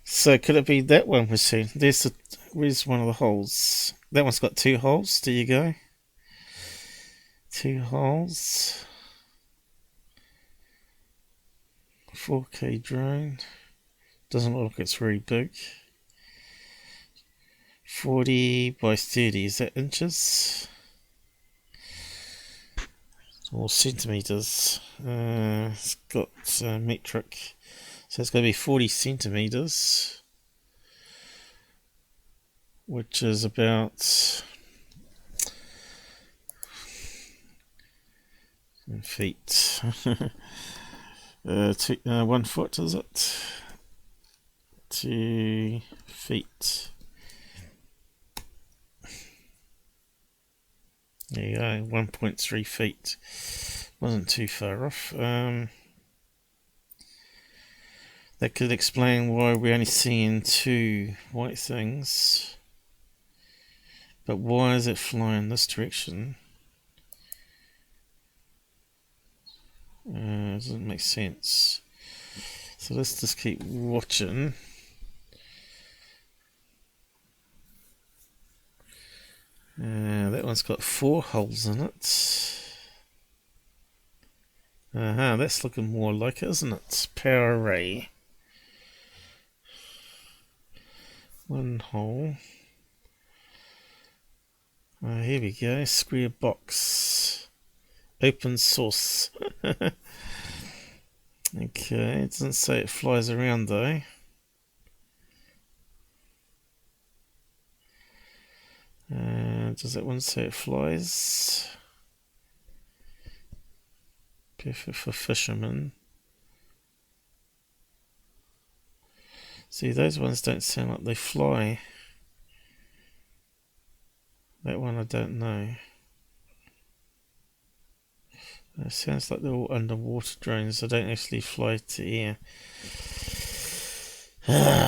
So could it be that one we're seeing? Where's one of the holes? That one's got two holes. There you go. Two holes. 4K drone. Doesn't look like it's very big. 40 by 30. Is that inches? Or centimeters? It's got metric. So it's going to be 40 centimeters. which is about feet. 1 foot, is it? 2 feet. There you go, 1.3 feet. Wasn't too far off. That could explain why we're only seeing 2 white things. But why is it flying this direction? Doesn't make sense. So let's just keep watching. That one's got 4 holes in it. That's looking more like it, isn't it? Power array. 1 hole. Here we go. Square box. Open source. Okay, it doesn't say it flies around though. Does that one say it flies? Perfect for fishermen. See, those ones don't sound like they fly. That one I don't know. It sounds like they're all underwater drones. They don't actually fly to air.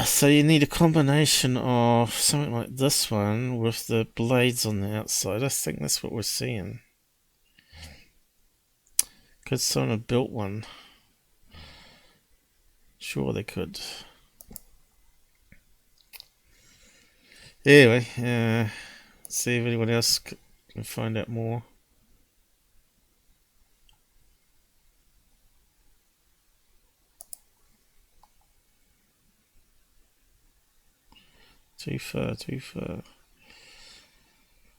So you need a combination of something like this one with the blades on the outside. I think that's what we're seeing. Could someone have built one? Sure they could. Anyway, see if anyone else can find out more. Too far, too far.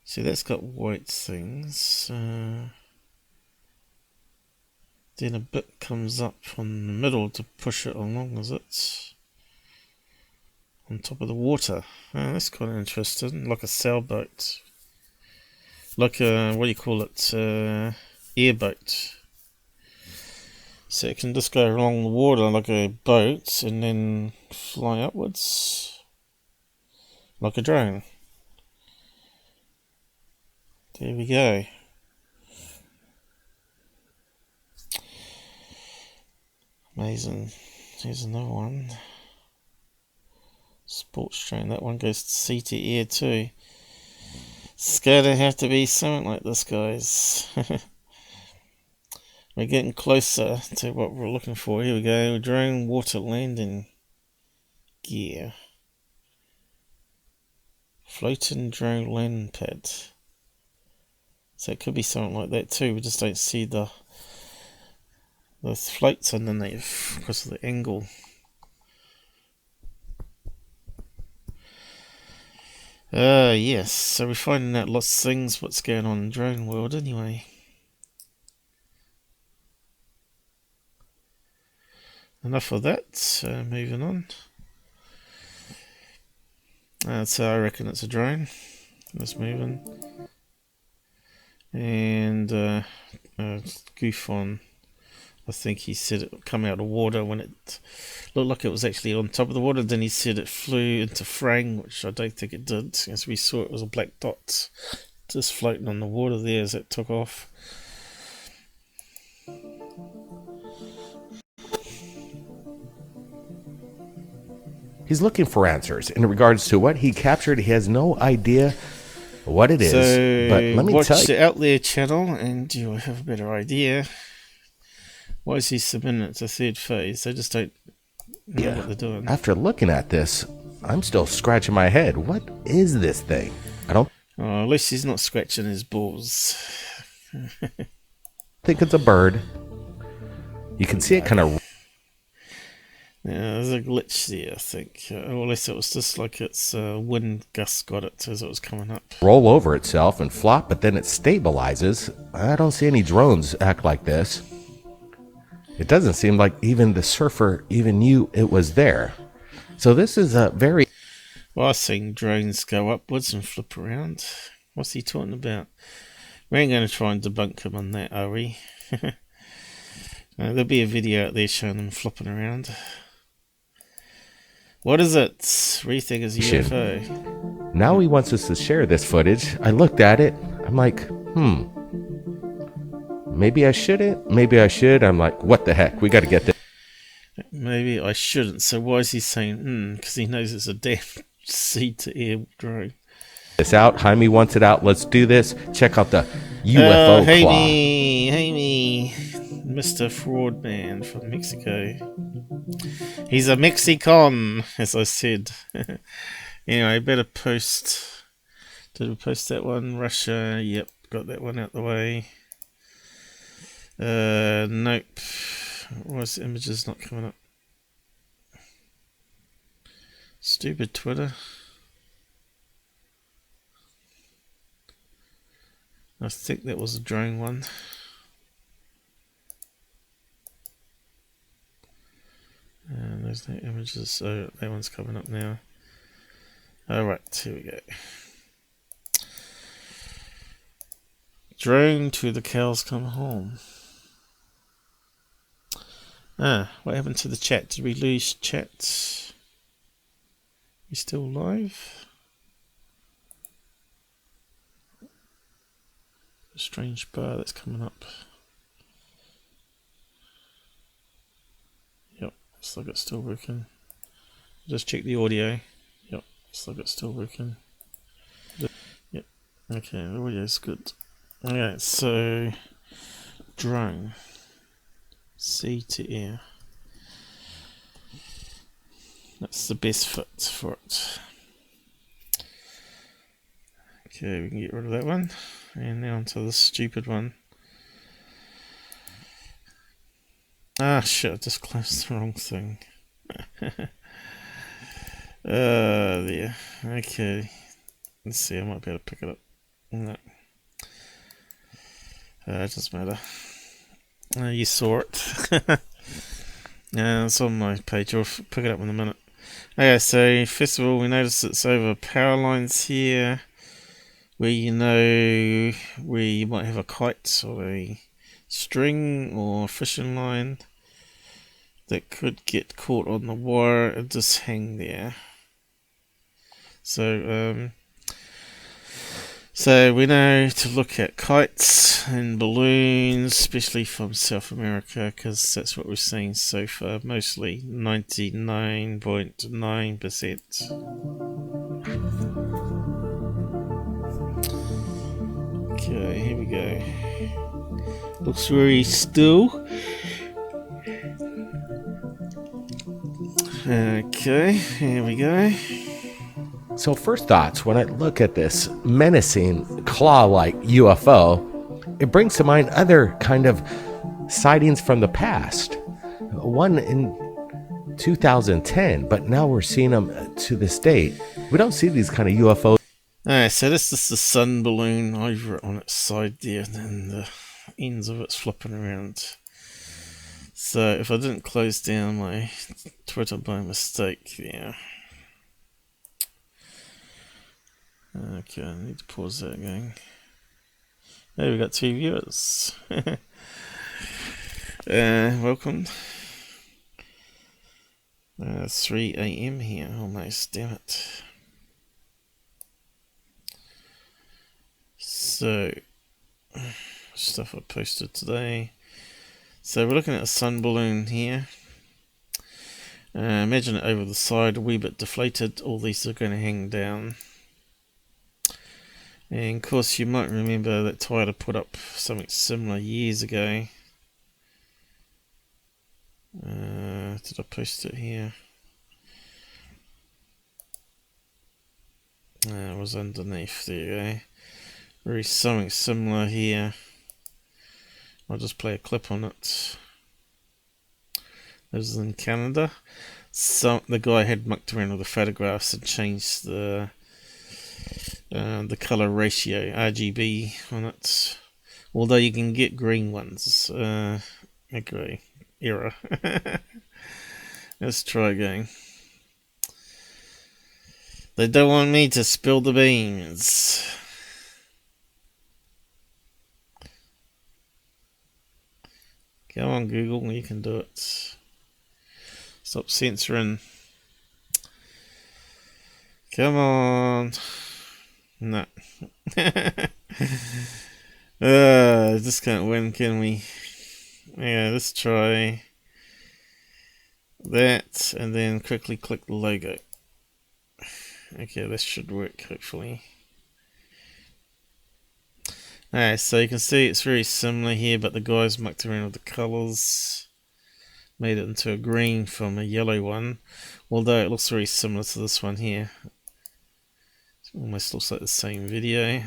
See, that's got white things. Then a bit comes up from the middle to push it along, is it? On top of the water. Oh, that's kind of interesting. Like a sailboat. Like a, what do you call it? Airboat. So it can just go along the water like a boat and then fly upwards. Like a drone. There we go. Amazing. Here's another one. Sports drone. That one goes to sea to air too. It's gonna have to be something like this, guys. We're getting closer to what we're looking for. Here we go. Drone water landing gear. Floating drone landing pad. So it could be something like that too. We just don't see the floats underneath because of the angle. Yes. So we're finding out lots of things. What's going on in the drone world anyway. Enough of that. Moving on. So I reckon it's a drone. It's moving. And GUFON, I think he said it would come out of water when it looked like it was actually on top of the water. Then he said it flew into frame, which I don't think it did. As we saw, it was a black dot just floating on the water there as it took off. He's looking for answers in regards to what he captured. He has no idea what it is. But let me watch tell you. the Out There channel and you'll have a better idea. Why is he submitting it to third phase? They just don't know what they're doing. After looking at this, I'm still scratching my head. What is this thing? I don't at least he's not scratching his balls. think it's a bird. You can see it kind of. Yeah, there's a glitch there, I think. Or at least it was just like its wind gust got it as it was coming up. Roll over itself and flop, but then it stabilizes. I don't see any drones act like this. It doesn't seem like even the surfer even knew it was there. So this is a very... Well, I've seen drones go upwards and flip around. What's he talking about? We ain't going to try and debunk him on that, are we? There'll be a video out there showing them flipping around. What is it? What do you think is a UFO? Now he wants us to share this footage. I looked at it. I'm like, maybe I shouldn't. Maybe I should. I'm like, what the heck? We got to get this. Maybe I shouldn't. So why is he saying, because he knows it's a damn sea-to-air drone. It's out. Jaime wants it out. Let's do this. Check out the UFO claw. Jaime, Mr. Fraud Man from Mexico. He's a Mexican, as I said. Anyway, better post. Did we post that one? Russia. Yep, got that one out the way. Nope. Why is the images not coming up? Stupid Twitter. I think that was a drone one. And there's no images, so that one's coming up now. Alright, here we go. Drone to the cows come home. What happened to the chat? Did we lose chat? We still live? A strange bar that's coming up. Yep, looks like it's still working. Just check the audio. Yep, looks like it's still working. Yep, okay, the audio's good. Okay, so drone. Sea to air. That's the best fit for it. Okay, we can get rid of that one. And now onto the stupid one. Ah, shit, I just closed the wrong thing. There. Okay. Let's see, I might be able to pick it up. No. It doesn't matter. You saw it. It's on my page. I'll pick it up in a minute. Okay, so first of all, we notice it's over power lines here, where you might have a kite or a string or a fishing line that could get caught on the wire and just hang there. So we know to look at kites and balloons, especially from South America, because that's what we're seeing so far, mostly 99.9%. Okay, here we go. Looks very still. Okay, here we go. So first thoughts, when I look at this menacing claw-like UFO, it brings to mind other kind of sightings from the past. One in 2010, but now we're seeing them to this date. We don't see these kind of UFOs. Alright, so this is the sun balloon over on its side there, and then the ends of it's flipping around. So if I didn't close down my Twitter by mistake there. Okay, I need to pause that again. There we got 2 viewers. Welcome. 3 AM here almost, damn it. So, stuff I posted today. So we're looking at a sun balloon here. Imagine it over the side, a wee bit deflated. All these are going to hang down. And of course you might remember that Tyler put up something similar years ago. Did I post it here? It was underneath, there you go. Very something similar here. I'll just play a clip on it. This is in Canada. So the guy had mucked around with the photographs and changed the color ratio, RGB, on it. Although you can get green ones. Okay, error. Let's try again. They don't want me to spill the beans. Come on, Google, you can do it. Stop censoring. Come on. No. Just can't win, can we? Yeah, let's try that and then quickly click the logo. Okay, this should work, hopefully. Alright, so you can see it's very similar here, but the guys mucked around with the colours. Made it into a green from a yellow one, although it looks very similar to this one here. It almost looks like the same video.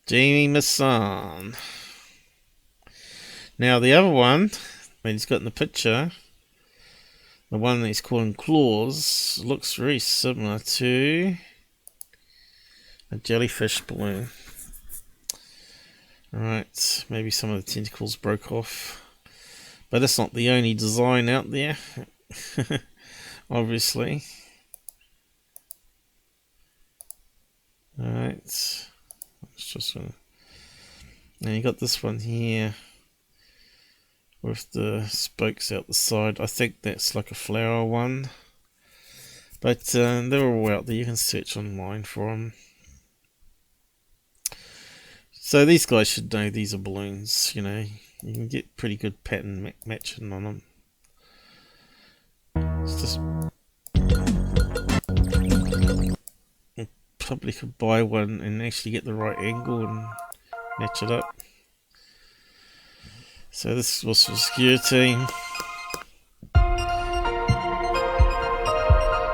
Jaime Maussen. Now the other one, that he's got in the picture, the one that he's calling claws, looks very similar to a jellyfish balloon. Alright, maybe some of the tentacles broke off. But it's not the only design out there. Obviously. Alright. It's just one. Now you got this one here with the spokes out the side. I think that's like a flower one. But they're all out there. You can search online for them. So these guys should know these are balloons, you know. You can get pretty good pattern matching on them. It's just... You probably could buy one and actually get the right angle and match it up. So this was for secureteam.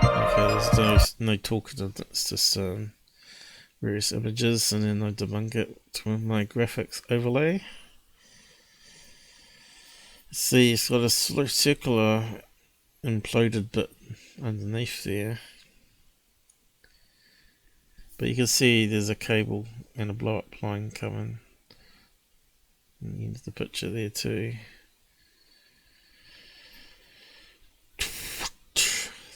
Okay, there's no talking, it's just various images, and then I debunk it with my graphics overlay. See, it's got a circular imploded bit underneath there, but you can see there's a cable and a blow up line coming into the picture there too.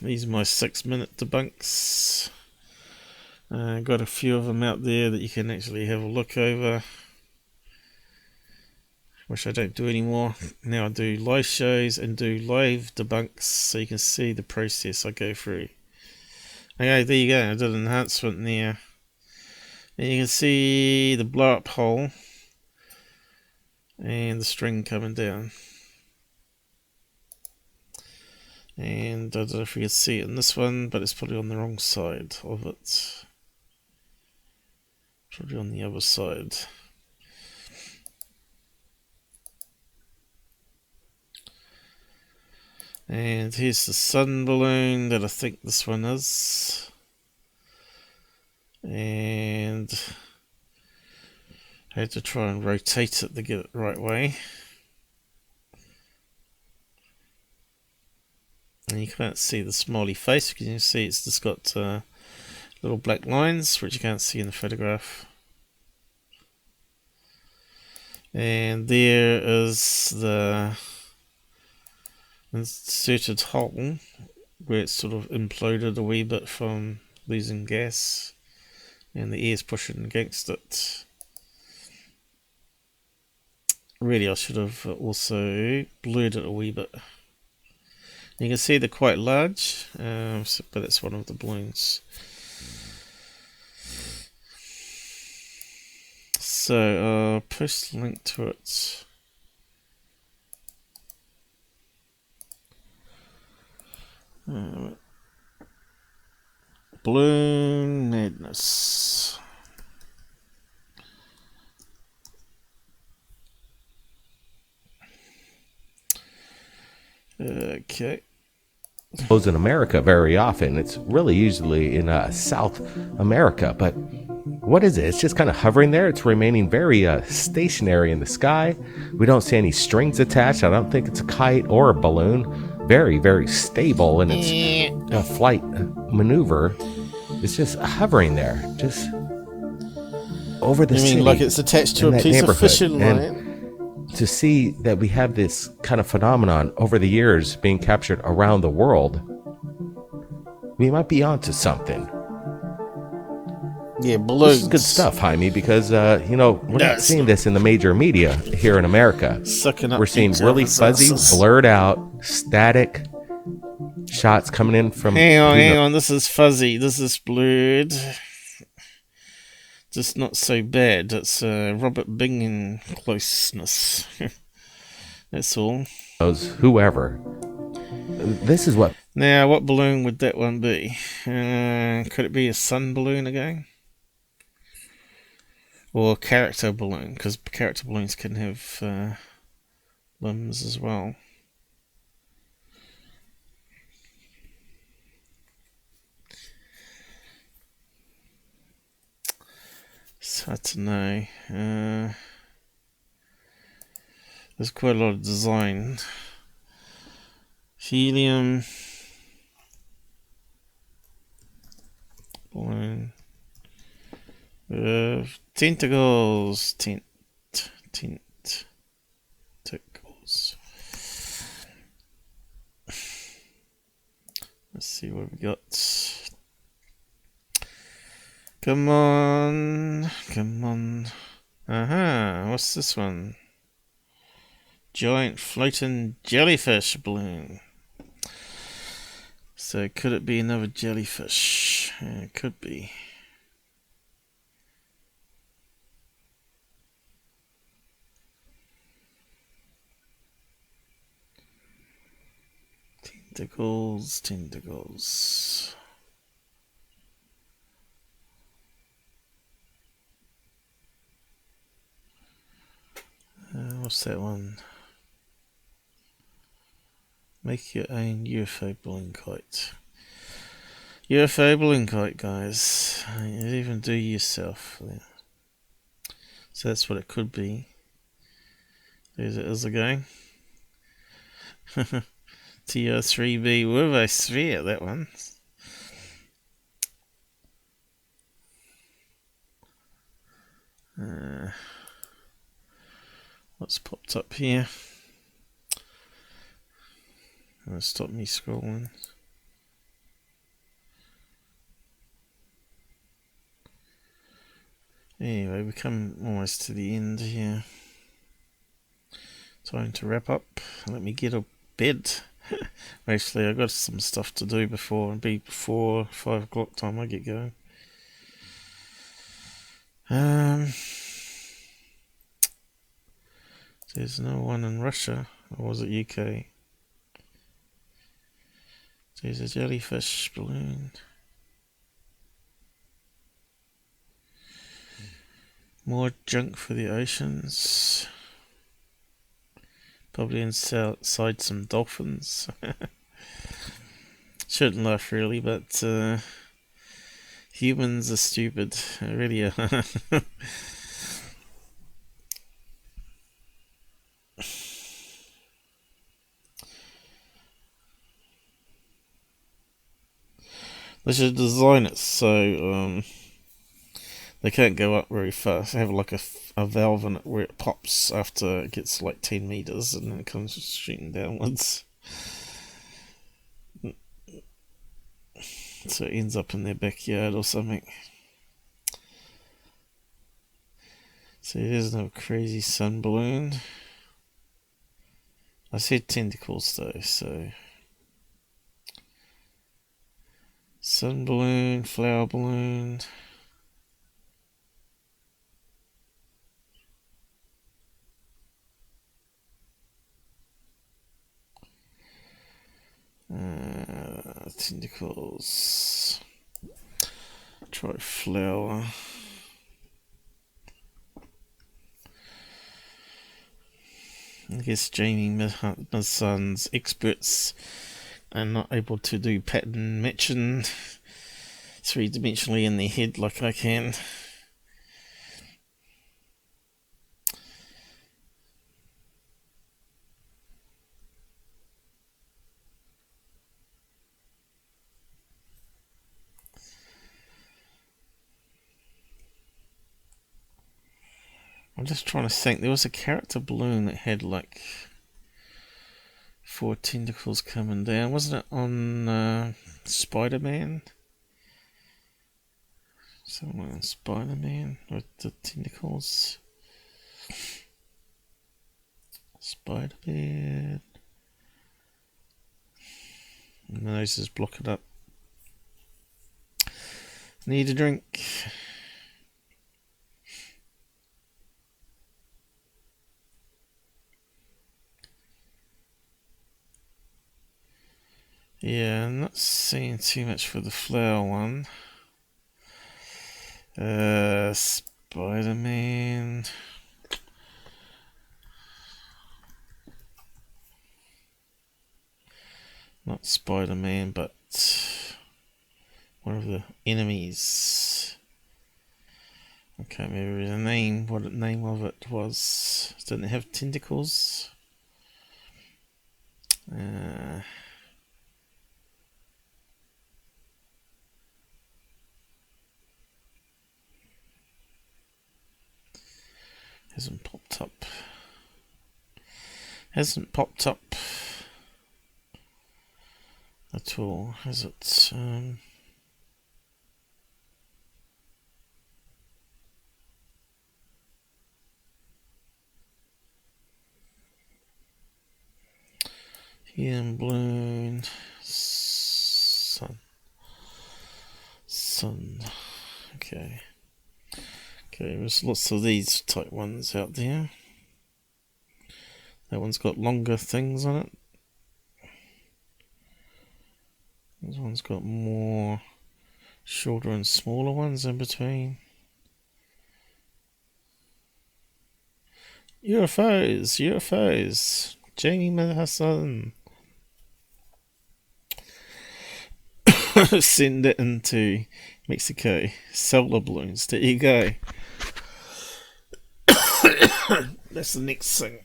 These are my 6-minute debunks. Got a few of them out there that you can actually have a look over, which I don't do anymore. Now I do live shows and do live debunks, so you can see the process I go through. Okay, there you go. I did an enhancement there, and you can see the blow up hole and the string coming down. And I don't know if you can see it in this one, but it's probably on the wrong side of it. Probably on the other side. And here's the sun balloon that I think this one is. And I had to try and rotate it to get it the right way. And you can't see the smiley face, because you can see it's just got little black lines, which you can't see in the photograph. And there is the inserted hole where it's sort of imploded a wee bit from losing gas, and the air's pushing against it. Really, I should have also blurred it a wee bit. You can see they're quite large, but that's one of the balloons. So I'll post a link to it. Balloon Madness. Okay. In America very often. It's really usually in South America, but what is it? It's just kind of hovering there. It's remaining very stationary in the sky. We don't see any strings attached. I don't think it's a kite or a balloon. Very, very stable in its flight maneuver. It's just hovering there, just over the city. You mean like it's attached to a piece of fishing line? To see that we have this kind of phenomenon over the years being captured around the world, We might be onto something. Yeah, balloons. This is good stuff, Jaime, because, we're not seeing this in the major media here in America. We're seeing really fuzzy, blurred out, static shots coming in from... Hang on, this is fuzzy, this is blurred. Just not so bad. It's Robert Bing closeness. That's all. Whoever. This is what... Now, what balloon would that one be? Could it be a sun balloon again? Or a character balloon? Because character balloons can have limbs as well. It's hard to know. There's quite a lot of design. Helium balloon. Tentacles. Tentacles. Let's see what we got. Come on. What's this one? Giant floating jellyfish balloon. So could it be another jellyfish? It could be. Tentacles. What's that one? Make your own UFO balloon kite. UFO balloon kite, guys. You even do yourself. So that's what it could be. There's it is again. TR3B with a sphere, that one. What's popped up here? Stop me scrolling. Anyway, we come almost to the end here. Time to wrap up. Let me get a bed. Actually, I've got some stuff to do before 5 o'clock time I get going. There's no one in Russia, or was it UK? There's a jellyfish balloon. More junk for the oceans. Probably inside some dolphins. Shouldn't laugh really, but humans are stupid. They really are. They should design it so they can't go up very fast. They have like a valve in it where it pops after it gets like 10 meters and then it comes shooting downwards. So it ends up in their backyard or something. So there's no crazy sun balloon. I said tentacles though, so... Sun balloon, flower balloon. Tentacles. Try flower. I guess Jaime Maussen's experts are not able to do pattern matching 3-dimensionally in their head like I can. I'm just trying to think. There was a character balloon that had like 4 tentacles coming down. Wasn't it on Spider-Man? Someone on Spider-Man with the tentacles. Spider-Man. My nose is blocking up. Need a drink. Yeah, I'm not seeing too much for the flower one. Spider-Man. Not Spider-Man, but one of the enemies. I can't remember the name, what the name of it was. Didn't it have tentacles? Hasn't popped up. Hasn't popped up at all, has it? Here in blue, sun. Okay. Okay, there's lots of these type ones out there. That one's got longer things on it. This one's got more shorter and smaller ones in between. UFOs. Jaime Maussen. Send it into Mexico. Solar balloons. There you go. That's the next thing.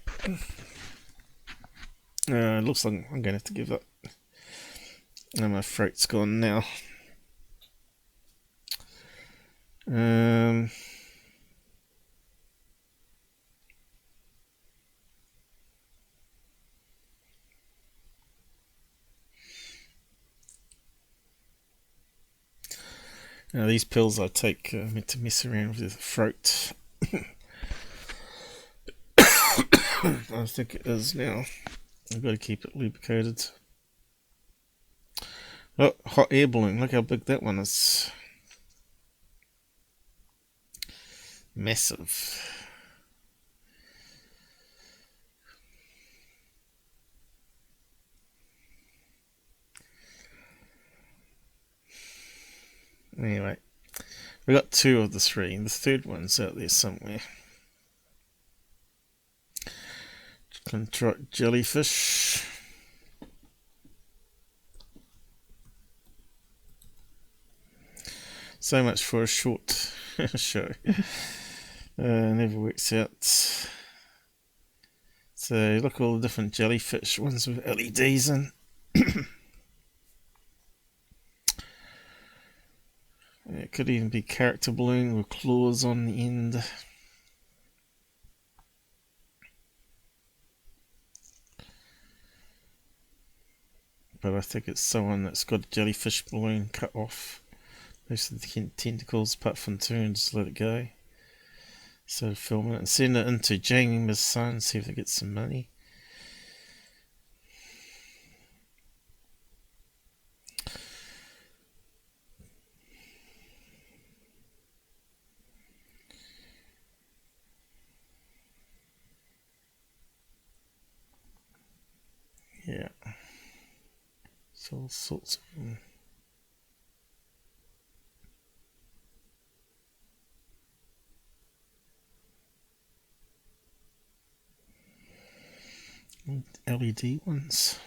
Looks like I'm going to have to give up. And my throat's gone now. Now these pills I take are meant to mess around with the throat. I think it is now. I've got to keep it lubricated. Oh, hot air balloon. Look how big that one is. Massive. Anyway, we got 2 of the 3, and the third one's out there somewhere. Contract jellyfish. So much for a short show. Never works out. So look at all the different jellyfish, ones with LEDs in. It could even be character balloon with claws on the end. But I think it's someone that's got a jellyfish balloon cut off most of the tentacles apart from 2 and just let it go. So film it and send it into Jaime Maussen, see if they get some money. Yeah. So all sorts of them. LED ones.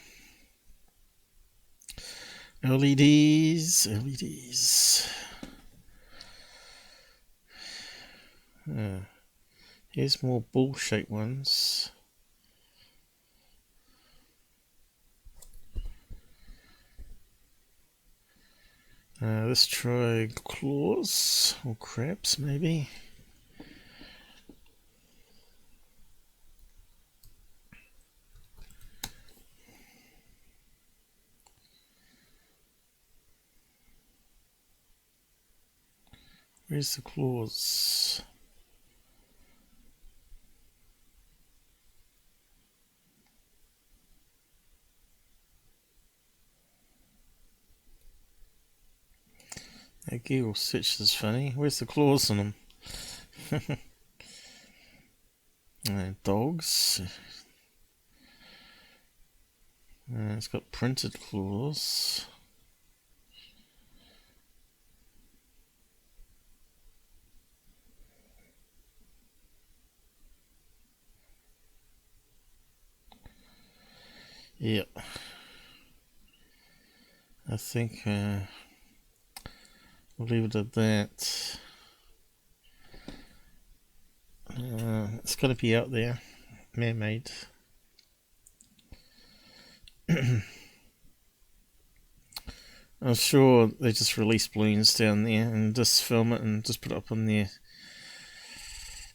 LEDs. Here's more ball-shaped ones. Let's try claws or crabs, maybe. Where's the claws? That Google search is funny. Where's the claws on them? Dogs. It's got printed claws. Yep. I think we'll leave it at that. It's got to be out there, man-made. I'm sure they just release balloons down there and just film it and just put it up on their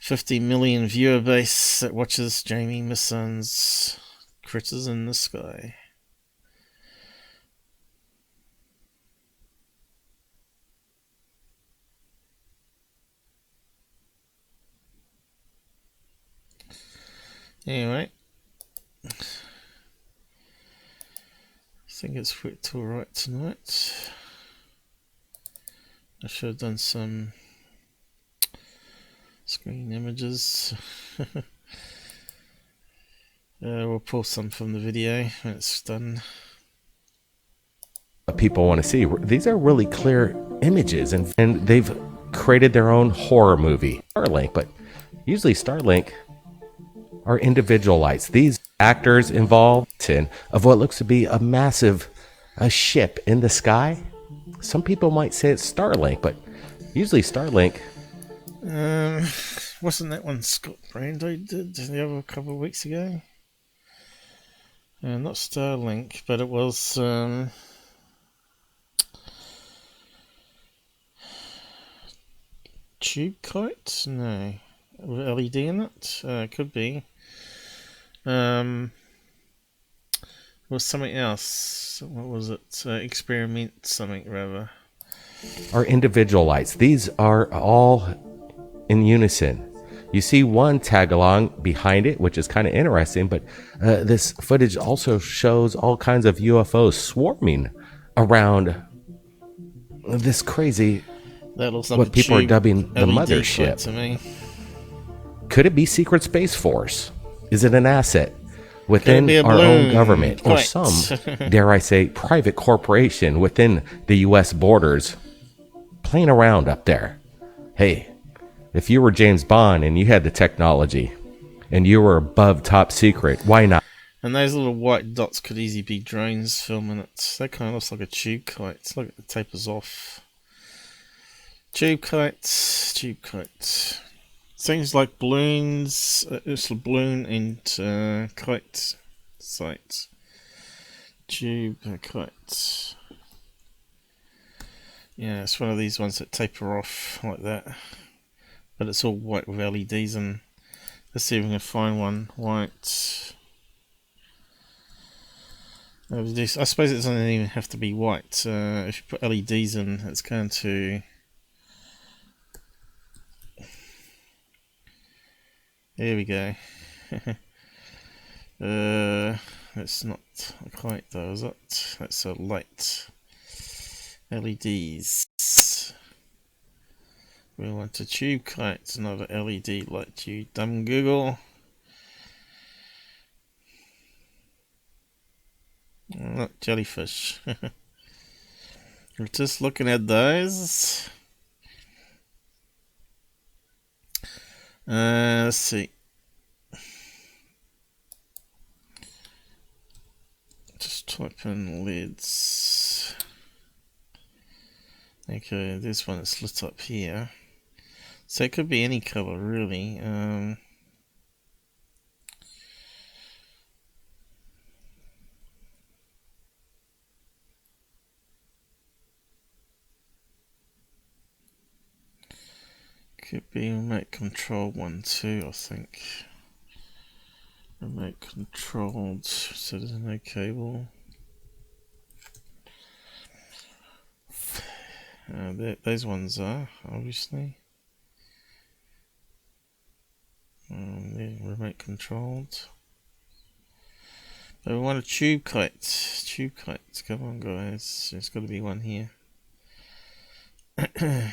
50 million viewer base that watches Jaime Maussen's Critters in the Sky. Anyway, I think it's worked alright tonight. I should have done some screen images. We'll pull some from the video when it's done. People want to see. These are really clear images, and they've created their own horror movie. Starlink, but usually Starlink are individual lights. These actors involved in of what looks to be a massive ship in the sky. Some people might say it's Starlink, but usually Starlink. Wasn't that one Scott Brando did the other couple of weeks ago? Not Starlink, but it was Tube Kite? No. With LED in it? Could be. It was something else. What was it? Experiment something, rather. Are individual lights. These are all in unison. You see one tag along behind it, which is kind of interesting, but this footage also shows all kinds of UFOs swarming around this crazy, that looks like what people are dubbing the LED mothership. To me. Could it be Secret Space Force? Is it an asset within our own government, or some, dare I say, private corporation within the U.S. borders playing around up there? Hey, if you were James Bond and you had the technology and you were above top secret, why not? And those little white dots could easily be drones filming it. That kind of looks like a tube kite. Look, it tapers off. Tube kites, tube kites. Things like balloons, it's a balloon and kite sites. Tube kite. Yeah, it's one of these ones that taper off like that. But it's all white with LEDs, and let's see if we can find one white. I suppose it doesn't even have to be white. If you put LEDs in, it's going to. Here we go. It's not quite though, is it? That's a light. LEDs. We want a tube kite, not an LED light, you dumb Google. Not jellyfish. We're just looking at those. Let's see. Just type in lids. Okay, this one is lit up here. So it could be any color, really. Could be remote control one too, I think. Remote controlled, so there's no cable. Those ones are, obviously. They're remote controlled. But we want a tube kite. Tube kite. Come on, guys. There's got to be one here. Yeah.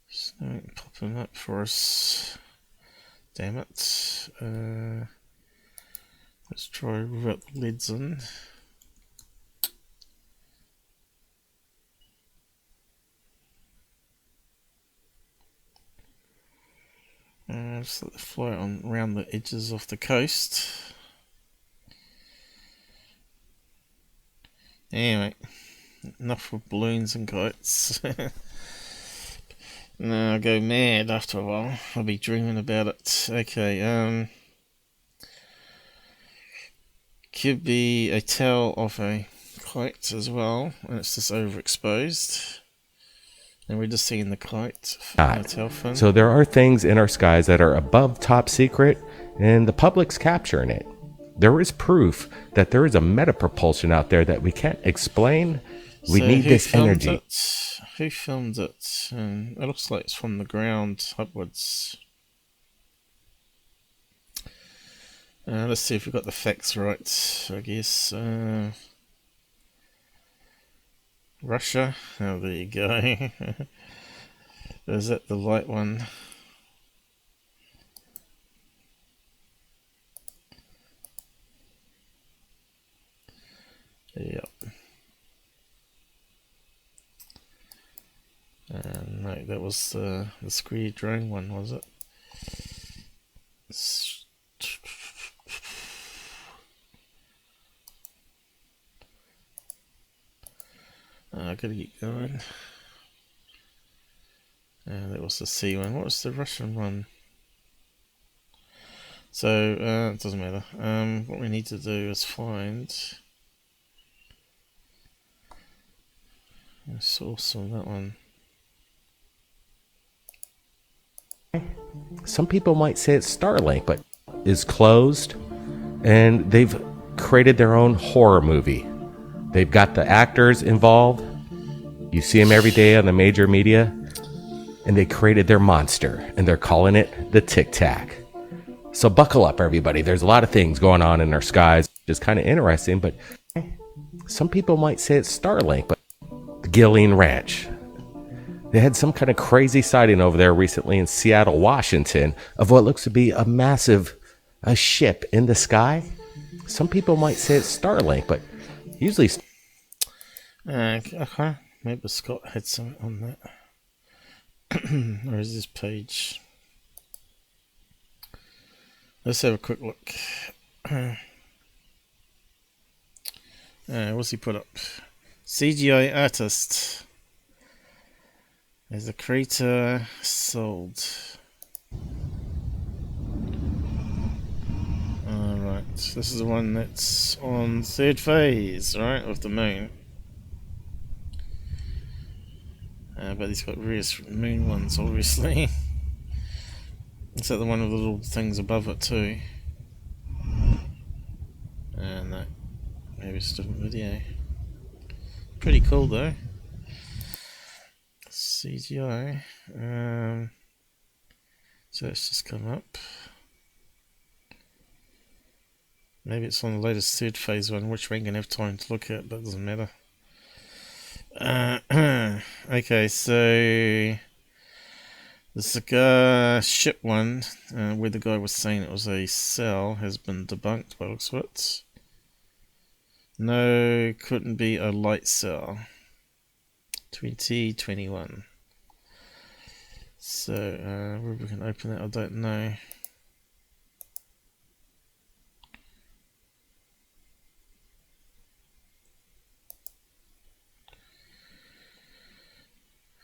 There's nothing popping up for us. Damn it. Let's try without the lids on. Just let it fly on around the edges of the coast. Anyway, enough with balloons and kites. No, I'll go mad after a while. I'll be dreaming about it. Okay, could be a tail of a kite as well, and it's just overexposed. And we're just seeing the kite. So there are things in our skies that are above top secret, and the public's capturing it. There is proof that there is a meta propulsion out there that we can't explain. We need this energy. Who filmed it? It looks like it's from the ground upwards. Let's see if we've got the facts right, I guess. Russia. Oh, there you go. Is that the light one? Yep. No, that was the square drone one, was it? I gotta get going. That was the C one. What was the Russian one? So, it doesn't matter. What we need to do is find a source on that one. Some people might say it's Starlink, but is closed, and they've created their own horror movie. They've got the actors involved. You see them every day on the major media, and they created their monster, and they're calling it the Tic Tac. So buckle up, everybody. There's a lot of things going on in our skies. It's kind of interesting, but some people might say it's Starlink, but the Gillian Ranch. They had some kind of crazy sighting over there recently in Seattle, Washington, of what looks to be a massive ship in the sky. Some people might say it's Starlink, but usually... Okay, maybe Scott had something on that. Or is this page? Let's have a quick look. What's he put up? CGI artist. There's a crater sold. Alright, this is the one that's on third phase, right, of the moon. But he's got various moon ones, obviously. Is that the one with the little things above it too? No, maybe it's a different video. Pretty cool though. CGI. So it's just come up. Maybe it's on the latest third phase one, which we ain't gonna have time to look at, but it doesn't matter. Okay, so the cigar ship one, where the guy was saying it was a cell, has been debunked by the looks of it. No, couldn't be a light cell. 2021. So, where we can open that, I don't know.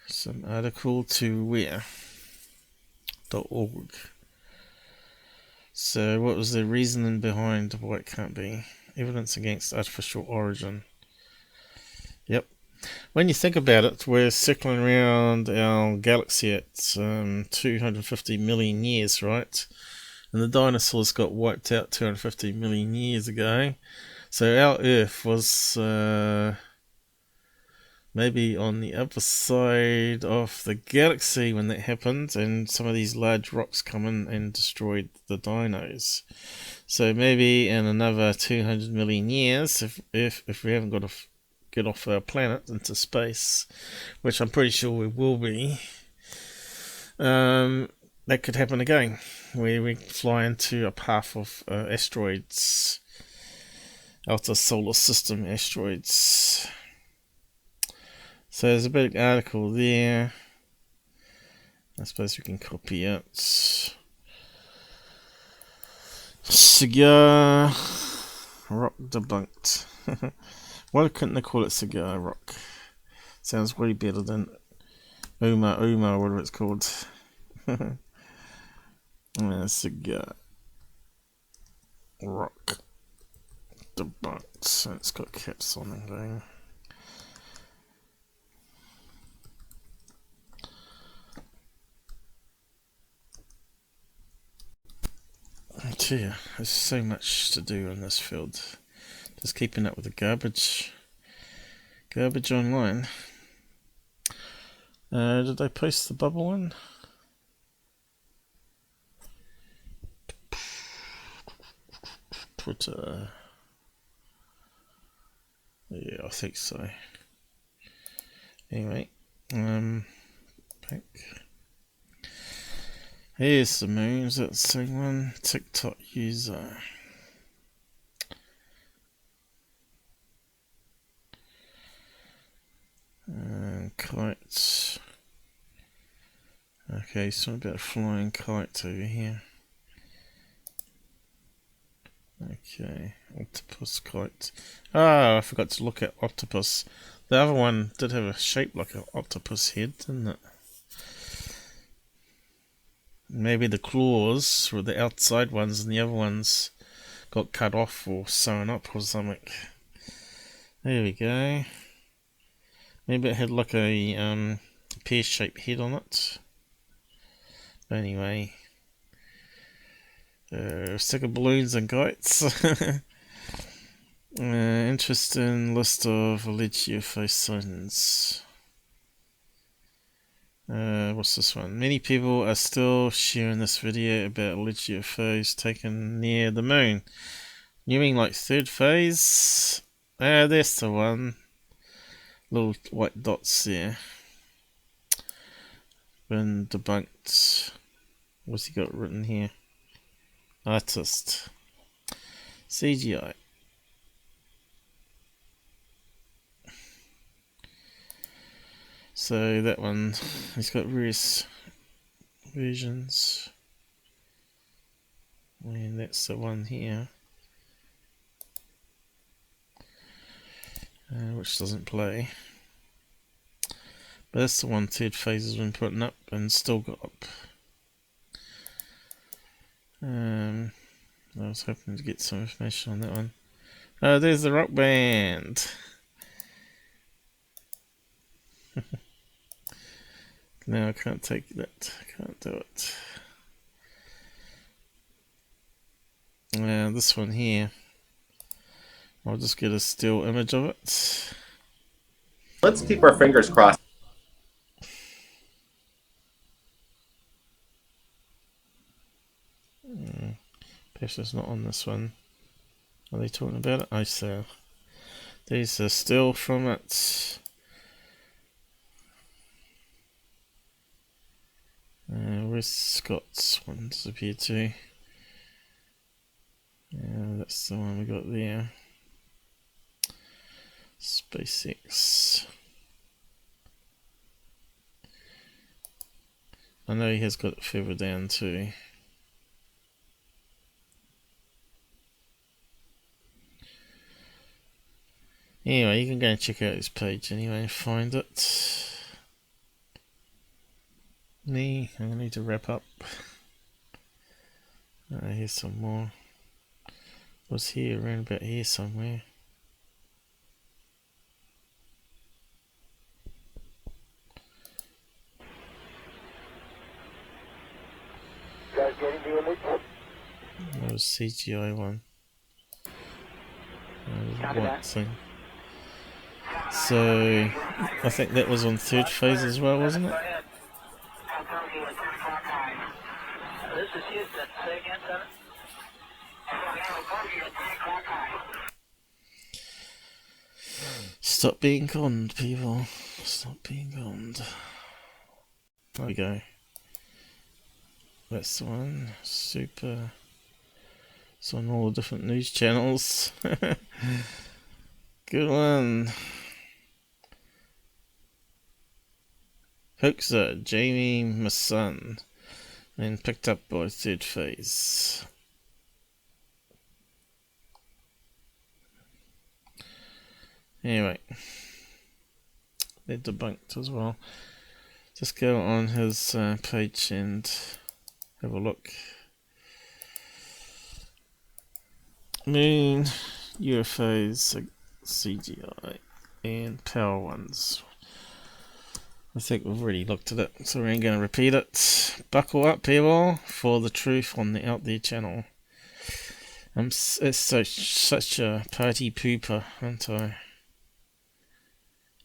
Some article to where? .org. So, what was the reasoning behind why it can't be? Evidence against artificial origin. Yep. when you think about it, we're circling around our galaxy at 250 million years, right? And the dinosaurs got wiped out 250 million years ago. So our Earth was maybe on the other side of the galaxy when that happened, and some of these large rocks come in and destroyed the dinos. So maybe in another 200 million years, if we haven't got to get off our planet into space, which I'm pretty sure we will be, that could happen again, where we fly into a path of asteroids, outer solar system asteroids. So there's a big article there. I suppose we can copy it. Cigar rock debunked. Why couldn't they call it cigar rock? Sounds way better than Uma, or whatever it's called. Cigar rock debunked. So it's got caps on it there. I tell you, there's so much to do in this field. Just keeping up with the garbage online. Did I post the bubble one? Twitter. Yeah, I think so. Anyway, back. Here's the moon. Is that the same one? TikTok user. Kite. Okay, so about a flying kite over here. Okay, octopus kite. Ah, I forgot to look at octopus. The other one did have a shape like an octopus head, didn't it? Maybe the claws were the outside ones and the other ones got cut off or sewn up or something. There we go. Maybe it had like a pear-shaped head on it. But anyway, stick of balloons and kites. Interesting list of alleged UFO sightings. What's this one? Many people are still sharing this video about alleged UFOs taken near the moon. You mean like third phase? There's the one. Little white dots there. Been debunked. What's he got written here? Artist. CGI. So that one, he's got various versions. And that's the one here. Which doesn't play. But that's the one Third Phase has been putting up and still got up. I was hoping to get some information on that one. Oh, there's the rock band. No, I can't take that. I can't do it. This one here. I'll just get a still image of it. Let's keep our fingers crossed. Perhaps it's not on this one. Are they talking about it? I see. These are still from it. Where's Scott's one disappear to? Yeah, that's the one we got there. SpaceX. I know he has got it further down too. Anyway, you can go and check out his page anyway and find it. I need to wrap up. Here's some more. Was here around about here somewhere. That was CGI one. White thing. So, I think that was on third phase as well, wasn't it? Stop being conned, people. Stop being conned. There we go. That's the one. Super. It's on all the different news channels. Good one. Hoaxer Jaime Maussen, and picked up by Third Phase. Anyway, they're debunked as well. Just go on his page and have a look. Moon, UFOs, CGI, and power ones. I think we've already looked at it, so we ain't going to repeat it. Buckle up, people, for the truth on the Out There channel. It's such a party pooper, aren't I?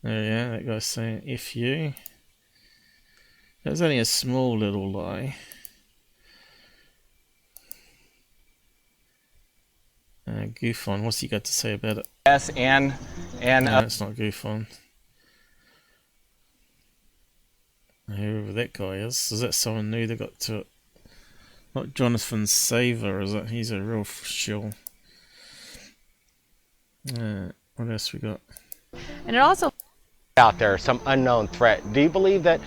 Oh yeah, that guy's saying F you. That was only a small little lie. GUFON, what's he got to say about it? Yes, and no, it's not GUFON. Whoever that guy is that someone new that got to it? Not Jonathan Saver, is it? He's a real shill. What else we got? And it also out there, some unknown threat. Do you believe that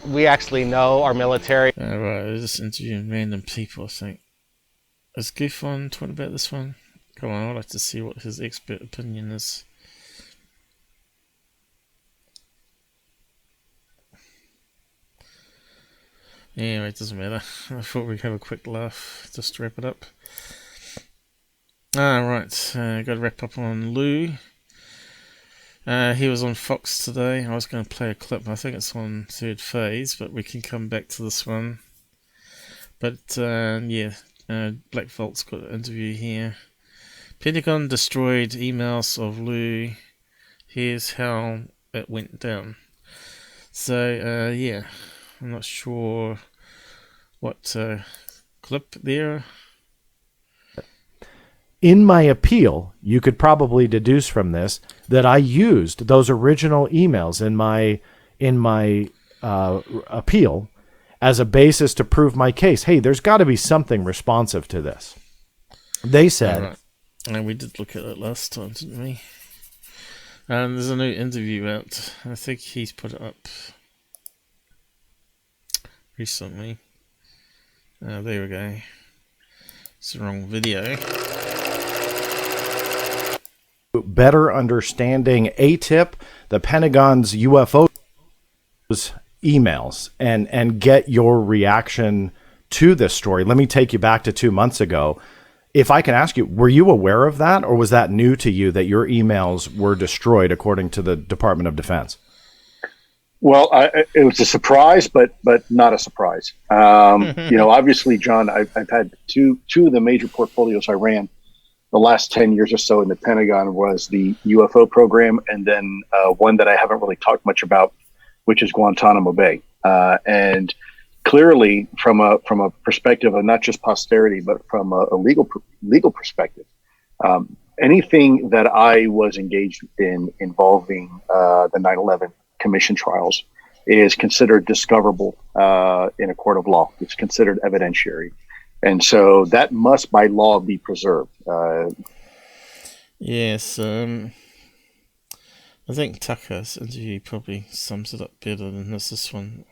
we actually know our military? Right, I just interviewing random people, I think. Is GUFON talking about this one? Come on, I'd like to see what his expert opinion is. Anyway, it doesn't matter. I thought we'd have a quick laugh just to wrap it up. Right, got to wrap up on Lou. He was on Fox today. I was going to play a clip. I think it's on Third Phase, but we can come back to this one. But yeah, Blackvault's got an interview here. Pentagon destroyed emails of Lou. Here's how it went down. So yeah, I'm not sure what clip there. In my appeal, you could probably deduce from this that I used those original emails in my appeal as a basis to prove my case. Hey, there's got to be something responsive to this. They said... Right. And we did look at it last time, didn't we? And there's a new interview out. I think he's put it up recently. There we go. It's the wrong video. Better understanding ATIP, the Pentagon's UFO emails, and get your reaction to this story. Let me take you back to 2 months ago. If I can ask you, were you aware of that, or was that new to you that your emails were destroyed according to the Department of Defense? Well, it was a surprise, but not a surprise. You know, obviously, John, I've had two of the major portfolios I ran the last 10 years or so in the Pentagon was the UFO program, and then one that I haven't really talked much about, which is Guantanamo Bay. And clearly, from a perspective of not just posterity, but from a legal perspective, anything that I was engaged in involving the 9/11 Commission trials is considered discoverable in a court of law. It's considered evidentiary. And so that must, by law, be preserved. Yes, I think Tucker's interview probably sums it up better than this one.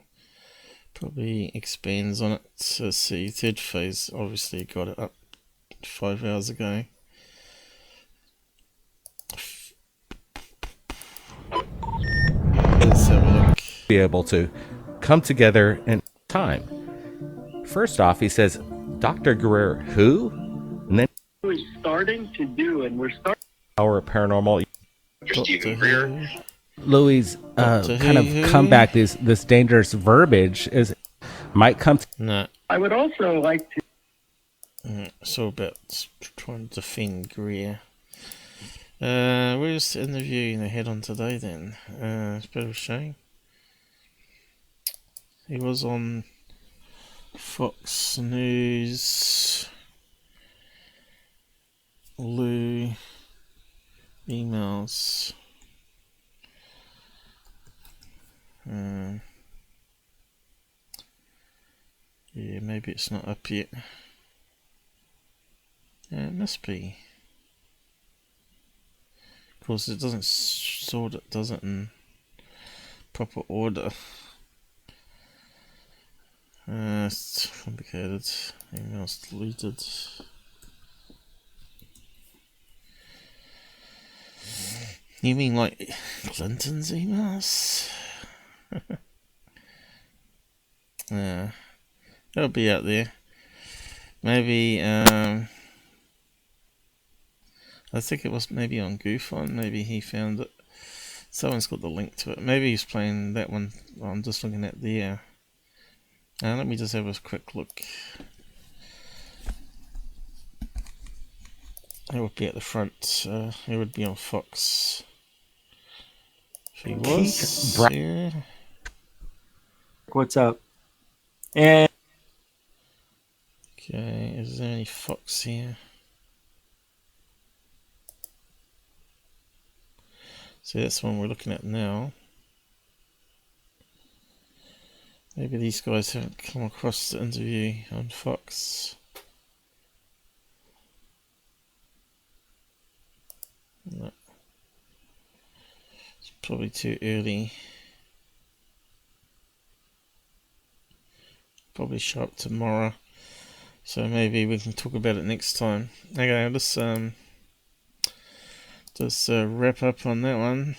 Probably expands on it. So see, Third Phase obviously got it up 5 hours ago. Let's have a look. Be able to come together in time. First off, he says, Dr. Guerrero, who? And then We're starting to do, and we're starting. Our paranormal. Stephen Greer. Louis' kind of comeback, this dangerous verbiage is might come. No. I would also like to. It's all about trying to defend Greer. Where's the interview they had on today then? It's a bit of a shame. He was on Fox News. Lou emails. Yeah, maybe it's not up yet. Yeah, it must be. Of course, it doesn't sort it, does it, in proper order. It's complicated. Emails deleted. You mean like Clinton's emails? Yeah, it'll be out there. Maybe, I think it was maybe on GUFON. Maybe he found it. Someone's got the link to it. Maybe he's playing that one. I'm just looking at there. Let me just have a quick look. It would be at the front. It would be on Fox. If he was, yeah. What's up? And okay, is there any Fox here? So that's the one we're looking at now. Maybe these guys haven't come across the interview on Fox. No. It's probably too early. Probably show up tomorrow. So maybe we can talk about it next time. Okay, let's just wrap up on that one.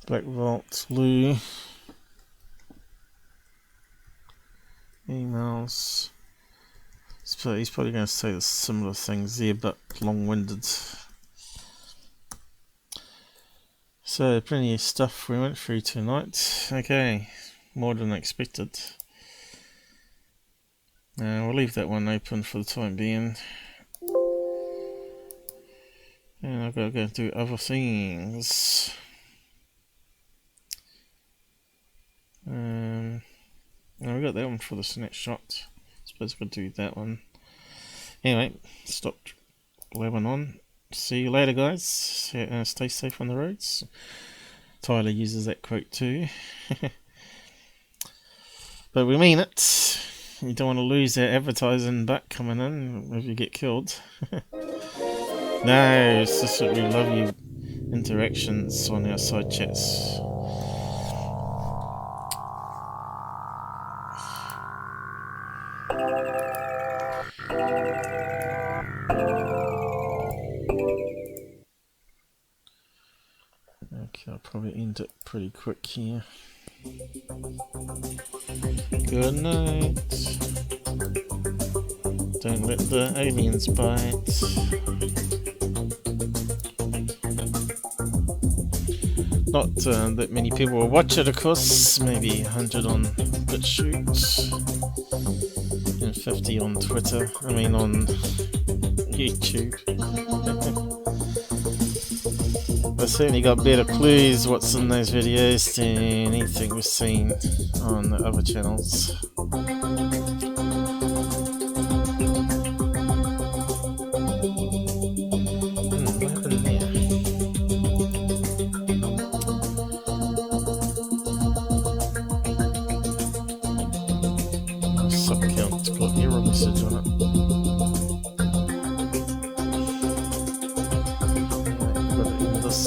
Blackvault, Lou, emails. So he's probably going to say similar things there, but long-winded. So plenty of stuff we went through tonight. Okay, more than expected. We'll leave that one open for the time being. And I've got to go do other things. Now we got that one for the snapshot. Suppose we'll do that one. Anyway, stop blabbing on. See you later, guys. Stay safe on the roads. Tyler uses that quote too. But we mean it. You don't want to lose that advertising buck coming in if you get killed. No, it's just that we love you interactions on our side chats. Okay, I'll probably end it pretty quick here. Good night. Don't let the aliens bite. Not that many people will watch it, of course. Maybe 100 on BitChute and 50 on Twitter. I mean on YouTube. I certainly got better clues what's in those videos than anything we've seen on the other channels. What happened there? Sub count got error message on it. Gotta end this.